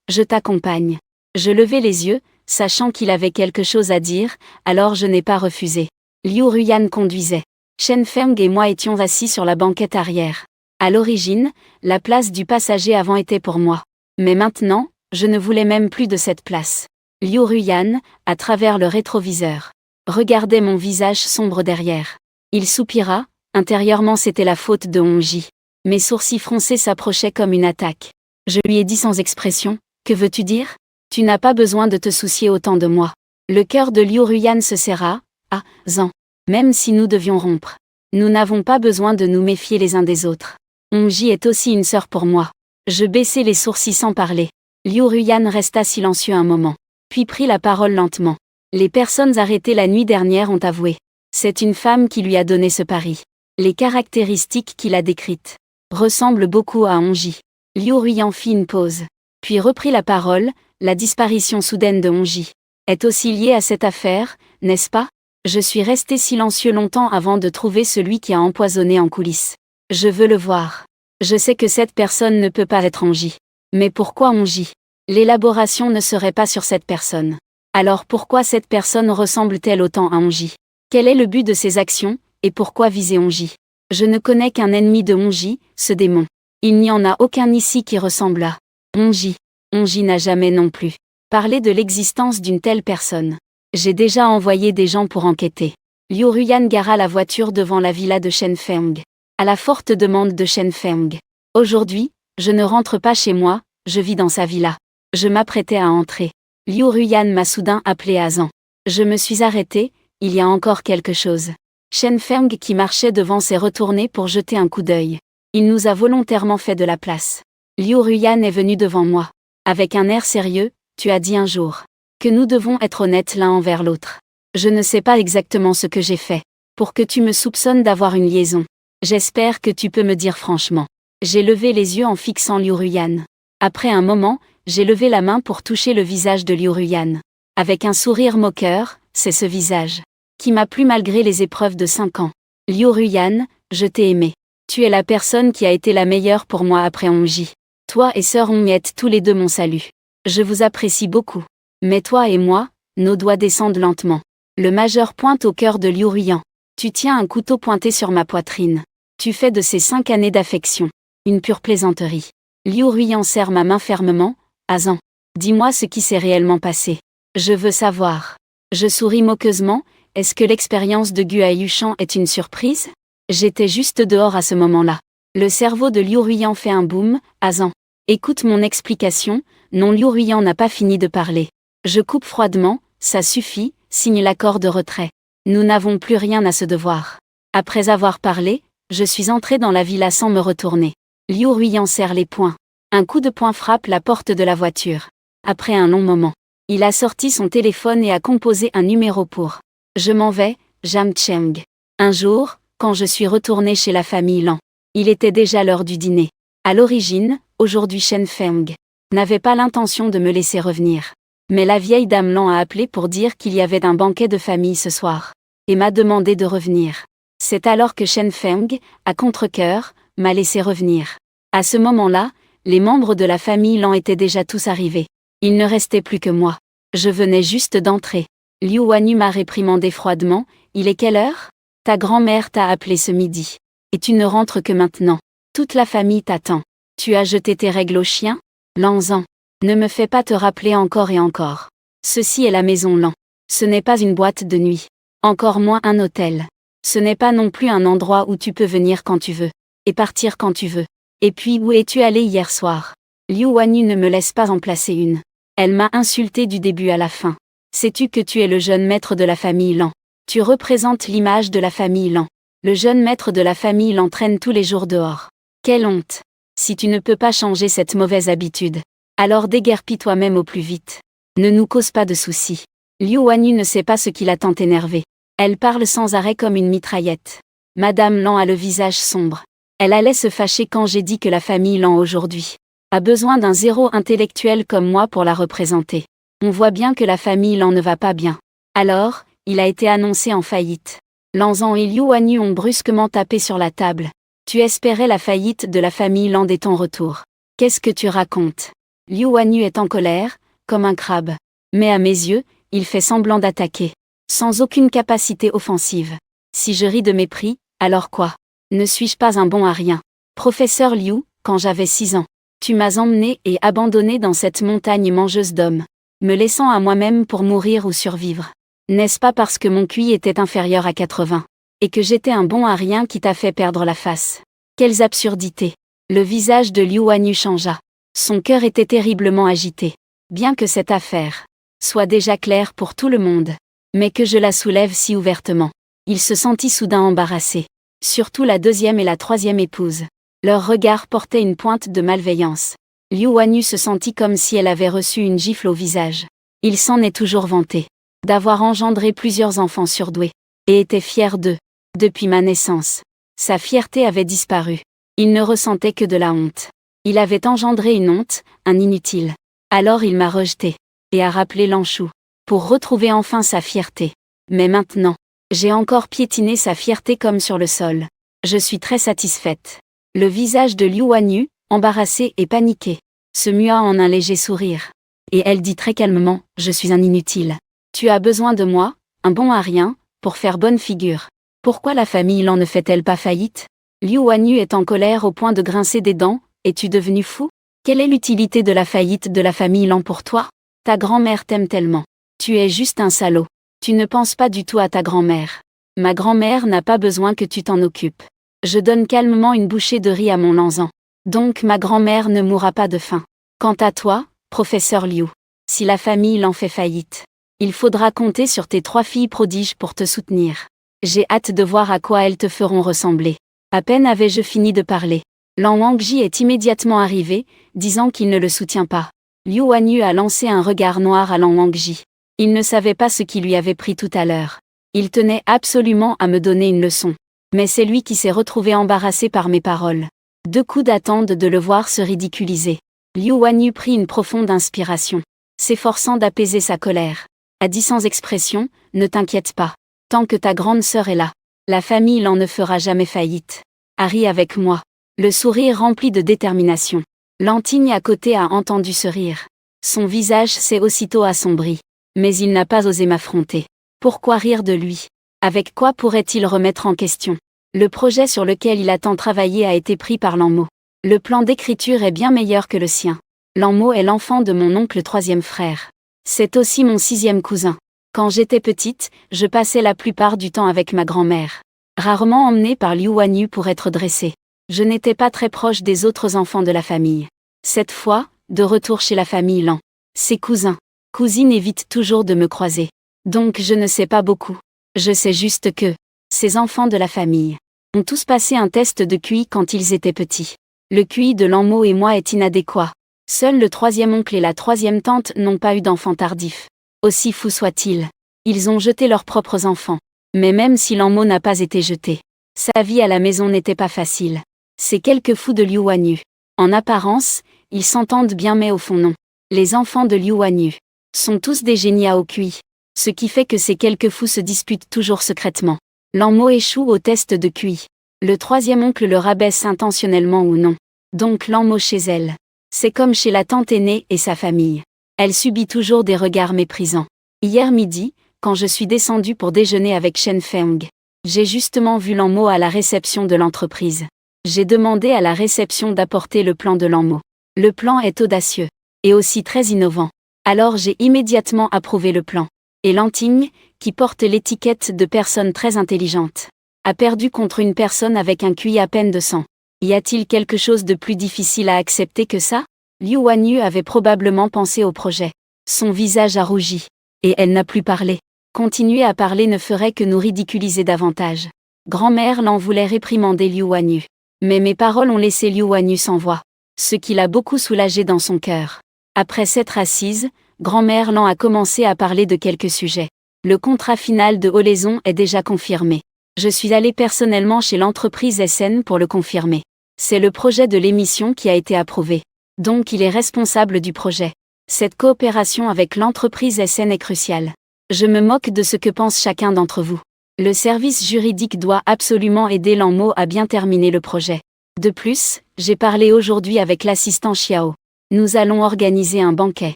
Je t'accompagne. Je levai les yeux, sachant qu'il avait quelque chose à dire, alors je n'ai pas refusé. Liu Ruyan conduisait. Shen Feng et moi étions assis sur la banquette arrière. À l'origine, la place du passager avant était pour moi. Mais maintenant, je ne voulais même plus de cette place. Liu Ruyan, à travers le rétroviseur, regardait mon visage sombre derrière. Il soupira, intérieurement c'était la faute de Hongji. Mes sourcils froncés s'approchaient comme une attaque. Je lui ai dit sans expression, « Que veux-tu dire ? Tu n'as pas besoin de te soucier autant de moi. » Le cœur de Liu Ruyan se serra, « Ah, Zan, même si nous devions rompre, nous n'avons pas besoin de nous méfier les uns des autres. Hongji est aussi une sœur pour moi. » Je baissai les sourcils sans parler. Liu Ruyan resta silencieux un moment, puis prit la parole lentement. Les personnes arrêtées la nuit dernière ont avoué. C'est une femme qui lui a donné ce pari. Les caractéristiques qu'il a décrites ressemblent beaucoup à Hongji. Liu Ruyan fit une pause, puis reprit la parole. La disparition soudaine de Hongji est aussi liée à cette affaire, n'est-ce pas ? Je suis resté silencieux longtemps avant de trouver celui qui a empoisonné en coulisses. Je veux le voir. Je sais que cette personne ne peut pas être Hongji. Mais pourquoi Hongji ? L'élaboration ne serait pas sur cette personne. Alors pourquoi cette personne ressemble-t-elle autant à Hongji ? Quel est le but de ses actions, et pourquoi viser Hongji ? Je ne connais qu'un ennemi de Hongji, ce démon. Il n'y en a aucun ici qui ressemble à Hongji. Hongji n'a jamais non plus parlé de l'existence d'une telle personne. J'ai déjà envoyé des gens pour enquêter. Liu Ruyan gara la voiture devant la villa de Shen Feng. À la forte demande de Shen Feng. Aujourd'hui, je ne rentre pas chez moi, je vis dans sa villa. Je m'apprêtais à entrer. Liu Ruyan m'a soudain appelé à Zan. Je me suis arrêté, il y a encore quelque chose. Shen Feng qui marchait devant s'est retourné pour jeter un coup d'œil. Il nous a volontairement fait de la place. Liu Ruyan est venu devant moi. Avec un air sérieux, tu as dit un jour que nous devons être honnêtes l'un envers l'autre. Je ne sais pas exactement ce que j'ai fait pour que tu me soupçonnes d'avoir une liaison. J'espère que tu peux me dire franchement. J'ai levé les yeux en fixant Liu Ruyan. Après un moment, j'ai levé la main pour toucher le visage de Liu Ruyan. Avec un sourire moqueur, c'est ce visage qui m'a plu malgré les épreuves de 5 ans. Liu Ruyan, je t'ai aimé. Tu es la personne qui a été la meilleure pour moi après Hongji. Toi et sœur Hongmiet tous les deux mon salut. Je vous apprécie beaucoup. Mais toi et moi, nos doigts descendent lentement. Le majeur pointe au cœur de Liu Ruyan. Tu tiens un couteau pointé sur ma poitrine. Tu fais de ces 5 années d'affection une pure plaisanterie. Liu Ruyan serre ma main fermement. Azan, dis-moi ce qui s'est réellement passé. Je veux savoir. Je souris moqueusement. Est-ce que l'expérience de Gu Ayushan est une surprise ? J'étais juste dehors à ce moment-là. Le cerveau de Liu Ruyan fait un boom. Azan, écoute mon explication. Non, Liu Ruyan n'a pas fini de parler. Je coupe froidement. Ça suffit, signe l'accord de retrait. Nous n'avons plus rien à se devoir. Après avoir parlé, je suis entré dans la villa sans me retourner. Liu Ruyan serre les poings. Un coup de poing frappe la porte de la voiture. Après un long moment, il a sorti son téléphone et a composé un numéro pour « Je m'en vais, Jam Cheng ». Un jour, quand je suis retourné chez la famille Lan, il était déjà l'heure du dîner. À l'origine, aujourd'hui Shen Feng n'avait pas l'intention de me laisser revenir. Mais la vieille dame Lan a appelé pour dire qu'il y avait un banquet de famille ce soir, et m'a demandé de revenir. C'est alors que Shen Feng, à contre-cœur, m'a laissé revenir. À ce moment-là, les membres de la famille Lan étaient déjà tous arrivés. Il ne restait plus que moi. Je venais juste d'entrer. Liu Wanyu m'a réprimandé froidement. Il est quelle heure ? Ta grand-mère t'a appelé ce midi. Et tu ne rentres que maintenant. Toute la famille t'attend. Tu as jeté tes règles au chien ? Lan Zan, ne me fais pas te rappeler encore et encore. Ceci est la maison Lan. Ce n'est pas une boîte de nuit. Encore moins un hôtel. Ce n'est pas non plus un endroit où tu peux venir quand tu veux. Et partir quand tu veux. Et puis où es-tu allé hier soir ? Liu Wanyu ne me laisse pas en placer une. Elle m'a insulté du début à la fin. Sais-tu que tu es le jeune maître de la famille Lan ? Tu représentes l'image de la famille Lan. Le jeune maître de la famille l'entraîne tous les jours dehors. Quelle honte ! Si tu ne peux pas changer cette mauvaise habitude, alors déguerpis toi-même au plus vite. Ne nous cause pas de soucis. Liu Wanyu ne sait pas ce qui l'a tant énervé. Elle parle sans arrêt comme une mitraillette. Madame Lan a le visage sombre. Elle allait se fâcher quand j'ai dit que la famille Lan aujourd'hui a besoin d'un zéro intellectuel comme moi pour la représenter. On voit bien que la famille Lan ne va pas bien. Alors, il a été annoncé en faillite. Lan Zhan et Liu Wanyu ont brusquement tapé sur la table. Tu espérais la faillite de la famille Lan dès ton retour. Qu'est-ce que tu racontes? Liu Wanyu est en colère, comme un crabe. Mais à mes yeux, il fait semblant d'attaquer. Sans aucune capacité offensive. Si je ris de mépris, alors quoi? Ne suis-je pas un bon à rien? Professeur Liu, quand j'avais 6 ans, tu m'as emmené et abandonné dans cette montagne mangeuse d'hommes, me laissant à moi-même pour mourir ou survivre. N'est-ce pas parce que mon QI était inférieur à 80, et que j'étais un bon à rien qui t'a fait perdre la face? Quelles absurdités! Le visage de Liu Wanyu changea. Son cœur était terriblement agité. Bien que cette affaire soit déjà claire pour tout le monde, mais que je la soulève si ouvertement. Il se sentit soudain embarrassé. Surtout la deuxième et la troisième épouse. Leur regard portait une pointe de malveillance. Liu Wanyu se sentit comme si elle avait reçu une gifle au visage. Il s'en est toujours vanté d'avoir engendré plusieurs enfants surdoués, et était fier d'eux. Depuis ma naissance, sa fierté avait disparu. Il ne ressentait que de la honte. Il avait engendré une honte, un inutile. Alors il m'a rejeté, et a rappelé Lanchou, pour retrouver enfin sa fierté. Mais maintenant, j'ai encore piétiné sa fierté comme sur le sol. Je suis très satisfaite. Le visage de Liu Wanyu, embarrassé et paniqué, se mua en un léger sourire. Et elle dit très calmement, je suis un inutile. Tu as besoin de moi, un bon à rien, pour faire bonne figure. Pourquoi la famille Lan ne fait-elle pas faillite? Liu Wanyu est en colère au point de grincer des dents. Es-tu devenu fou? Quelle est l'utilité de la faillite de la famille Lan pour toi? Ta grand-mère t'aime tellement. Tu es juste un salaud. Tu ne penses pas du tout à ta grand-mère. Ma grand-mère n'a pas besoin que tu t'en occupes. Je donne calmement une bouchée de riz à mon Lan Zhan. Donc ma grand-mère ne mourra pas de faim. Quant à toi, professeur Liu, si la famille Lan fait faillite, il faudra compter sur tes 3 filles prodiges pour te soutenir. J'ai hâte de voir à quoi elles te feront ressembler. À peine avais-je fini de parler. Lan Wangji est immédiatement arrivé, disant qu'il ne le soutient pas. Liu Wanyu a lancé un regard noir à Lan Wangji. Il ne savait pas ce qui lui avait pris tout à l'heure. Il tenait absolument à me donner une leçon. Mais c'est lui qui s'est retrouvé embarrassé par mes paroles. 2 coudes attendent de le voir se ridiculiser. Liu Wanyu prit une profonde inspiration, s'efforçant d'apaiser sa colère. A dit sans expression, ne t'inquiète pas. Tant que ta grande sœur est là, la famille Lan ne fera jamais faillite. Harry avec moi. Le sourire rempli de détermination. Lantigne à côté a entendu ce rire. Son visage s'est aussitôt assombri. Mais il n'a pas osé m'affronter. Pourquoi rire de lui? Avec quoi pourrait-il remettre en question? Le projet sur lequel il a tant travaillé a été pris par Lan Mo. Le plan d'écriture est bien meilleur que le sien. Lan Mo est l'enfant de mon oncle 3e frère. C'est aussi mon 6e cousin. Quand j'étais petite, je passais la plupart du temps avec ma grand-mère. Rarement emmenée par Liu Wanyu pour être dressée. Je n'étais pas très proche des autres enfants de la famille. Cette fois, de retour chez la famille Lan. Ses cousins, cousines évitent toujours de me croiser. Donc je ne sais pas beaucoup. Je sais juste que ces enfants de la famille ont tous passé un test de QI quand ils étaient petits. Le QI de Lan Mo et moi est inadéquat. Seul le 3e oncle et la 3e tante n'ont pas eu d'enfants tardifs. Aussi fou soit-il, ils ont jeté leurs propres enfants. Mais même si Lan Mo n'a pas été jeté, sa vie à la maison n'était pas facile. C'est quelques fous de Liu Wanyu. En apparence, ils s'entendent bien mais au fond non. Les enfants de Liu Wanyu sont tous des génies à haut QI. Ce qui fait que ces quelques fous se disputent toujours secrètement. Lan Mo échoue au test de QI. Le 3e oncle le rabaisse intentionnellement ou non. Donc Lan Mo chez elle. C'est comme chez la tante aînée et sa famille. Elle subit toujours des regards méprisants. Hier midi, quand je suis descendue pour déjeuner avec Shen Feng, j'ai justement vu Lan Mo à la réception de l'entreprise. J'ai demandé à la réception d'apporter le plan de Lan Mo. Le plan est audacieux, et aussi très innovant. Alors j'ai immédiatement approuvé le plan. Et Lantigne, qui porte l'étiquette de personne très intelligente, a perdu contre une personne avec un QI à peine de 100. Y a-t-il quelque chose de plus difficile à accepter que ça? Liu Wanyu avait probablement pensé au projet. Son visage a rougi. Et elle n'a plus parlé. Continuer à parler ne ferait que nous ridiculiser davantage. Grand-mère Lan voulait réprimander Liu Wanyu. Mais mes paroles ont laissé Liu Wanyu sans voix. Ce qui l'a beaucoup soulagé dans son cœur. Après s'être assise, grand-mère Lan a commencé à parler de quelques sujets. Le contrat final de Olaison est déjà confirmé. Je suis allé personnellement chez l'entreprise SN pour le confirmer. C'est le projet de l'émission qui a été approuvé. Donc il est responsable du projet. Cette coopération avec l'entreprise SN est cruciale. Je me moque de ce que pense chacun d'entre vous. Le service juridique doit absolument aider l'ANMO à bien terminer le projet. De plus, j'ai parlé aujourd'hui avec l'assistant Xiao. Nous allons organiser un banquet.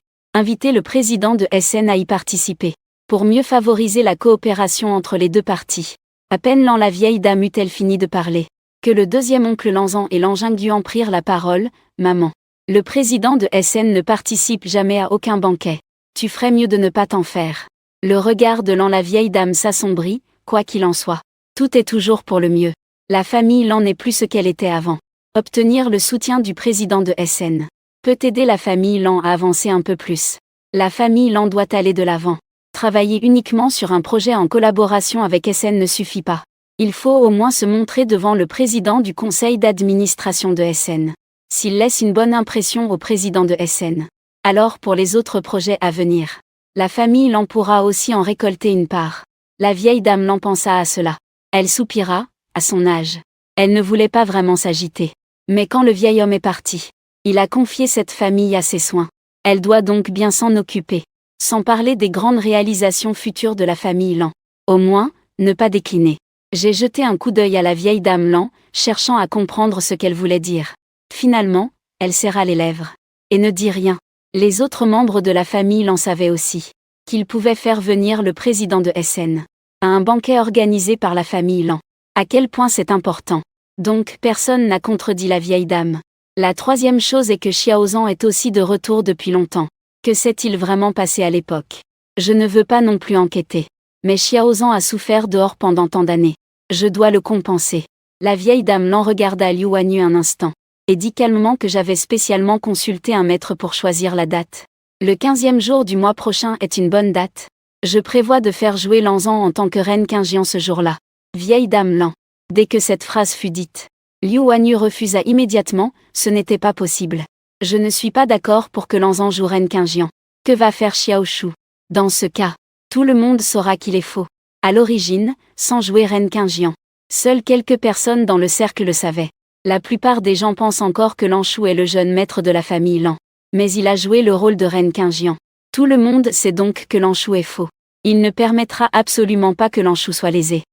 Inviter le président de SN à y participer. Pour mieux favoriser la coopération entre les deux parties. À peine la vieille dame eut-elle fini de parler, que le deuxième oncle Lanzan et Lanjingduan prirent la parole. Maman. Le président de SN ne participe jamais à aucun banquet. Tu ferais mieux de ne pas t'en faire. Le regard de la vieille dame s'assombrit, quoi qu'il en soit. Tout est toujours pour le mieux. La famille Lan n'est plus ce qu'elle était avant. Obtenir le soutien du président de SN peut aider la famille Lan à avancer un peu plus. La famille Lan doit aller de l'avant. Travailler uniquement sur un projet en collaboration avec SN ne suffit pas. Il faut au moins se montrer devant le président du conseil d'administration de SN. S'il laisse une bonne impression au président de SN, alors pour les autres projets à venir, la famille Lan pourra aussi en récolter une part. La vieille dame Lan pensa à cela. Elle soupira, à son âge. Elle ne voulait pas vraiment s'agiter. Mais quand le vieil homme est parti, il a confié cette famille à ses soins. Elle doit donc bien s'en occuper. Sans parler des grandes réalisations futures de la famille Lan. Au moins, ne pas décliner. J'ai jeté un coup d'œil à la vieille dame Lan, cherchant à comprendre ce qu'elle voulait dire. Finalement, elle serra les lèvres. Et ne dit rien. Les autres membres de la famille Lan savaient aussi qu'ils pouvaient faire venir le président de SN à un banquet organisé par la famille Lan. À quel point c'est important. Donc personne n'a contredit la vieille dame. La troisième chose est que Xiaozan est aussi de retour depuis longtemps. Que s'est-il vraiment passé à l'époque? Je ne veux pas non plus enquêter. Mais Xiaozan a souffert dehors pendant tant d'années. Je dois le compenser. La vieille dame Lan regarda Liu Wanyu un instant, et dit calmement que j'avais spécialement consulté un maître pour choisir la date. Le 15e jour du mois prochain est une bonne date. Je prévois de faire jouer Lanzan en tant que reine Qingjian ce jour-là. Vieille dame Lan. Dès que cette phrase fut dite, Liu Wanyu refusa immédiatement, ce n'était pas possible. Je ne suis pas d'accord pour que Lanzan joue reine Qingjian. Que va faire Xiao Shu? Dans ce cas, tout le monde saura qu'il est faux. À l'origine, sans jouer reine Qingjian. Seules quelques personnes dans le cercle le savaient. La plupart des gens pensent encore que Lan Shu est le jeune maître de la famille Lan. Mais il a joué le rôle de reine Qingjian. Tout le monde sait donc que Lan Shu est faux. Il ne permettra absolument pas que Lan Shu soit lésé.